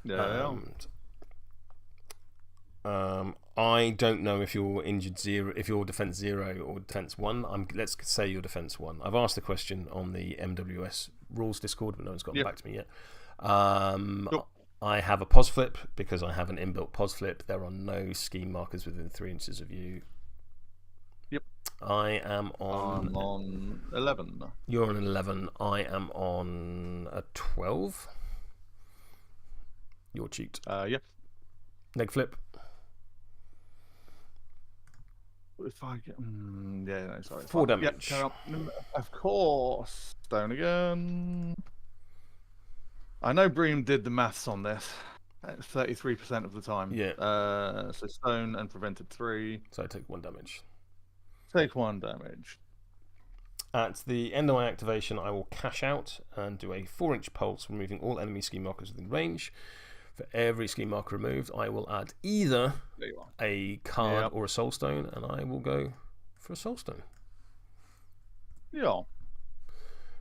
Yeah. I don't know if you're injured 0, if you're defense 0 or defense 1. Let's say you're defense 1. I've asked the question on the MWS rules Discord, but no one's gotten back to me yet. Cool. I have a pos flip because I have an inbuilt pos flip. There are no scheme markers within 3 inches of you. Yep. I am I'm on 11. You're on an 11. I am on a 12. You're cheat. Yep. Leg flip. If I get, yeah, no, sorry. 4 damage. Yep, of course. Stone again. I know Bream did the maths on this. 33% of the time. Yeah. So stone and prevented 3. So I take 1 damage. Take 1 damage. At the end of my activation, I will cash out and do a 4-inch pulse, removing all enemy scheme markers within range. For every scheme marker removed, I will add either a card or a soul stone, and I will go for a soul stone. Yeah.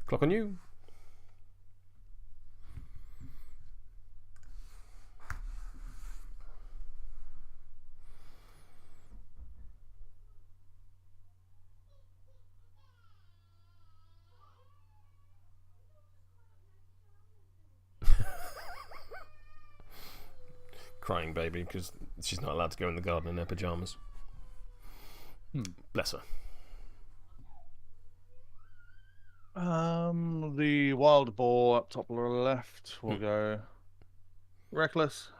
Clock on you. Crying baby because she's not allowed to go in the garden in her pajamas. Bless her. The wild boar up top left will go reckless.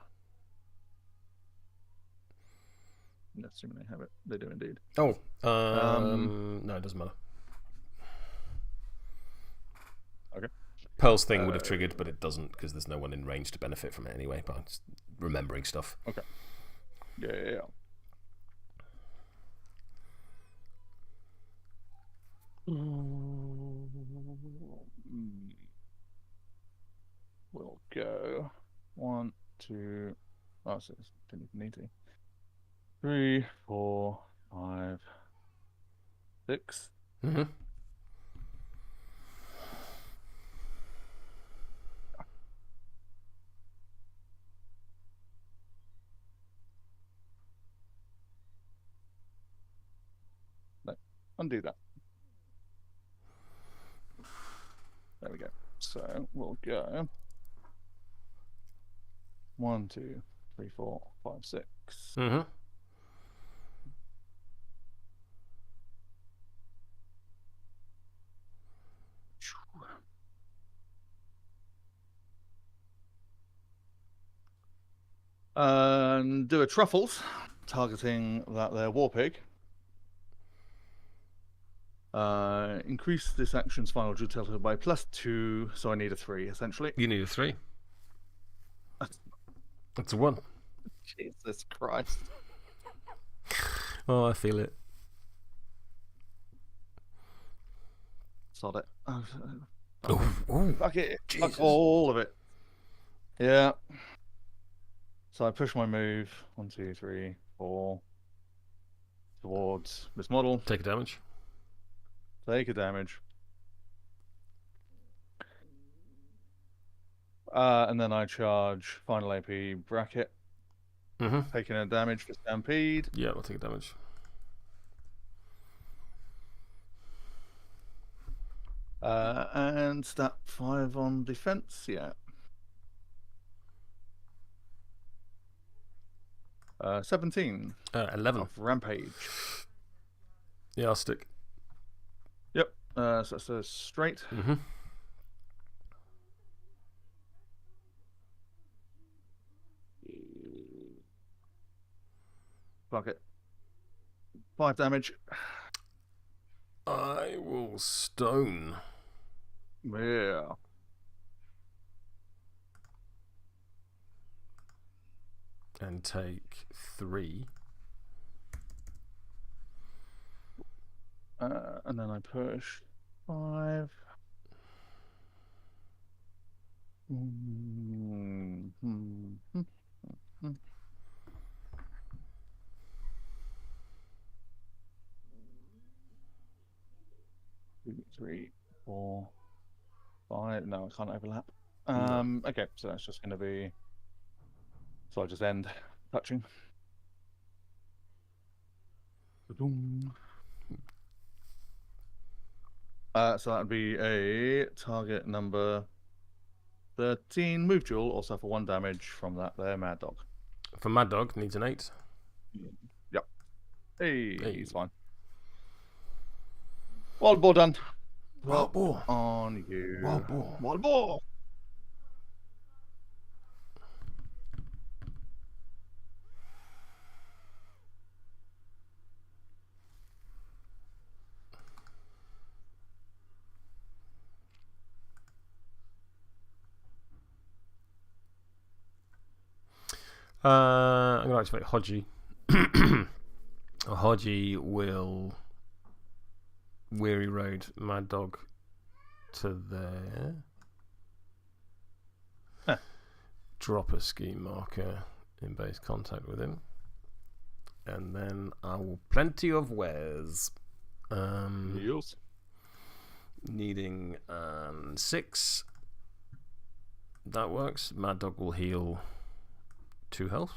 Assuming they have it, they do indeed. Oh, no, it doesn't matter. Okay. Pearl's thing would have triggered, but it doesn't because there's no one in range to benefit from it anyway. But I'm just remembering stuff. Okay. Yeah. We'll go 1, 2. Oh, so it's didn't even need to. 3, 4, 5, 6. Mm-hmm. Undo that. There we go. So we'll go 1, 2, 3, 4, 5, 6. Mm-hmm. And do a truffles, targeting that there war pig. Increase this action's final utility by +2, so I need a 3 essentially. You need a 3. That's a 1. Jesus Christ. Oh, I feel it. Sod it. Oh, fuck it. Jesus. Fuck all of it. Yeah. So I push my move 1, 2, 3, 4 towards this model. Take a damage. Take a damage. And then I charge final AP bracket. Mm-hmm. Taking a damage for Stampede. Yeah, I'll take a damage. And stat 5 on defense, yeah. 17. 11. Of rampage. Yeah, I'll stick. Yep. So that's a straight. Mm-hmm. Fuck it. 5 damage. I will stone. Yeah. And take 3. And then I push 5. Two, 3, 4, 5. No, I can't overlap. Okay, so that's just going to be. So I just end touching. So that would be a target number 13 move duel, or suffer 1 damage from that there Mad Dog. For Mad Dog, needs an 8. Yep. Hey, Hey. he's fine. Wild boar done. Wild boar. On you. Wild boar. Wild boar. I'm going to activate Hodgie. Hodgie will Weary Road Mad Dog to there. Drop a scheme marker in base contact with him. And then I will Plenty of Wares. Yes. Needing 6. That works. Mad Dog will heal 2 health.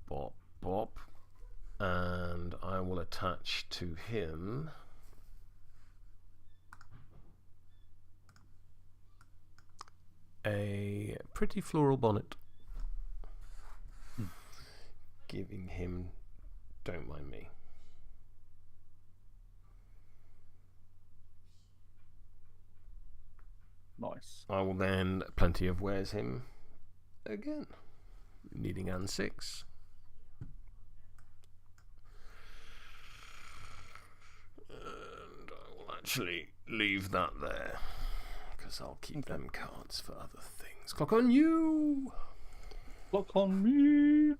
Bop, bop. And I will attach to him a pretty floral bonnet. Giving him Don't Mind Me. Nice. I will then Plenty of Wares him again, needing an 6. And I will actually leave that there because I'll keep them cards for other things. Clock on you. Clock on me.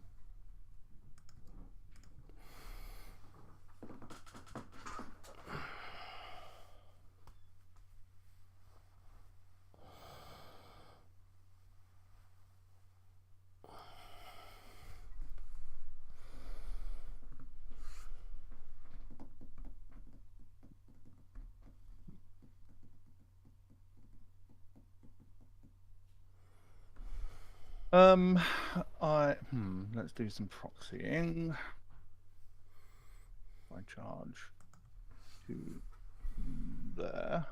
Let's do some proxying. I charge to there.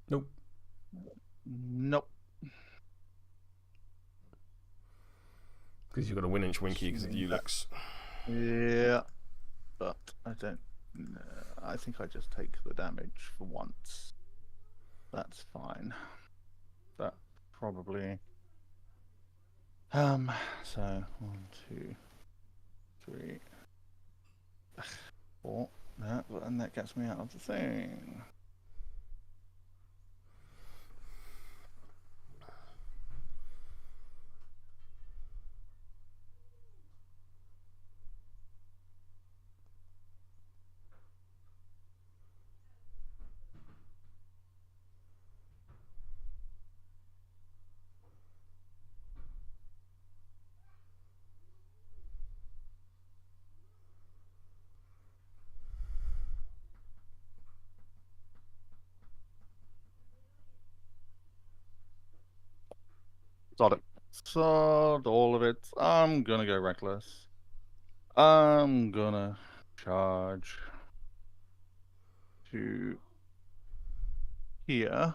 Nope. Nope. Because you've got a Winninch Winky because of Ulux. Yeah, but I don't. I think I just take the damage for once. That's fine. That probably. So 1, 2, 3, 4. No, and that gets me out of the thing. Sod it. Sod all of it. I'm gonna go reckless. I'm gonna charge to here.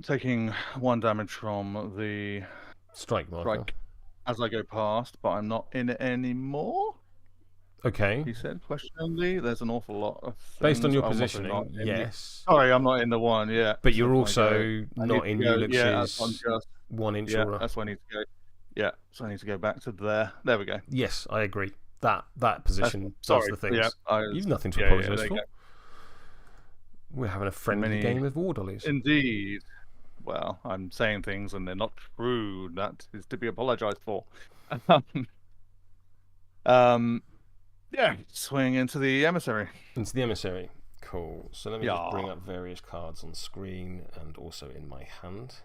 Taking 1 damage from the Strike marker. As I go past, but I'm not in it anymore. Okay. He said questioningly. There's an awful lot of things. Based on your positioning, yes. Sorry, I'm not in the one. Yeah. But you're also not in Ulux's 1 inch aura. That's why I need to go. Yeah, so I need to go back to there. There we go. Yes, I agree. That position does the things. Yeah, You've nothing to apologise for. Go. We're having a friendly game of War Dollies. Indeed. Well, I'm saying things and they're not true. That is to be apologised for. Yeah, swing into the emissary. Into the emissary. Cool. So let me just bring up various cards on screen and also in my hand.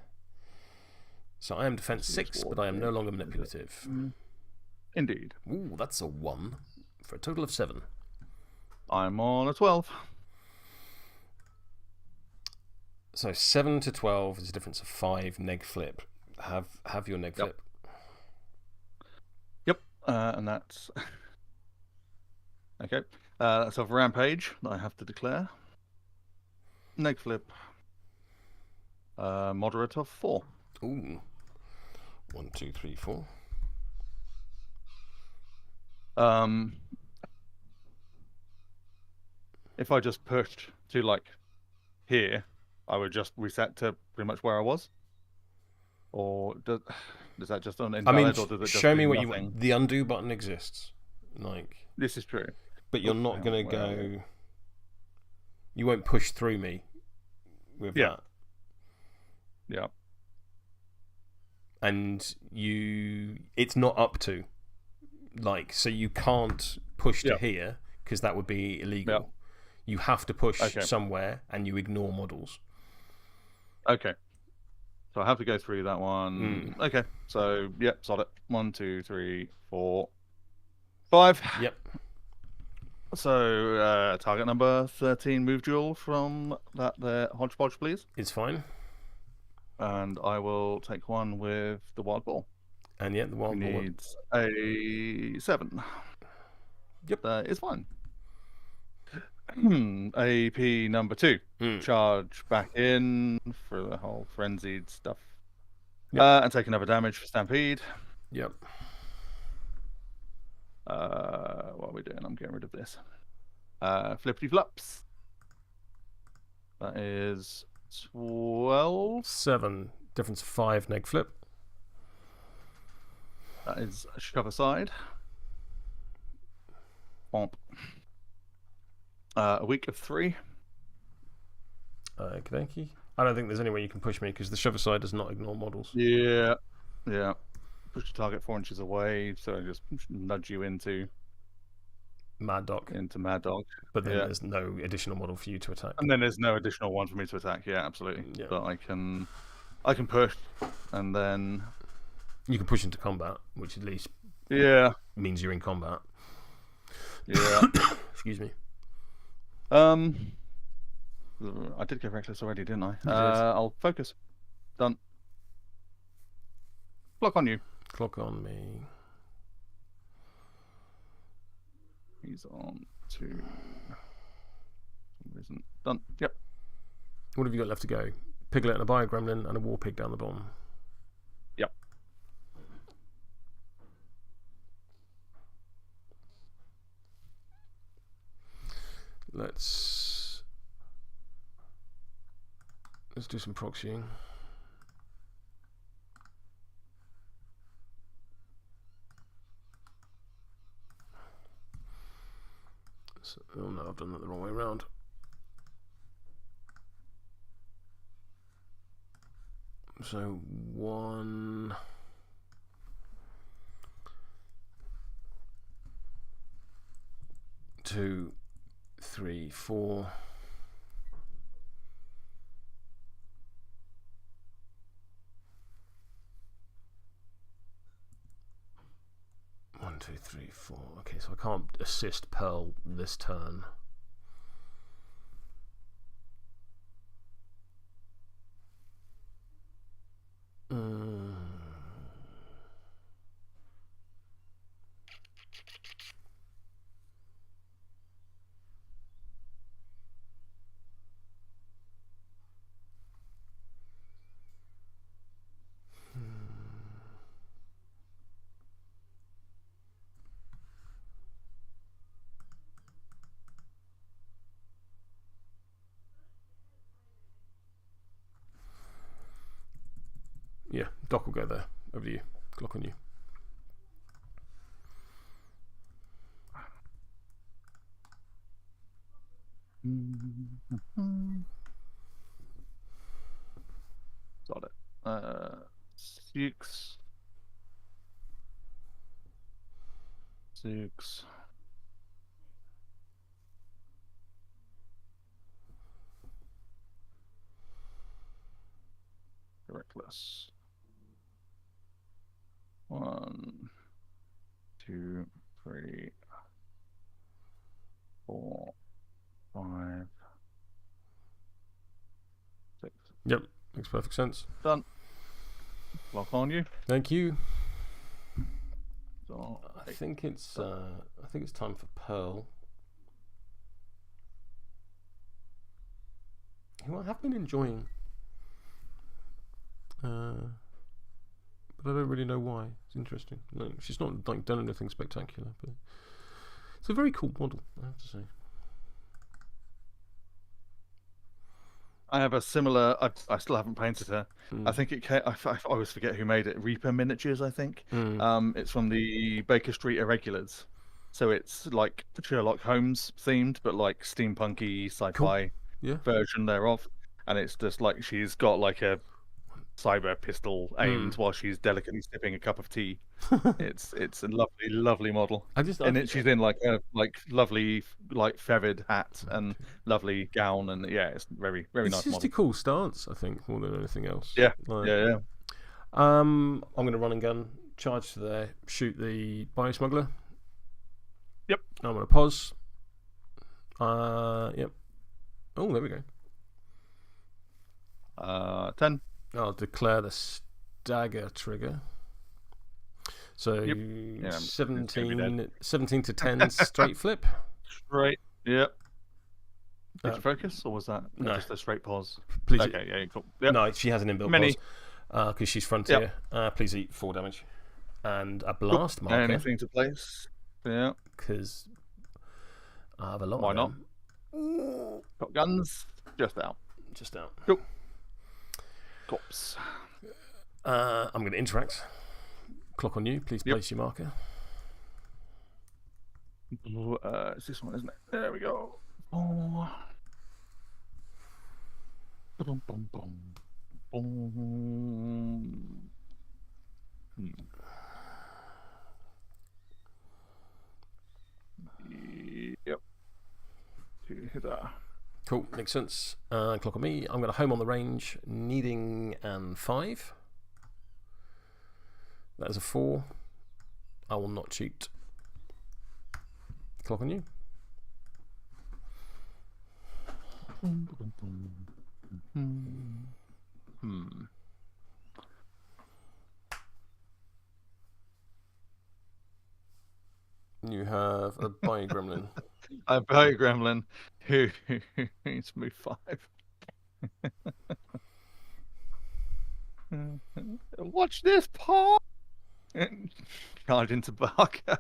So I am defense 6, but I am no longer manipulative. Indeed. Ooh, that's a 1 for a total of 7. I'm on a 12. So 7 to 12 is a difference of 5. Neg flip. Have your neg flip. And that's okay. That's a rampage that I have to declare. Neg flip. Moderate of 4. Ooh. 1, 2, 3, 4. If I just pushed to like here, I would just reset to pretty much where I was. Or does that just invalid? I mean, or does it just show me do what nothing? you want. The undo button exists. This is true. But you're not going to go... You won't push through me with that. Yeah. And it's not up to. So you can't push to here, because that would be illegal. Yep. You have to push somewhere, and you ignore models. Okay. So I have to go through that one. Okay. So, solid. 1, 2, 3, 4, 5. Yep. So, target number 13 move duel from that there hodgepodge, please. It's fine. And I will take one with the wild boar. And the wild boar needs a 7. Yep. That is fine. AP number 2. Charge back in for the whole frenzied stuff. Yep. And take another damage for Stampede. Yep. What are we doing? I'm getting rid of this. Flippity flops. That is 12. 7. Difference 5 neg flip. That is a shove aside. Bomp. A week of 3. Okie. I don't think there's any way you can push me, because the shove aside does not ignore models. Yeah. Push the target 4 inches away, so I just nudge you into Mad Dog. But then there's no additional model for you to attack. And then there's no additional one for me to attack. Yeah, absolutely. Yeah. But I can push, and then you can push into combat, which at least means you're in combat. Yeah. Excuse me. I did go reckless already, didn't I? I'll focus. Done. Clock on you. Clock on me. He's on 2. Isn't done. Yep. What have you got left to go? Piglet and a Bio Gremlin and a War Pig down the bottom. Yep. Let's do some proxying. Oh no, I've done that the wrong way around. So 1, 2, 3, 4. One, 2, 3, 4. Okay, so I can't assist Pearl this turn. Yeah, Doc will go there. Over to you. Clock on you. Got it. 6. 6. Reckless. 1, 2, 3, 4, 5, 6. Yep, makes perfect sense. Done. Lock on you. Thank you. So think it's time for Pearl. Who I have been enjoying, but I don't really know why. It's interesting. No, she's not like done anything spectacular, but it's a very cool model, I have to say. I have a similar. I still haven't painted her. I think it. I always forget who made it. Reaper Miniatures, I think. It's from the Baker Street Irregulars, so it's like Sherlock Holmes themed, but like steampunky sci-fi version thereof. And it's just like she's got like a cyber pistol aimed while she's delicately sipping a cup of tea. It's a lovely model. She's in like a lovely feathered hat and lovely gown, and it's very nice model. It's just a cool stance, I think, more than anything else. Yeah. I'm going to run and gun, charge to there, shoot the biosmuggler. Yep. I'm going to pause. Yep. Oh, there we go. 10. I'll declare the Dagger trigger. So 17 to 10 straight flip. Straight. Yep. Did you focus, or was that just a straight pause? Please. Okay. Yeah. Cool. Yep. No, she has an inbuilt pause because she's frontier. Please eat 4 damage and a blast marker. Anything to place? Yeah. Because I have a lot. Why not? Got guns. Just out. Cool. Corpse. I'm going to interact. Clock on you. Please place your marker. It's this one, isn't it? There we go. Oh. Boom, boom, boom. Boom. Yep. Hit that. Cool, makes sense. Clock on me. I'm going to home on the range, needing and 5. That is a 4. I will not cheat. Clock on you. You have a Bio Gremlin. A Bio Gremlin who needs to move 5. Watch this, Paul! Charge into Barker.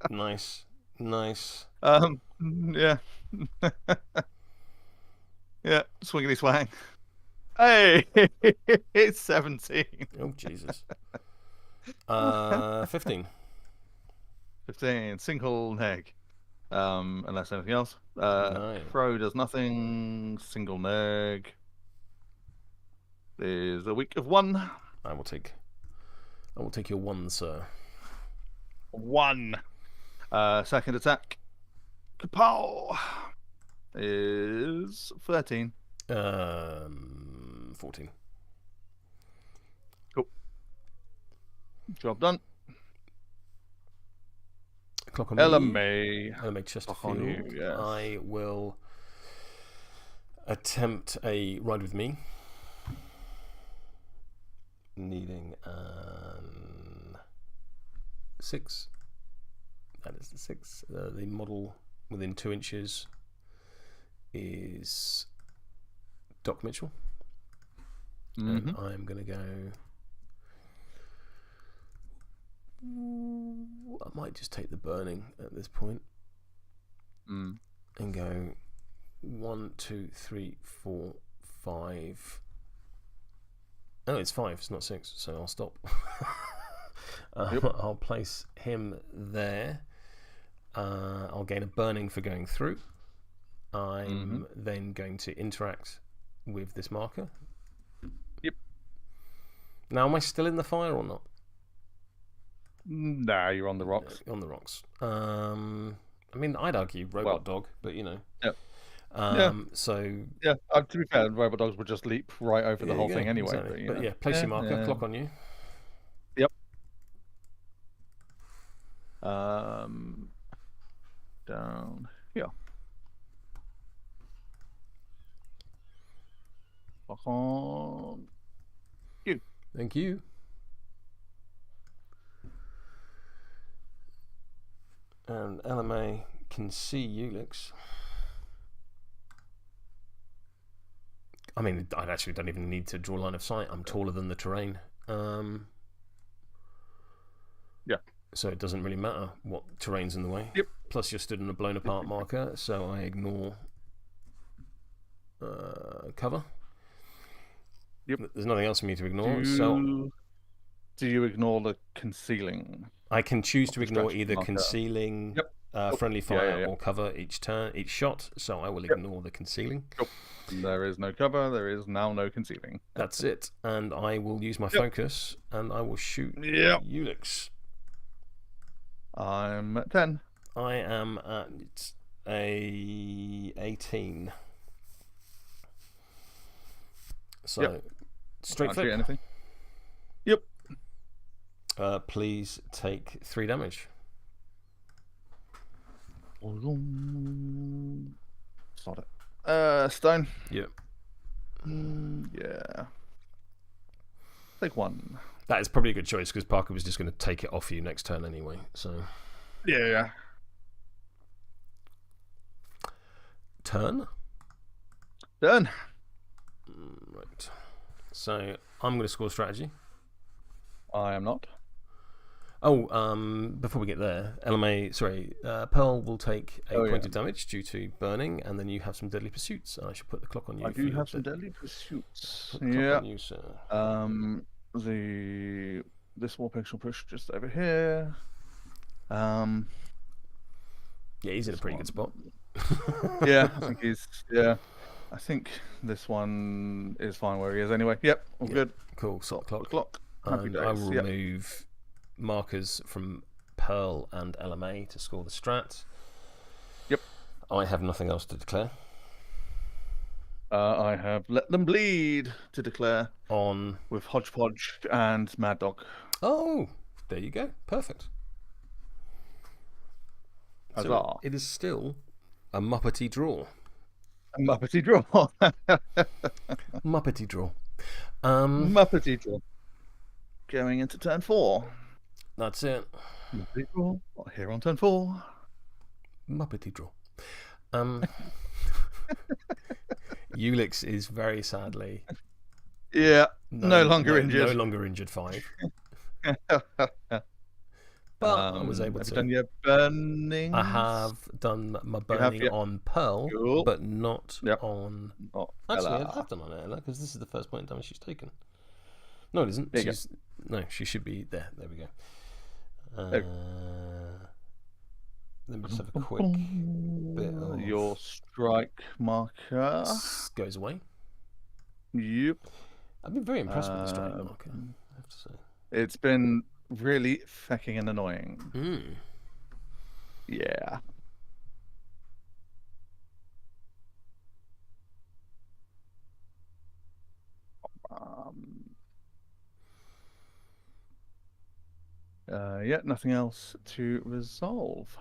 Nice. Yeah. Yeah, swingity swang. Hey, it's 17. Oh, Jesus. 15. 15, single neg. Unless anything else. Throw does nothing. Single neg. There's a week of 1. I will take your 1, sir. 1. Second attack. Kapow! Is 13. 14. Cool. Job done. Clock on LMA. LMA Chesterfield. Yes. I will attempt a ride with me. Needing 6. That is the 6. The model within 2 inches is Doc Mitchell. And I'm going to go. I might just take the burning at this point and go 1, 2, 3, 4, 5. Oh, it's 5. It's not 6, so I'll stop. I'll place him there. I'll gain a burning for going through. I'm then going to interact with this marker. Yep. Now, am I still in the fire or not? Nah, you're on the rocks. On the rocks. I mean, I'd argue Robot Dog, but you know. Yep. So. Yeah, to be fair, Robot Dogs would just leap right over the whole thing anyway. Exactly. But yeah, place your marker. Clock on you. Yep. Down here. Clock on you. Thank you. And LMA can see Ulix. I mean, I actually don't even need to draw line of sight. I'm taller than the terrain. Yeah. So it doesn't really matter what terrain's in the way. Yep. Plus, you're stood in a blown apart marker, so I ignore cover. Yep. There's nothing else for me to ignore. Do you ignore the concealing? I can choose to ignore either concealing, friendly fire, or cover each shot. So I will ignore the concealing. Yep. There is no cover. There is now no concealing. That's it. And I will use my focus, and I will shoot Ulix. I'm at 10. I am at a 18. So straight flip. Anything. Yep. Please take 3 damage. Sod it. Stone. Yep. Yeah. Take 1. That is probably a good choice because Parker was just going to take it off you next turn anyway. So. Yeah. Turn. Done. Right. So I'm going to score strategy. I am not. Oh, before we get there, Pearl will take a point of damage due to burning, and then you have some deadly pursuits. I should put the clock on you. I do have some deadly pursuits. Put the clock on you, sir. This Warpig shall push just over here. Yeah, he's in a pretty good spot. Yeah, I think he's. Yeah, I think this one is fine where he is anyway. Yep, all good. Cool. Stop the clock. And I will remove markers from Pearl and LMA to score the strat. Yep. I have nothing else to declare. I have Let Them Bleed to declare on with Hodgepodge and Mad Dog. Oh, there you go. Perfect. So it is still a Muppety draw. A Muppety draw. Muppety draw. Muppety draw. Going into turn 4. That's it. Muppety draw. Here on turn 4. Muppety draw. Ulix is very sadly. No longer injured. No longer injured 5. But I was able to. Have you done your burning? I have done my burning on Pearl, but not on. Actually, I have done on Ella because this is the first point of damage she's taken. No, it isn't. No, she should be there. There we go. Let me just have a quick bit of. Your strike marker goes away. Yep. I've been very impressed with the strike marker, I have to say. It's been really fucking annoying. Yeah. Nothing else to resolve.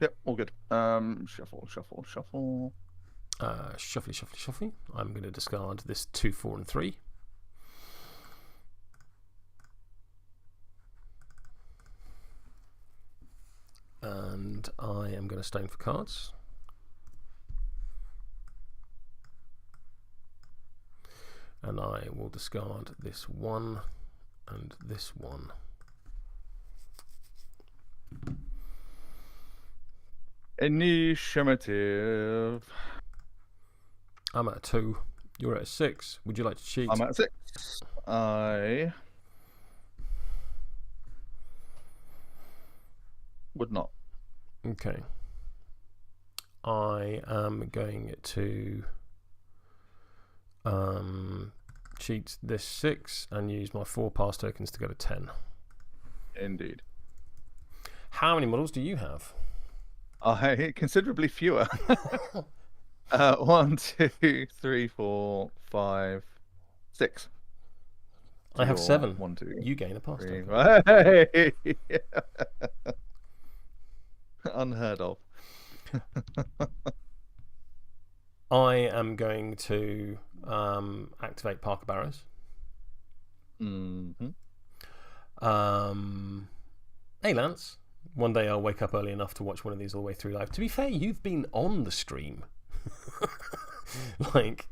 Yep, all good. Shuffle. Shuffly. I'm going to discard this 2, 4, and 3. And I am going to stone for cards. And I will discard this 1 and this 1. Initiative. I'm at a 2. You're at a 6. Would you like to cheat? I'm at a 6. I would not. Okay. I am going to cheat this 6 and use my 4 pass tokens to go to 10. Indeed. How many models do you have? Considerably fewer. 1, 2, 3, 4, 5, 6. I have 7. 1, 2. You gain a pass token. Hey! Unheard of. I am going to activate Parker Barrows. Mm-hmm. Hey, Lance. One day I'll wake up early enough to watch one of these all the way through live. To be fair, you've been on the stream. Like,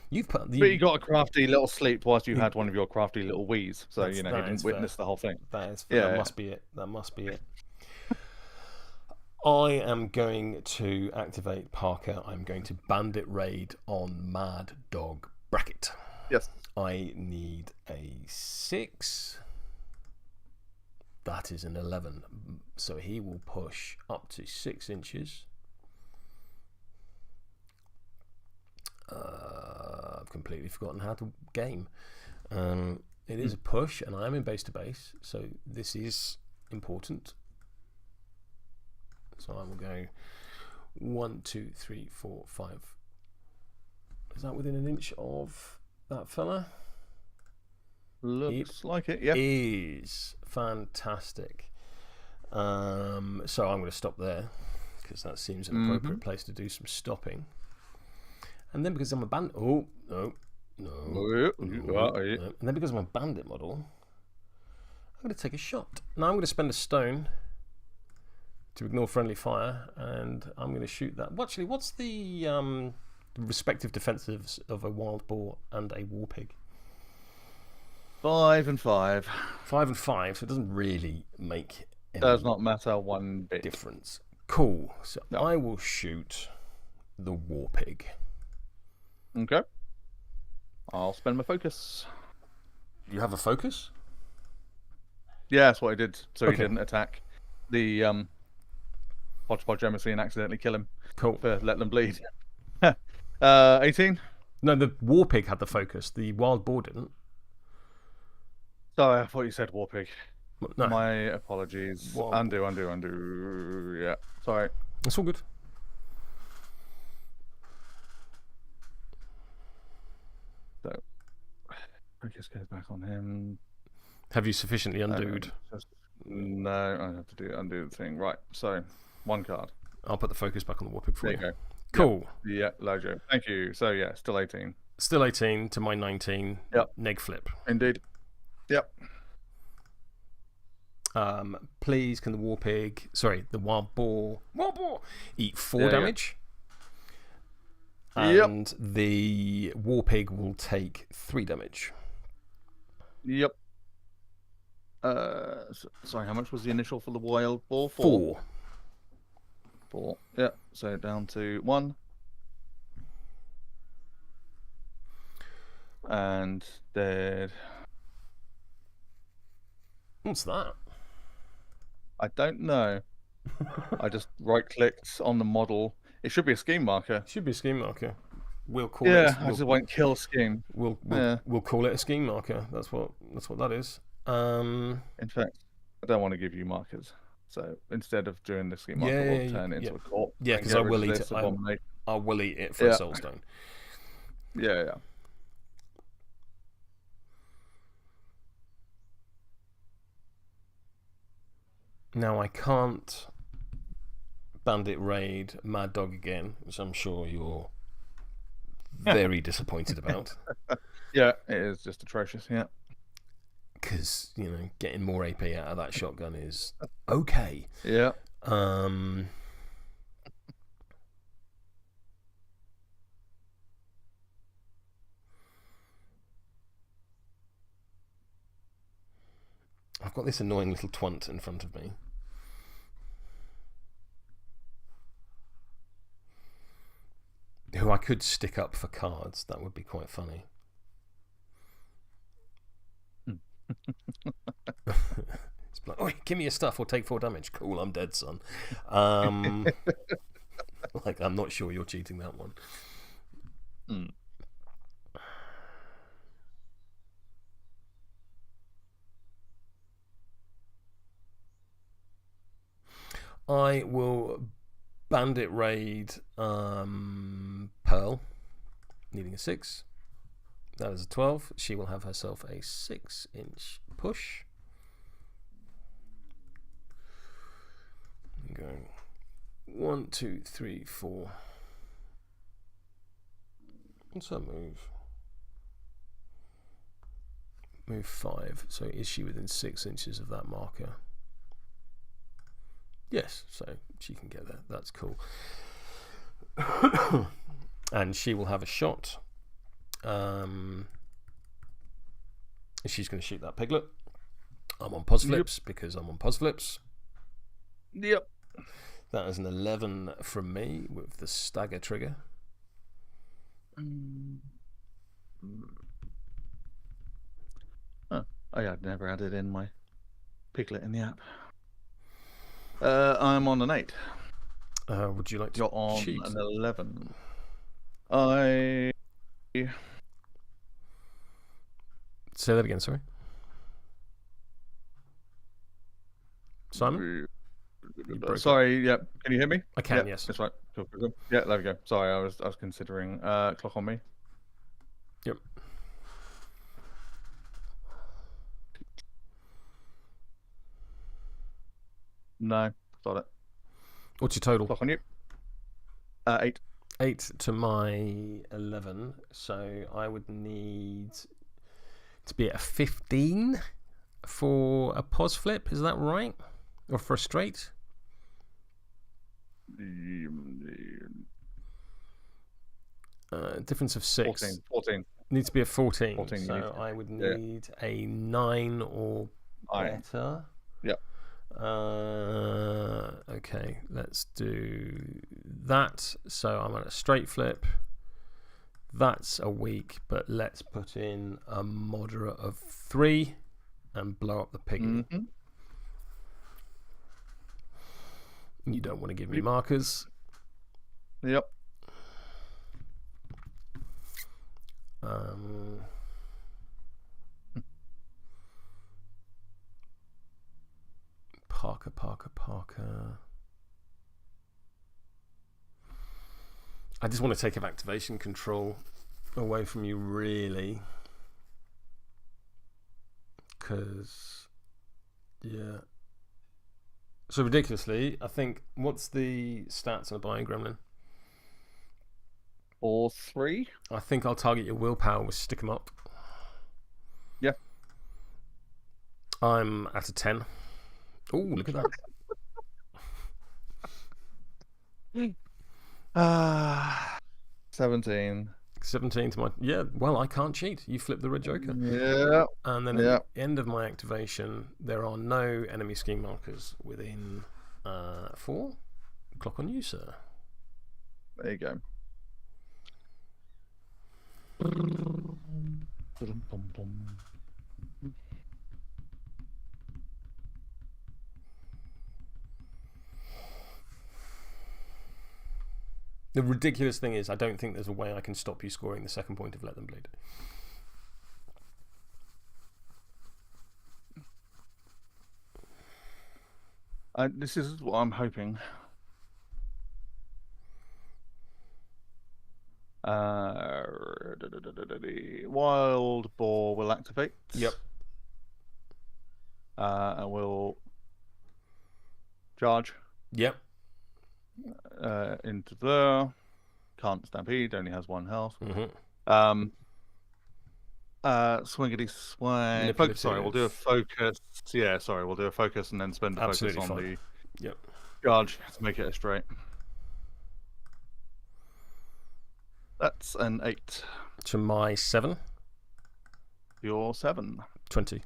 you've put. But you got a crafty little sleep whilst you had one of your crafty little wheeze, so you didn't witness the whole thing. That is fair. That must be it. That must be it. I am going to activate Parker. I'm going to Bandit Raid on Mad Dog Bracket. Yes. I need a 6. That is an 11. So he will push up to 6 inches. I've completely forgotten how to game. It is a push, and I am in base to base, so this is important. So I will go 1, 2, 3, 4, 5. Is that within an inch of that fella? Looks like it, yeah. Is fantastic. So I'm going to stop there because that seems an appropriate place to do some stopping. And then because I'm a bandit, and then because I'm a bandit model, I'm going to take a shot. Now I'm going to spend a stone to ignore friendly fire, and I'm going to shoot that. Well, actually, what's the respective defensives of a wild boar and a war pig? 5 and 5. 5 and 5, so it doesn't really make any does not matter one bit difference. Cool. So I will shoot the war pig. Okay. I'll spend my focus. You have a focus? Yeah, that's what I did, so he didn't attack the Hodgepodge emissary and accidentally kill him. Cool. For letting them bleed. 18? No, the war pig had the focus. The wild boar didn't. Sorry, I thought you said war pig. No. My apologies. Undo. Yeah, sorry. It's all good. So, focus goes back on him. Have you sufficiently undoed? No, I have to undo the thing. Right, so 1 card. I'll put the focus back on the war pig for there you. You go. Cool. Yeah, Lojo. Thank you. So yeah, still 18. Still 18 to my 19. Yep. Neg flip. Indeed. Yep. Please, can the the wild boar eat 4 damage? Yeah. And the war pig will take 3 damage. Yep. Sorry, how much was the initial for the wild boar? 4. 4. Yeah. So down to 1. And dead. What's that? I don't know. I just right-clicked on the model. It should be a scheme marker. Should be a scheme marker. We'll call it. I just won't kill scheme. We'll call it a scheme marker. That's what that is. In fact, I don't want to give you markers. So instead of doing the scheme marker, we'll turn it into a corpse. Yeah, because I will eat it. I will eat it for a soulstone. Yeah. Now I can't Bandit Raid Mad Dog again, which I'm sure you're very disappointed about. Yeah, it is just atrocious, yeah. Because, getting more AP out of that shotgun is okay. Yeah. I've got this annoying little twant in front of me. Who I could stick up for cards. That would be quite funny. It's like, oh, give me your stuff or take 4 damage. Cool, I'm dead, son. Like, I'm not sure you're cheating that one. I will Bandit Raid Pearl, needing a 6. That is a 12. She will have herself a 6-inch push. I'm going 1, 2, 3, 4. What's her move? Move 5. So is she within 6 inches of that marker? Yes, so she can get there. That's cool. And she will have a shot. She's going to shoot that piglet. I'm on pos flips because I'm on pos flips. Yep. That is an 11 from me with the stagger trigger. Oh yeah, I'd never added in my piglet in the app. I'm on an 8. Would you like to You're on cheat? an 11. Say that again, sorry. Simon? Sorry, yeah. Can you hear me? I can, yeah, yes. That's right. Cool. Yeah, there we go. Sorry, I was considering clock on me. Yep. No, got it. What's your total? Clock on you. 8. 8 to my 11, so I would need to be at a 15 for a pos flip, is that right? Or for a straight? Difference of 6. 14. Needs to be a 14. 14 so I would need a 9 or better. Yeah. Okay, let's do that. So I'm on a straight flip. That's a weak, but let's put in a moderate of 3 and blow up the piggy. You don't want to give me markers. Yep. Parker. I just want to take activation control away from you, really. Because, yeah. So ridiculously, I think, what's the stats on a Buying Gremlin? Or 3. I think I'll target your willpower with stick 'em up. Yeah. I'm at a 10. Oh, look at that. 17. 17 to my... Yeah, well, I can't cheat. You flip the red joker. Yeah. And then at the end of my activation, there are no enemy scheme markers within 4. Clock on you, sir. There you go. The ridiculous thing is, I don't think there's a way I can stop you scoring the second point of Let Them Bleed. This is what I'm hoping. Wild Boar will activate. Yep. And will charge. Yep. Into there. Can't stampede, only has 1 health. Swingity swang. Sorry, we'll do a focus. Yeah, sorry, we'll do a focus and then spend a focus on the charge to make it a straight. That's an 8. To my 7. Your 7. 20.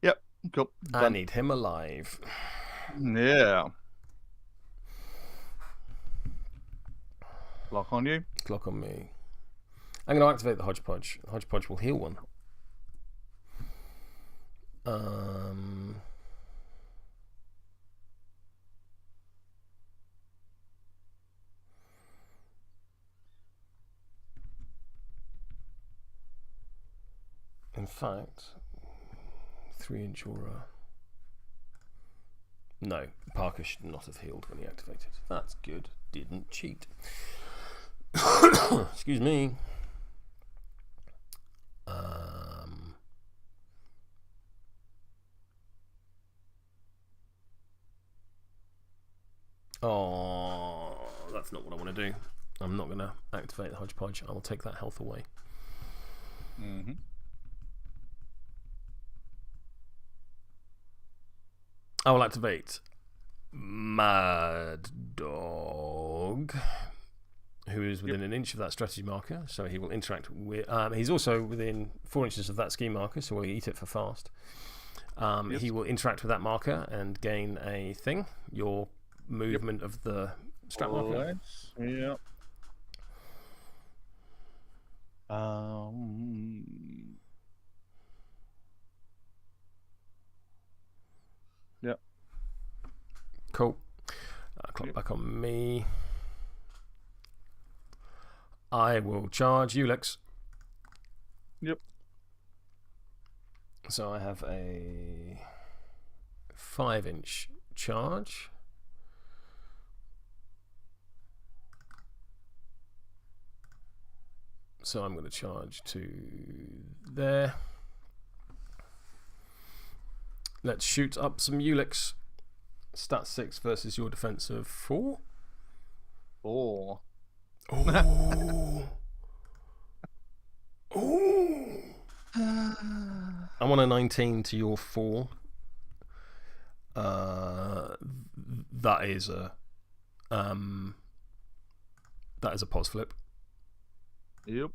Yep, cool. I need him alive. Yeah. Clock on you. Clock on me. I'm going to activate the Hodgepodge. The Hodgepodge will heal 1. In fact, 3-inch aura. No, Parker should not have healed when he activated. That's good. Didn't cheat. Excuse me. Oh, that's not what I want to do. I'm not going to activate the Hodgepodge. I will take that health away. I will activate Mad Dog, who is within an inch of that strategy marker, so he will interact with. He's also within 4 inches of that ski marker, so we'll eat it for fast. He will interact with that marker and gain a thing. Your movement of the strap marker. Yep. Yep. Cool. Clock back on me. I will charge Ulix. Yep. So I have a 5-inch charge. So I'm going to charge to there. Let's shoot up some Ulix. Stat 6 versus your defense of 4. 4. Oh. Oh. I'm on a 19 to your 4. That is a pos flip. Yep.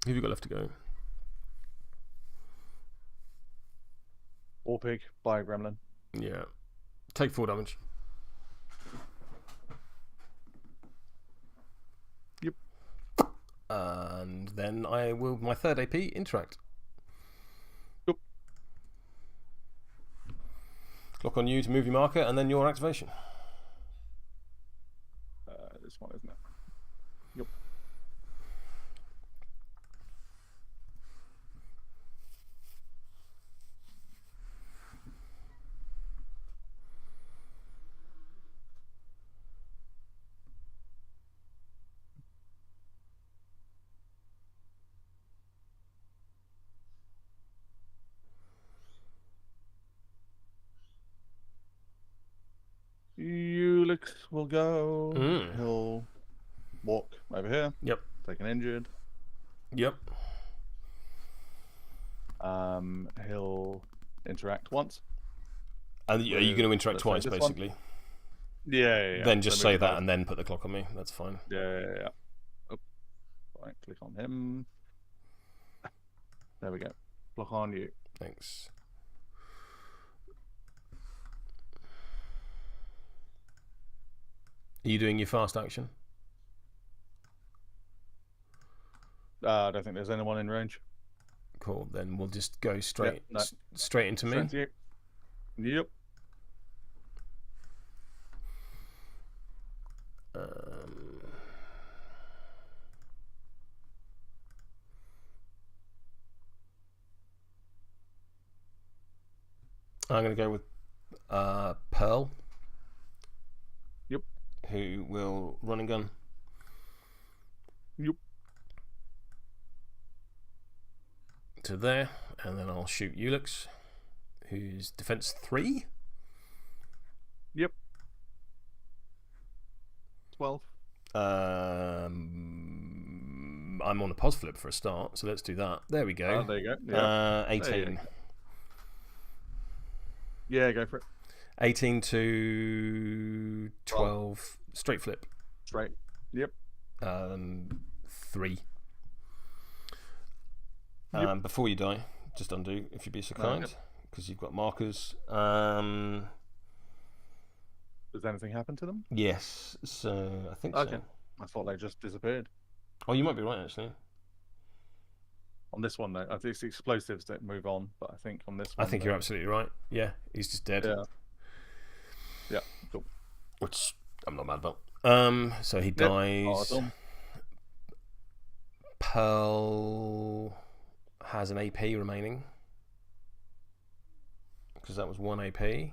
Who have you got left to go? War pig by gremlin. Yeah. Take 4 damage. Yep. And then I will, my third AP, interact. Yep. Clock on you to move your marker, and then your activation. This one, isn't it? Yep. Ulix will go. He'll walk over here. Yep. Take an injured. Yep. He'll interact once. And are you going to interact twice, this basically? One. Yeah. Then just say that and then put the clock on me. That's fine. Yeah. Oh. Right, click on him. There we go. Block on you. Thanks. Are you doing your fast action? I don't think there's anyone in range. Cool. Then we'll just go straight no. straight into me. Straight to you. Yep. I'm going to go with Pearl. Yep. Who will run and gun. Yep. To there, and then I'll shoot Ulix, who's defense 3. Yep. 12. I'm on a pos flip for a start, so let's do that. There we go. There you go. Yeah. 18. Go. Yeah, go for it. 18 to 12. Straight flip. Straight. Yep. 3. Yep. Before you die, just undo if you'd be so kind, because you've got markers. Does anything happen to them? Yes, so I think so. I thought they just disappeared. Oh, you might be right, actually. On this one, though, I think it's the explosives that move on, but I think on this one... I think you're absolutely right. Yeah, he's just dead. Yeah, cool. Which I'm not mad about. So he dies. Pearl has an AP remaining, because that was 1 AP.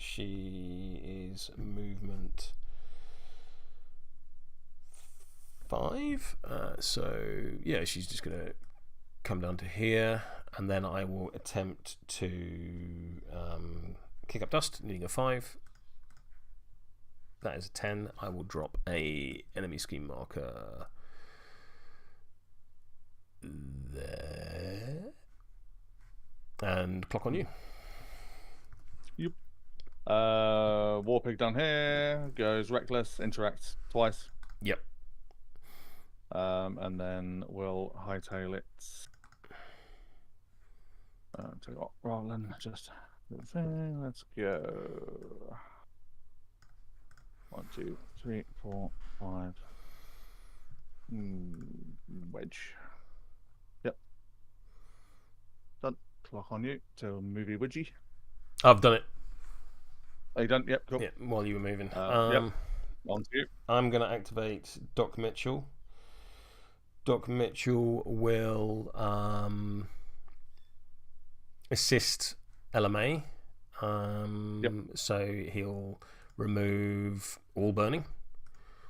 She is movement 5. So yeah, she's just gonna come down to here, and then I will attempt to kick up dust, needing a 5. That is a 10. I will drop a enemy scheme marker there. And clock on you. Yep. Warpig down here goes reckless, interacts twice. Yep. And then we'll hightail it. To what, Roland, just let's go. 1, 2, 3, 4, 5. Wedge. Yep. Done. Clock on you to movie Widgie. I've done it. Are you done? Yep, cool. Yeah, while you were moving. Yep. On to you. I'm going to activate Doc Mitchell. Doc Mitchell will assist LMA. Yep. So he'll remove all burning.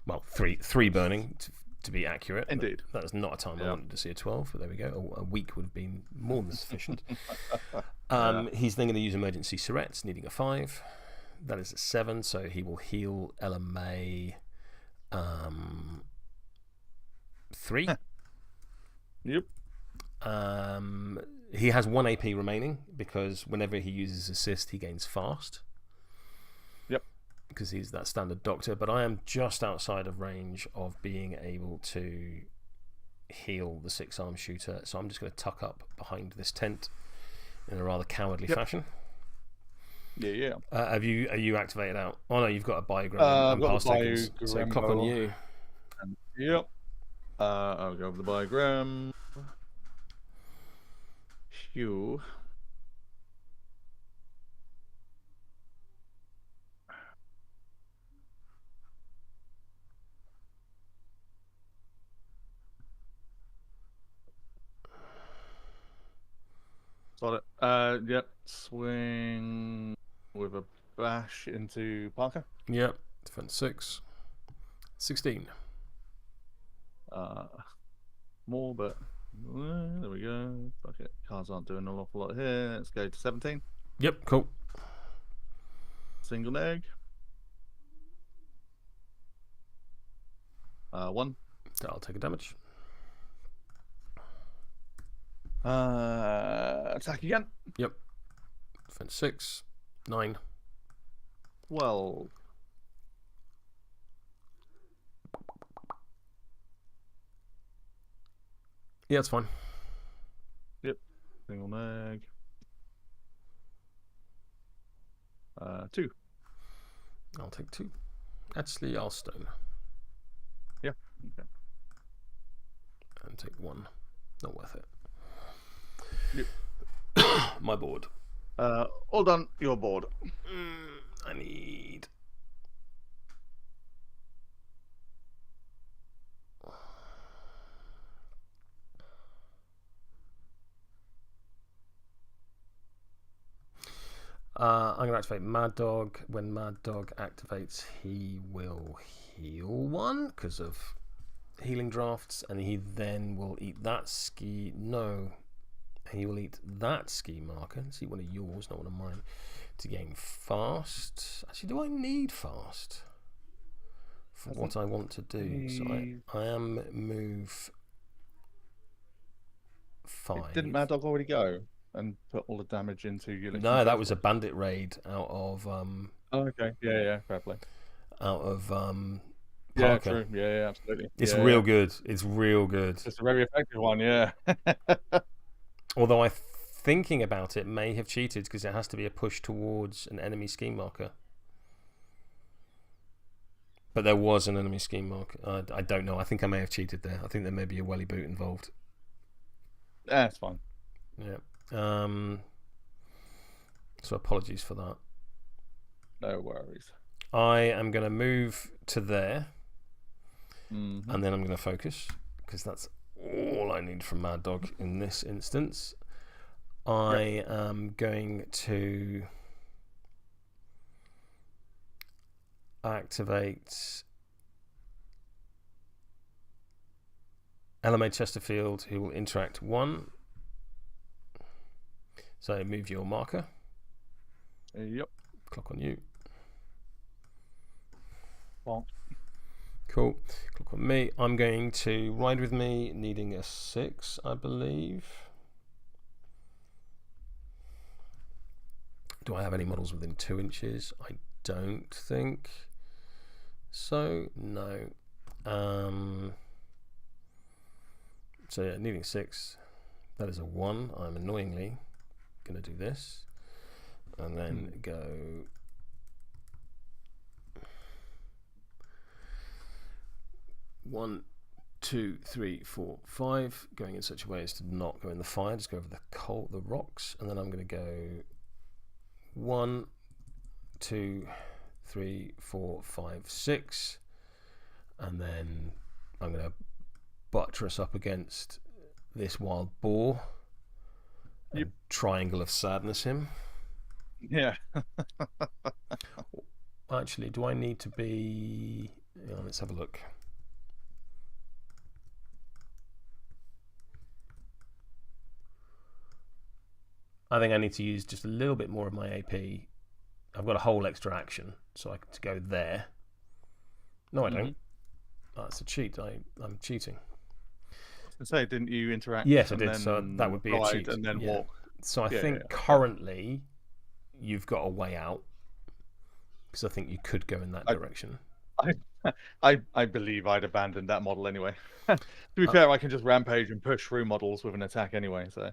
Well, three burning to be accurate. Indeed. That is not a time I wanted to see a 12, but there we go. A week would have been more than sufficient. He's then going to use emergency Surrettes, needing a 5. That is a 7, so he will heal LMA 3. Yep. He has 1 AP remaining because whenever he uses assist, he gains fast. Yep. Because he's that standard doctor, but I am just outside of range of being able to heal the 6-arm shooter, so I'm just going to tuck up behind this tent in a rather cowardly fashion. Yeah. Are you activated out? Oh no, you've got a biogram. I've got past the seconds, so clock on you. Yep. I'll go over the biogram. Hugh. Got it. Yep. Swing with a bash into Parker. Yep. Defense 6. 16. More, but there we go. Fuck it. Cards aren't doing an awful lot here. Let's go to 17. Yep. Cool. Single egg. 1. I'll take a damage. Attack again. Yep. Defense 6. 9. 12. Yeah, it's fine. Yep. Single egg. 2. I'll take 2. Actually, I'll stone. Yeah. Okay. And take 1. Not worth it. Yep. My board. All done. Your board. I need. I'm going to activate Mad Dog. When Mad Dog activates, he will heal 1 because of healing drafts, and he then will eat that ski. No, he will eat that ski marker. See, one of yours, not one of mine, to gain fast. Actually, do I need fast for what I want to do? So I am move 5. Didn't Mad Dog already go and put all the damage into you? No, that was a bandit raid out of. Oh, okay. Yeah. Fair play. Out of Yeah, Parker. true. Yeah, absolutely. It's real good. It's real good. It's a very effective one, yeah. Although I thinking about it may have cheated because it has to be a push towards an enemy scheme marker. But there was an enemy scheme marker. I don't know. I think I may have cheated there. I think there may be a welly boot involved. That's fine. Yeah. So apologies for that. No worries. I am going to move to there. Mm-hmm. And then I'm going to focus because that's all I need from Mad Dog in this instance. I am going to activate LMA Chesterfield, who will interact 1. So move your marker. Yep. Clock on you. Cloak. Cool. Cloak on me. I'm going to ride with me, needing a 6, I believe. Do I have any models within 2 inches? I don't think so. No. So yeah, needing 6. That is a 1. I'm annoyingly going to do this. And then go... 1, 2, 3, 4, 5. Going in such a way as to not go in the fire. Just go over the rocks. And then I'm going to go 1, 2, 3, 4, 5, 6. And then I'm going to buttress up against this wild boar and triangle of sadness him. Yeah. Actually, do I need to be... let's have a look. I think I need to use just a little bit more of my AP. I've got a whole extra action, so I to go there. No, I don't. Oh, that's a cheat. I'm cheating. I say, didn't you interact? Yes, I did. So that would be a cheat. And then walk. So I think currently you've got a way out, because I think you could go in that direction. I believe I'd abandoned that model anyway. To be fair, I can just rampage and push through models with an attack anyway. So,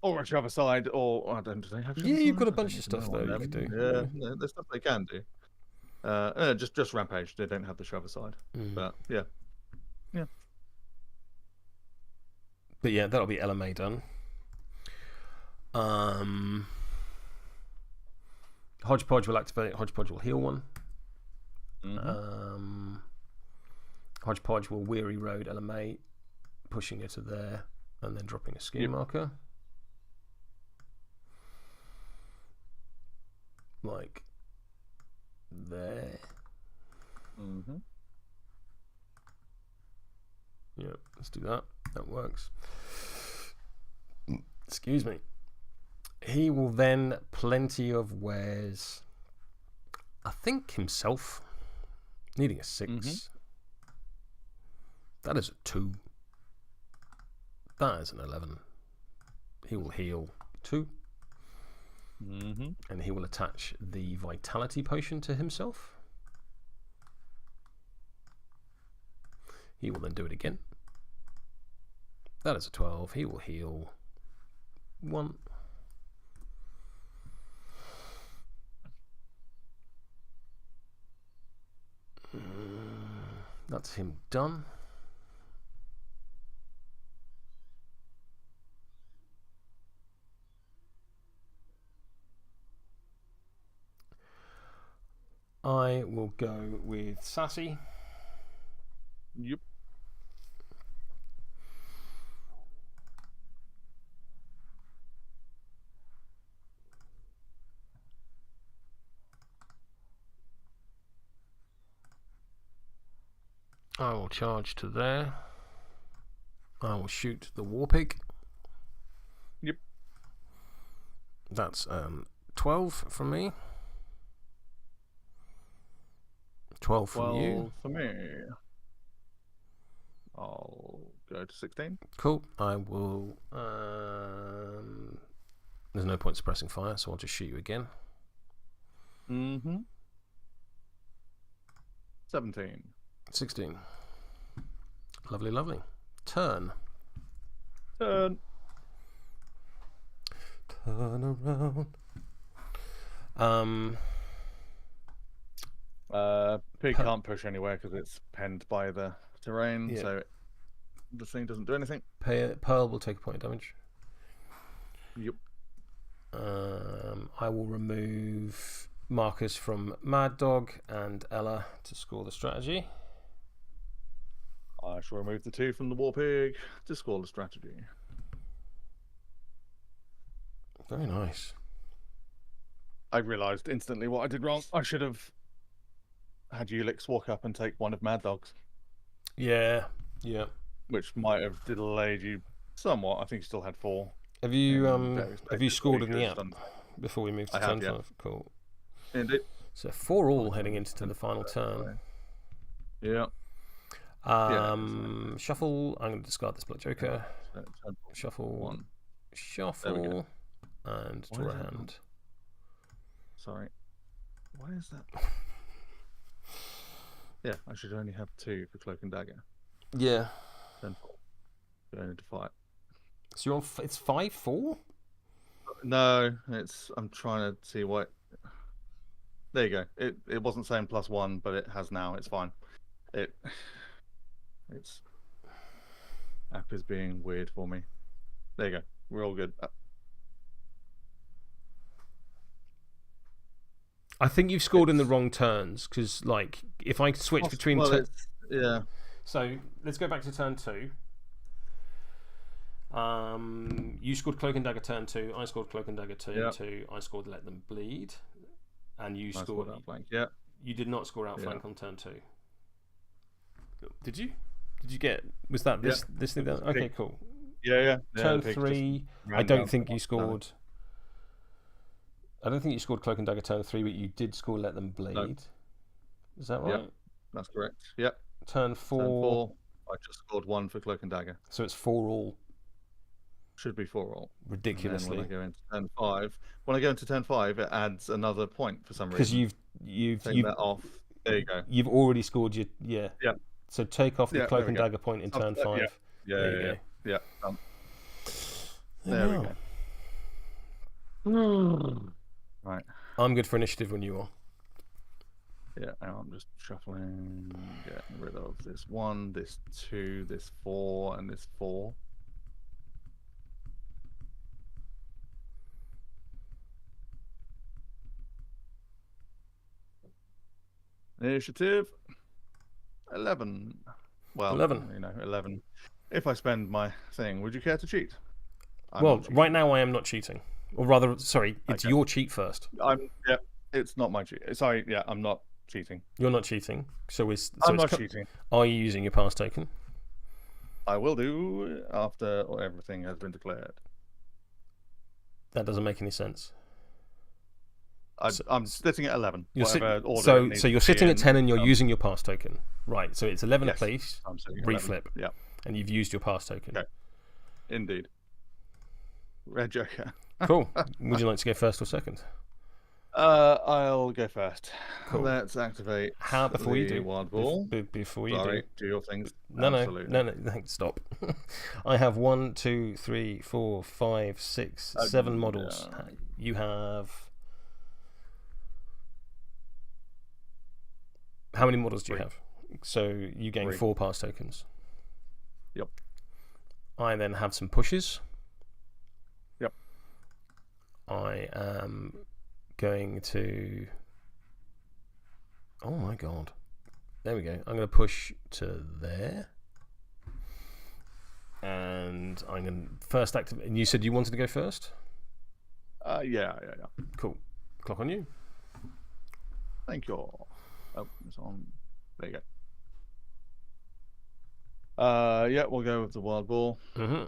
or a shove aside, or I don't think. Yeah, you've got a bunch of stuff though you could do. Yeah, there's stuff they can do. Just rampage. They don't have the shove aside. But yeah. But yeah, that'll be LMA done. Hodgepodge will activate. Hodgepodge will heal 1. Hodgepodge will weary road LMA, pushing her to there, and then dropping a ski marker. Like there. Yeah, let's do that. That works. Excuse me. He will then plenty of wares. I think himself, needing a 6. That is a 2. That is an 11. He will heal 2. And he will attach the vitality potion to himself. He will then do it again. That is a 12. He will heal 1. That's him done. I will go with Sassy. Yep. I will charge to there. I will shoot the Warpig. Yep. That's 12 from me. 12 from you. For me. I'll go to 16. Cool. I will... there's no point suppressing fire, so I'll just shoot you again. 17. 16. Lovely, lovely. Turn. Turn around. Pig can't push anywhere because it's penned by the terrain, so the thing doesn't do anything. Pearl will take a point of damage. Yep. I will remove markers from Mad Dog and Ella to score the strategy. I shall remove the 2 from the Warpig to score the strategy. Very nice. I realised instantly what I did wrong. I should have had Ulix walk up and take one of Mad Dog's. Yeah. Which might have delayed you somewhat. I think you still had 4. Have you scored in the app before we move to turn 5? Yeah. Cool. Indeed. So 4 all heading into the final turn. Yeah. Shuffle. I'm going to discard this Black Joker. Shuffle. One. Shuffle. And draw a hand. Sorry. Why is that? Yeah, I should only have 2 for Cloak and Dagger. Yeah. Then 4. Going into fight. So you're on. It's 5-4. No, I'm trying to see what. There you go. It wasn't saying +1, but it has now. It's fine. It's app is being weird for me. There you go. We're all good. I think you've scored in the wrong turns because, like, if I switch between yeah. So let's go back to turn 2. You scored Cloak and Dagger turn 2. I scored Cloak and Dagger turn 2. I scored Let Them Bleed, and you scored Outflank. Yeah. You did not score Outflank on turn 2. Did you? Did you get? Was that this thing? That, okay, cool. Yeah. Turn 3. I don't think you scored. I don't think you scored Cloak and Dagger turn 3, but you did score Let Them Bleed. No. Is that right? Yep, that's correct. Yep. Turn 4. I just scored 1 for Cloak and Dagger. So it's 4 all. Should be 4 all. Ridiculously. When I go into turn 5, it adds another point for some reason. Because you've that off. There you go. You've already scored your Yeah. So take off the Cloak and Dagger point in turn 5. Yeah. There we go. Right. I'm good for initiative when you are. Yeah, I'm just shuffling, getting rid of this 1, this 2, this 4, and this 4. Initiative 11. Well, 11. 11. If I spend my thing, would you care to cheat? Right now I am not cheating. Or rather, sorry, it's your cheat first. It's not my cheat. Sorry, I'm not cheating. You're not cheating. I'm not cheating. Are you using your pass token? I will do after everything has been declared. That doesn't make any sense. I'm sitting at 11. So you're sitting at 10 and you're using your pass token. Right, so it's 11 apiece. Reflip. Yeah. And you've used your pass token. Okay. Indeed. Red Joker. Cool. Would you like to go first or second? I'll go first. Cool. Let's activate. Before you do Wild Ball. Before you do your things. No, stop. I have 1, 2, 3, 4, 5, 6, 7 models. Yeah. You have. How many models do you have? So you gain 4 pass tokens. Yep. I then have some pushes. Yep. I am going to. Oh my god. There we go. I'm going to push to there. And I'm going to first activate. And you said you wanted to go first? Yeah. Cool. Clock on you. Thank you. Oh, it's on. There you go. Yeah, we'll go with the Wild Ball. Mm-hmm.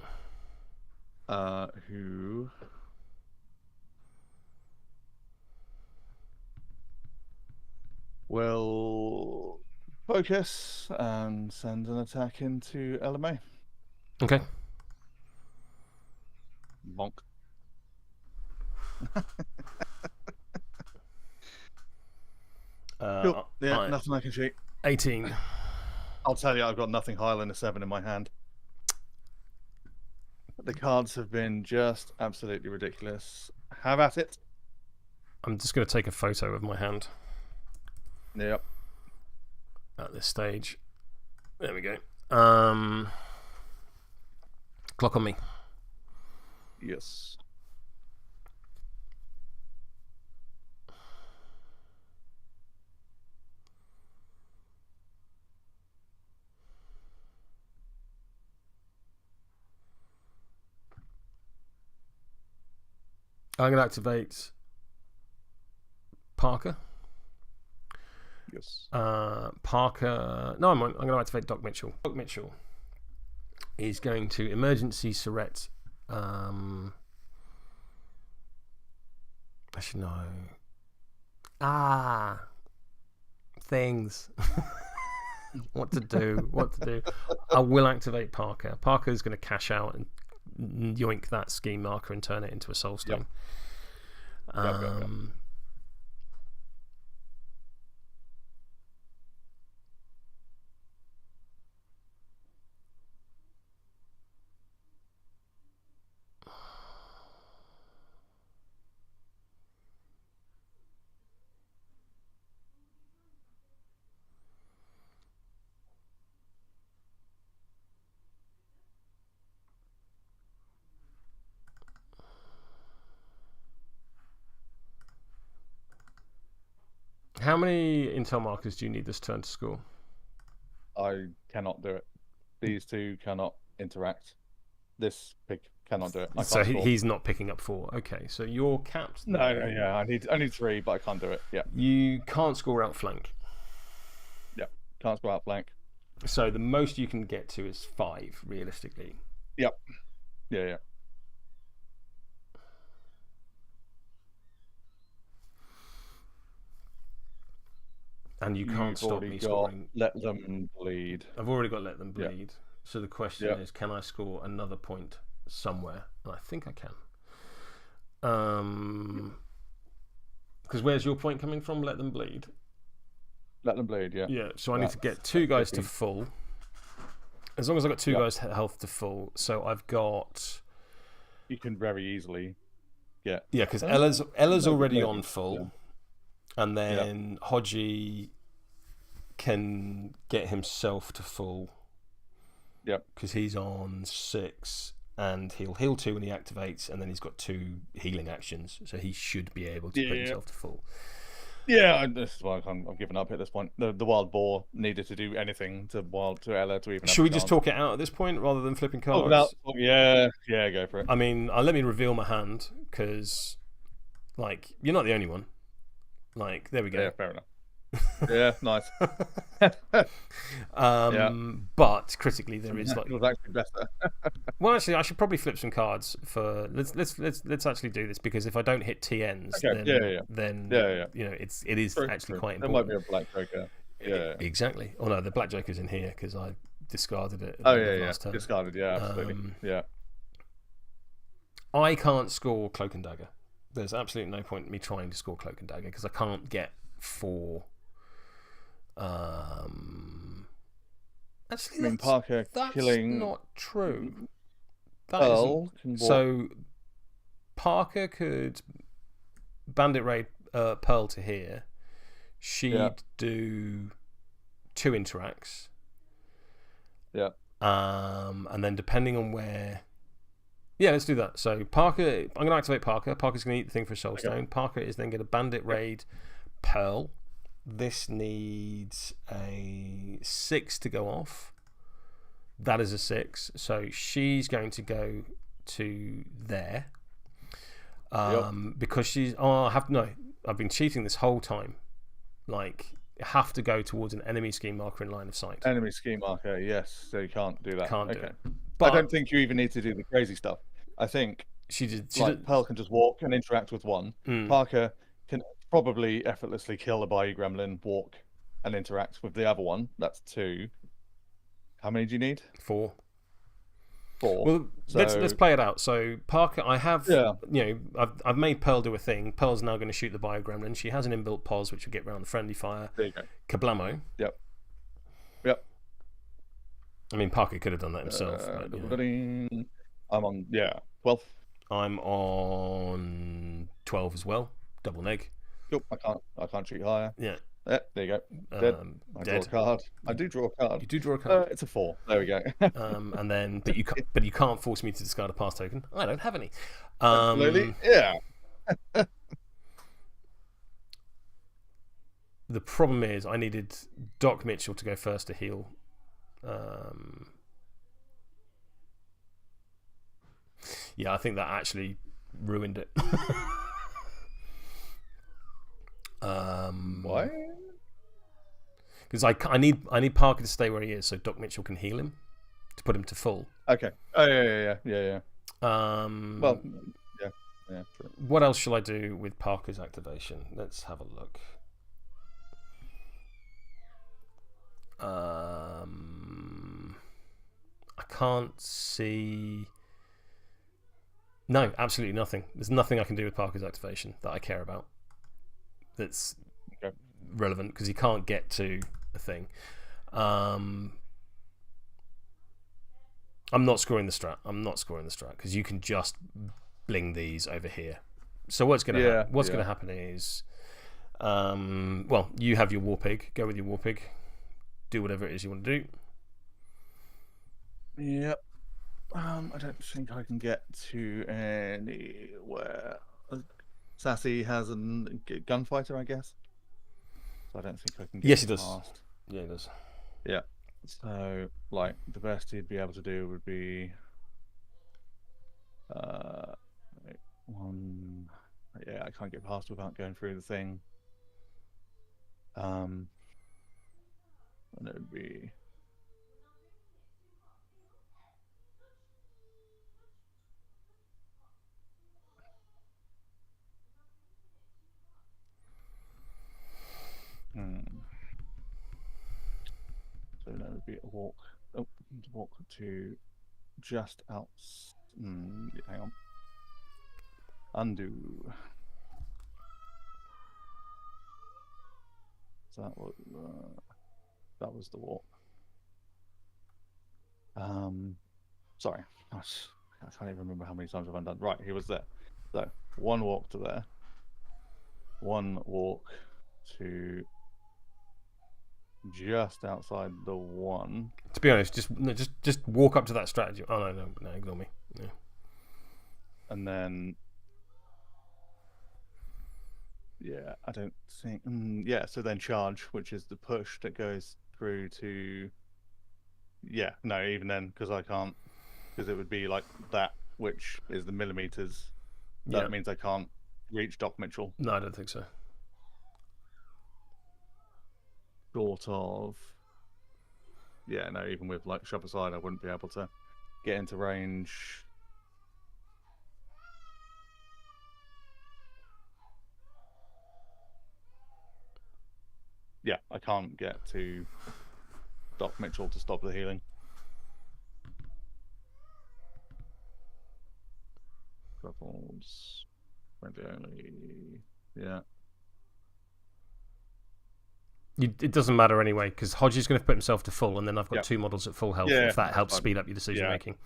Who will focus and send an attack into LMA. Okay. Bonk. Cool. Yeah, nothing I can cheat. 18. I'll tell you, I've got nothing higher than a 7 in my hand. The cards have been just absolutely ridiculous. Have at it. I'm just going to take a photo of my hand. Yep. At this stage. There we go. Clock on me. Yes. I'm going to activate Parker. Yes. Parker. No, I'm going to activate Doc Mitchell. Doc Mitchell is going to emergency Surret. Actually, no. Things. What to do. I will activate Parker. Parker's going to cash out and yoink that scheme marker and turn it into a soul stone. Yep. How many intel markers do you need this turn to score? I cannot do it. These two cannot interact. This pick cannot do it. I So can't he's not picking up 4. Okay, so you're capped. No, yeah, I need 3, but I can't do it. Yeah. You can't score Outflank. Yeah, can't score Outflank. So the most you can get to is 5, realistically. Yep. Yeah. And you can't stop me scoring. Let them bleed. I've already got let them bleed. So the question is, can I score another point somewhere? And I think I can. Because where's your point coming from? Let them bleed. Let them bleed. Yeah. Yeah. So I need to get 2 guys to full. As long as I've got 2 guys health to full, so I've got. You can very easily get. Yeah, because Ella's already on full. And then Hodgie can get himself to full. Yep. Because he's on 6, and he'll heal 2 when he activates, and then he's got 2 healing actions, so he should be able to put himself to full. Yeah, this is why I'm giving up at this point. The wild boar needed to do anything to Ella to even. Should we just talk it out at this point rather than flipping cards? Yeah, go for it. I mean, let me reveal my hand because, you're not the only one. There we go. Yeah, fair enough. Yeah, nice. But critically, there is it was actually better. Well, actually, I should probably flip some cards for. Let's actually do this, because if I don't hit TNs, then it is actually quite important. There might be a black joker. Yeah, exactly. Oh no, the black joker's in here because I discarded it. Last turn. Discarded. Yeah, absolutely. I can't score Cloak and Dagger. There's absolutely no point in me trying to score Cloak and Dagger because I can't get 4. Actually, Parker that's killing. Not true. Pearl so Parker could Bandit raid Pearl to here. She'd do 2 interacts. Yeah. And then depending on where. Yeah, let's do that. So Parker, I'm going to activate Parker. Parker's going to eat the thing for a soul stone. Parker is then going to Bandit raid Pearl. This needs a 6 to go off. That is a 6. So she's going to go to there. Because she's. I've been cheating this whole time. Have to go towards an enemy scheme marker in line of sight. Enemy scheme marker, yes. So you can't do that. Can't do it. But I don't think you even need to do the crazy stuff. I think Pearl can just walk and interact with 1. Parker can probably effortlessly kill the Bayou Gremlin, walk, and interact with the other one. That's 2. How many do you need? 4. 4. Well, let's play it out. So Parker, I have, I've made Pearl do a thing. Pearl's now going to shoot the Bayou Gremlin. She has an inbuilt pos which will get around the friendly fire. There you go. Kablamo. Yep. I mean, Parker could have done that himself. I'm on 12. I'm on 12 as well. Double neg. Nope, I can't shoot higher. Yeah. There you go. Dead. I draw a card. I do draw a card. You do draw a card. It's a 4. There we go. And then, but you can't force me to discard a pass token. I don't have any. Absolutely. Yeah. The problem is, I needed Doc Mitchell to go first to heal. Yeah, I think that actually ruined it. Why? Because I need Parker to stay where he is so Doc Mitchell can heal him to put him to full. Okay. Oh yeah. Well, yeah. True. what else shall I do with Parker's activation? Let's have a look. I can't see. No, absolutely nothing. There's nothing I can do with Parker's activation that I care about. That's relevant because he can't get to a thing. I'm not scoring the strat. Because you can just bling these over here. So what's going to happen is, well, you have your War Pig. Go with your War Pig. Do whatever it is you want to do. Yep. I don't think I can get to anywhere. Sassy has a gunfighter, I guess. So I don't think I can get yes, he does. past. Yeah, he does. Yeah. So, like, the best he'd be able to do would be one. Yeah, I can't get past without going through the thing. And it would be. So that would be a walk. Oh, walk to just out. Hang on. Undo. So that was the walk. Sorry, I can't even remember how many times I've undone. Right, he was there. So one walk to there. One walk to just outside the one. To be honest, just walk up to that strategy. Oh no, ignore me. Yeah. And then, yeah, I don't think. Yeah, so then charge, which is the push that goes through to. Yeah, no, even then, because I can't, because it would be like that, which is the millimeters. That means I can't reach Doc Mitchell. No, I don't think so. Short of. Yeah, no, even with like shove aside, I wouldn't be able to get into range. Yeah, I can't get to Doc Mitchell to stop the healing. Troubles. Friendly only. Yeah. It doesn't matter anyway, because Hodge is going to put himself to full, and then I've got two models at full health, if that helps speed up your decision making.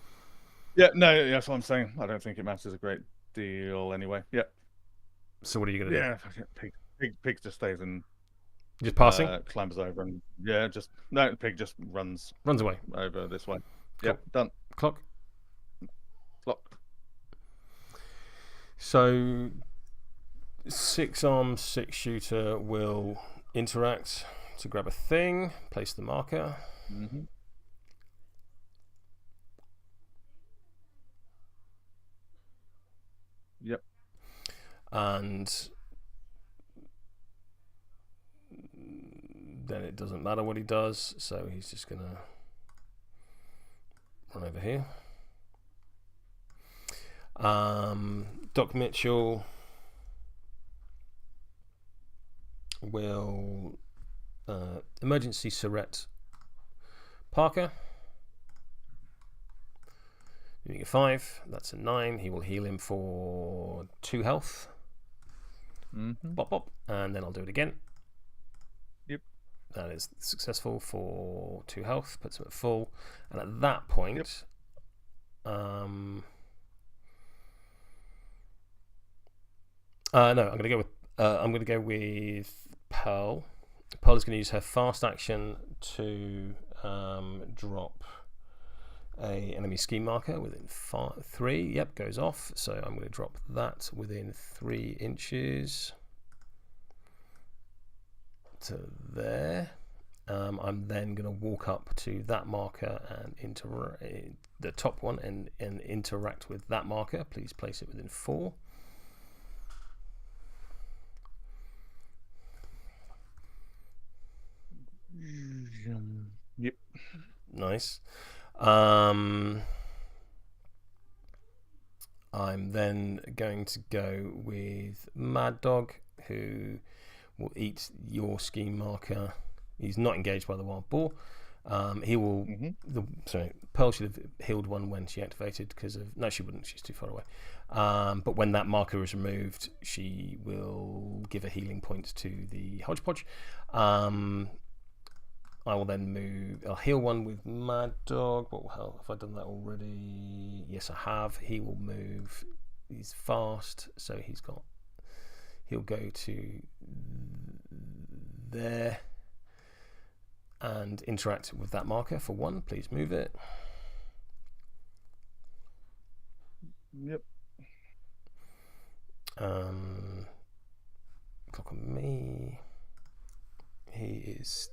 Yeah, no, that's what I'm saying. I don't think it matters a great deal anyway. Yeah. So what are you going to do? Yeah, Pig just stays in. Just passing? Climbs over and Pig just runs away over this way. Cool. Yeah, done. Clock. So 6-arm 6-shooter will interact to grab a thing, place the marker. Mm-hmm. Yep. And then it doesn't matter what he does, so he's just going to run over here. Doc Mitchell will emergency Surrette Parker. You get 5, that's a 9. He will heal him for 2 health. Mm-hmm. Bop, bop. And then I'll do it again. Yep. That is successful for 2 health, puts him at full. And at that point, no, I'm going to go with Pearl. Pearl is going to use her fast action to drop a enemy scheme marker within 3. Yep, goes off. So I'm going to drop that within 3 inches to there. I'm then going to walk up to that marker and the top one and interact with that marker. Please place it within 4. Yep. Nice. I'm then going to go with Mad Dog, who will eat your scheme marker. He's not engaged by the wild boar. He will. Pearl should have healed one when she activated because of. No, she wouldn't. She's too far away. But when that marker is removed, she will give a healing point to the hodgepodge. I will then move. I'll heal one with Mad Dog. What the hell? Have I done that already? Yes, I have. He will move. He's fast, so he'll go to there and interact with that marker for 1. Please move it. Yep. Clock on me. He's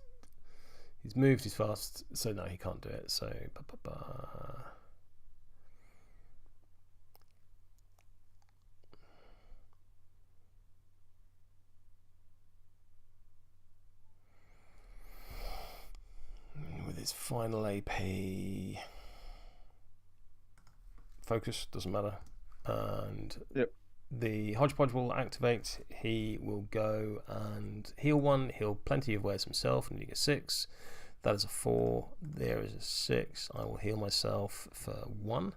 moved, he's fast, so no, he can't do it. So with his final AP, focus doesn't matter, and the hodgepodge will activate. He will go and heal 1, heal plenty of wares himself, and he gets 6. That is a 4. There is a 6. I will heal myself for 1.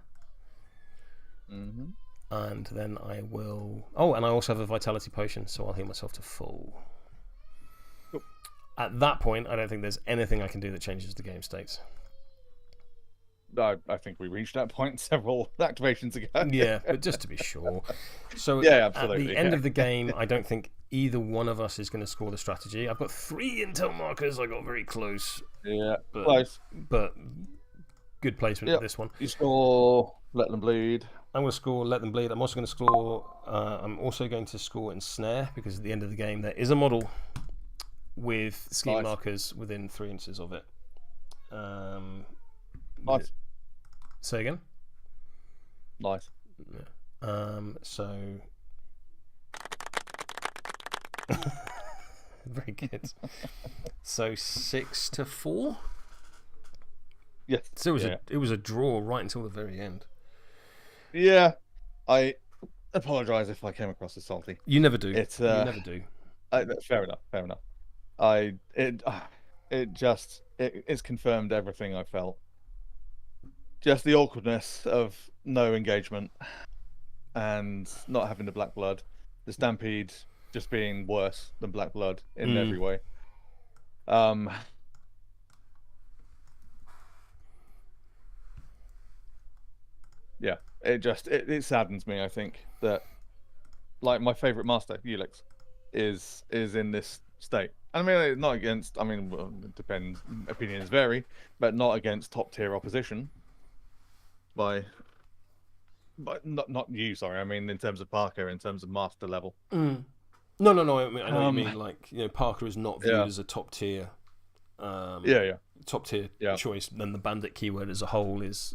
And then I will. Oh, and I also have a vitality potion, so I'll heal myself to full. Cool. At that point, I don't think there's anything I can do that changes the game states. I think we reached that point several activations ago. Yeah, but just to be sure. So absolutely. At the end of the game, I don't think either one of us is going to score the strategy. I've got 3 intel markers. I got very close. Yeah, close. But good placement for this one. You score Let Them Bleed. I'm going to score Let Them Bleed. I'm also going to score. I'm also going to score Ensnare, because at the end of the game there is a model with scheme markers within 3 inches of it. Nice. Say again. Nice. Yeah. So very good. So 6-4. Yeah. So it was a draw right until the very end. Yeah. I apologise if I came across as salty. You never do. You never do. Fair enough. It's confirmed everything I felt. Just the awkwardness of no engagement and not having the black blood. The Stampede just being worse than black blood in every way. Yeah, it saddens me. I think that, like, my favorite master, Ulix, is in this state. I mean, not against. I mean, well, it depends. Opinions vary, but not against top tier opposition. But not you. Sorry, I mean in terms of Parker, in terms of master level. No. I mean, I know what you mean. Like, Parker is not viewed as a top tier. Top tier choice. Then the Bandit keyword as a whole is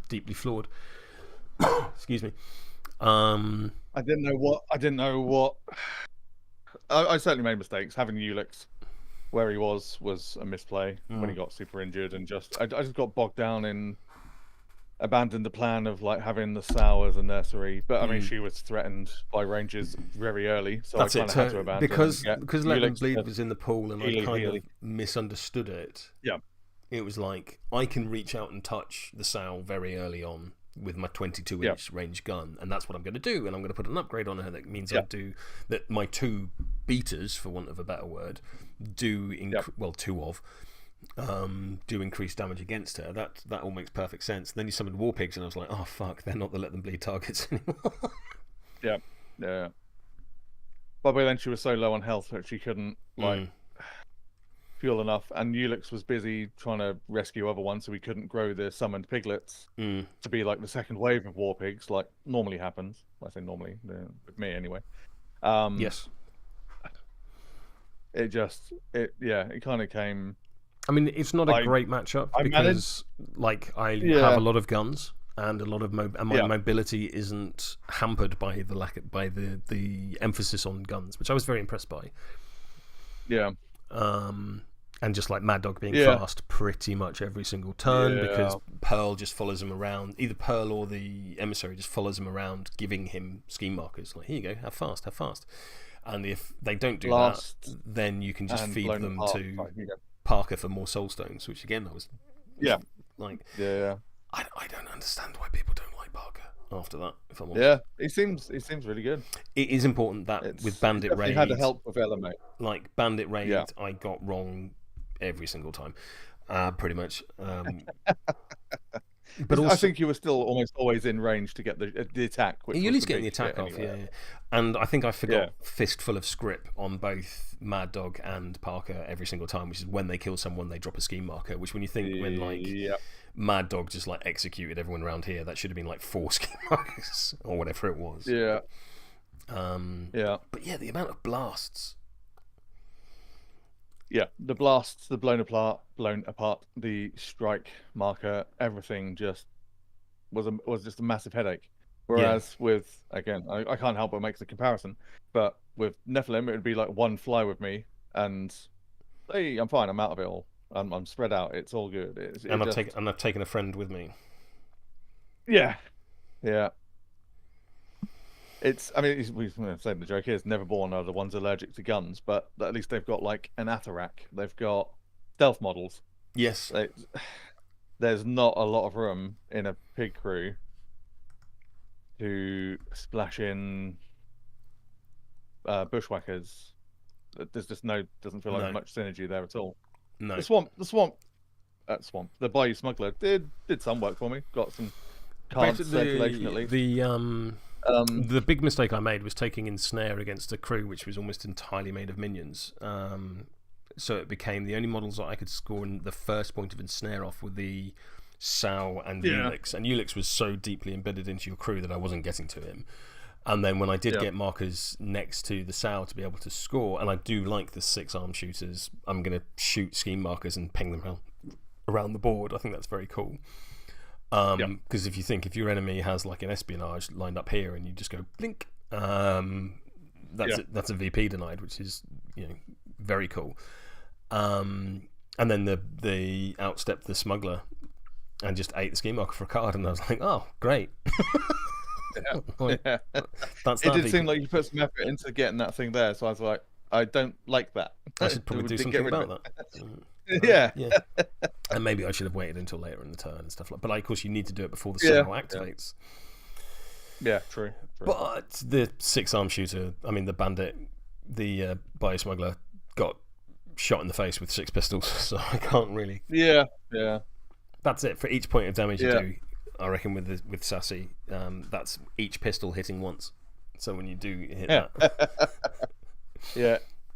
deeply flawed. Excuse me. I didn't know what. I certainly made mistakes. Having Ulix where he was a misplay when he got super injured, and I just got bogged down in. Abandoned the plan of like having the Sow as a nursery, but I mean she was threatened by Rangers very early, so I kind of had to abandon because Let Them Bleed was in the pool, and I kind of misunderstood it. Yeah, it was like I can reach out and touch the Sow very early on with my 22-inch range gun, and that's what I'm going to do, and I'm going to put an upgrade on her that means I do that. My 2 beaters, for want of a better word, do increase damage against her. That all makes perfect sense. And then you summoned War Pigs, and I was like, oh fuck, they're not the Let Them Bleed targets anymore. Yeah. But by then she was so low on health that she couldn't fuel enough, and Ulix was busy trying to rescue other ones, so we couldn't grow the summoned piglets to be like the second wave of War Pigs, like normally happens. I say normally, with me anyway. Yes. It kind of came. I mean, it's not a great matchup because, I have a lot of guns and a lot of my mobility isn't hampered by the emphasis on guns, which I was very impressed by. Yeah. And just like Mad Dog being Yeah. fast pretty much every single turn, Yeah. because Pearl just follows him around. Either Pearl or the emissary just follows him around, giving him scheme markers. Like, here you go, have fast, have fast. And if they don't do Blast that, then you can just and feed blown them apart. to Right, you go. Parker for more soul stones, which again, I was Yeah. like, Yeah. I don't understand why people don't like Parker after that, if I'm honest. Yeah. He seems really good. It is important that with Bandit definitely Raid, had to help with LMA. like Bandit Raid, Yeah. I got wrong every single time, pretty much. But also, I think you were still almost always in range to get the attack. Which you're at was least the getting the big attack shit off, anyway. yeah. And I think I forgot Yeah. Fistful of Script on both Mad Dog and Parker every single time, which is when they kill someone, they drop a scheme marker. Which, when you think when like Yeah. Mad Dog just like executed everyone around here, that should have been like 4 scheme markers or whatever it was. Yeah. Yeah. But yeah, the amount of blasts. Yeah, the blasts, the blown apart, the strike marker, everything just was just a massive headache. Whereas with, again, I can't help but make the comparison, but with Nephilim, it would be like one fly with me, and hey, I'm fine, I'm out of it all. I'm spread out. It's all good. I've taken a friend with me. Yeah. I mean, we said the joke is Neverborn are the ones allergic to guns, but at least they've got like an Atharak. They've got stealth models. Yes. There's not a lot of room in a pig crew to splash in bushwhackers. There's just doesn't feel like much synergy there at all. No. The Bayou Smuggler did some work for me. Got some cards circulation at least. The big mistake I made was taking Ensnare against a crew which was almost entirely made of minions. So it became the only models that I could score in the first point of Ensnare off were the Sow and Ulix. And Ulix was so deeply embedded into your crew that I wasn't getting to him. And then when I did get markers next to the Sow to be able to score, and I do like the 6-arm shooters, I'm going to shoot scheme markers and ping them around the board. I think that's very cool. Because if your enemy has like an espionage lined up here and you just go blink, that's a VP denied, which is very cool. And then the outstepped the smuggler and just ate the scheme marker for a card, and I was like, oh great. It did seem like you put some effort into getting that thing there, so I was like, I don't like that. I should probably do something about that. Yeah. And maybe I should have waited until later in the turn and stuff like. But of course, you need to do it before the Sow activates. Yeah, true. But the 6-arm shooter, I mean the Bandit, the Bayou Smuggler, got shot in the face with 6 pistols, so I can't really. Yeah. That's it for each point of damage you do. I reckon with Sassy, that's each pistol hitting once. So when you do hit that,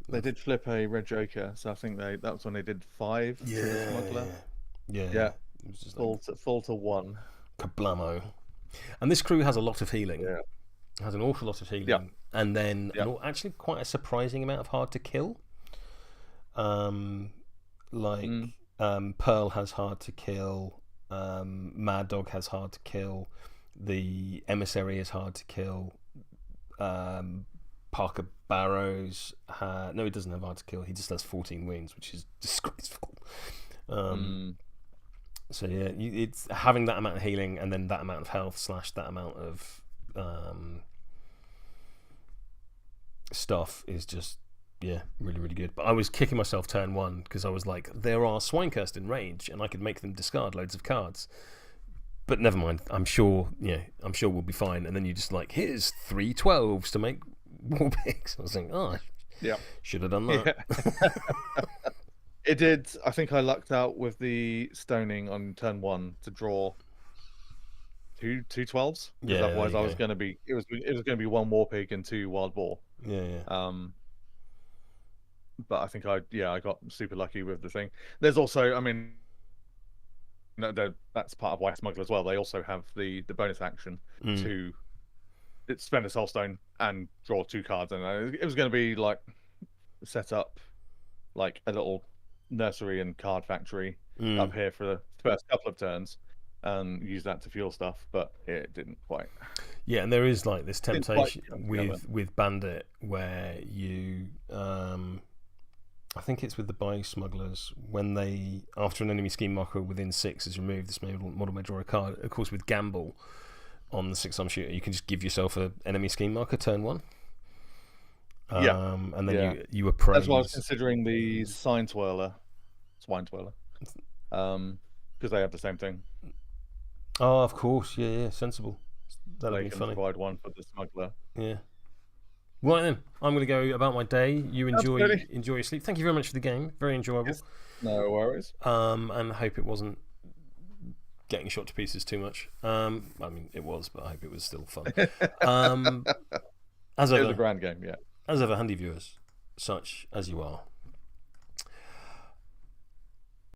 they did flip a red Joker, so I think that was when they did 5. Smuggler. Yeah. It was just full to 1. Kablamo. And this crew has a lot of healing. Yeah. Has an awful lot of healing, and then actually quite a surprising amount of hard to kill. Pearl has hard to kill. Mad Dog has hard to kill. The Emissary is hard to kill. Parker Barrows no, he doesn't have hard to kill. He just has 14 wounds, which is disgraceful. So yeah, it's having that amount of healing and then that amount of health / that amount of stuff is just really, really good. But I was kicking myself turn 1 because I was like, there are Swinecurst in range and I could make them discard loads of cards. But never mind, I'm sure we'll be fine. And then you just like, here's 3 12s to make war pigs. I was like, should have done that. Yeah. It did. I think I lucked out with the stoning on turn 1 to draw two 12s. Yeah. Otherwise, I was going to be. It was going to be 1 war pig and 2 wild boar. Yeah. But I think I got super lucky with the thing. There's also, I mean, that's part of why Smuggler as well. They also have the bonus action to spend a soulstone and draw 2 cards, and it was going to be like set up like a little nursery and card factory up here for the first couple of turns and use that to fuel stuff, but it didn't quite. Yeah, and there is like this temptation with Bandit where you I think it's with the bio smugglers when they, after an enemy scheme marker within 6 is removed, this model may draw a card. Of course, with Gamble on the 6-arm shooter, you can just give yourself an enemy scheme marker turn 1. And then you appraise. That's why I was considering the Swine Twirler, because they have the same thing. Oh, of course, yeah, sensible. That'll be funny. Provide one for the smuggler. Yeah. Right then, I'm going to go about my day. You enjoy your sleep. Thank you very much for the game. Very enjoyable. Yes. No worries. And I hope it wasn't getting shot to pieces too much. I mean, it was, but I hope it was still fun. As ever, it was a grand game, yeah. As ever, handy viewers, such as you are,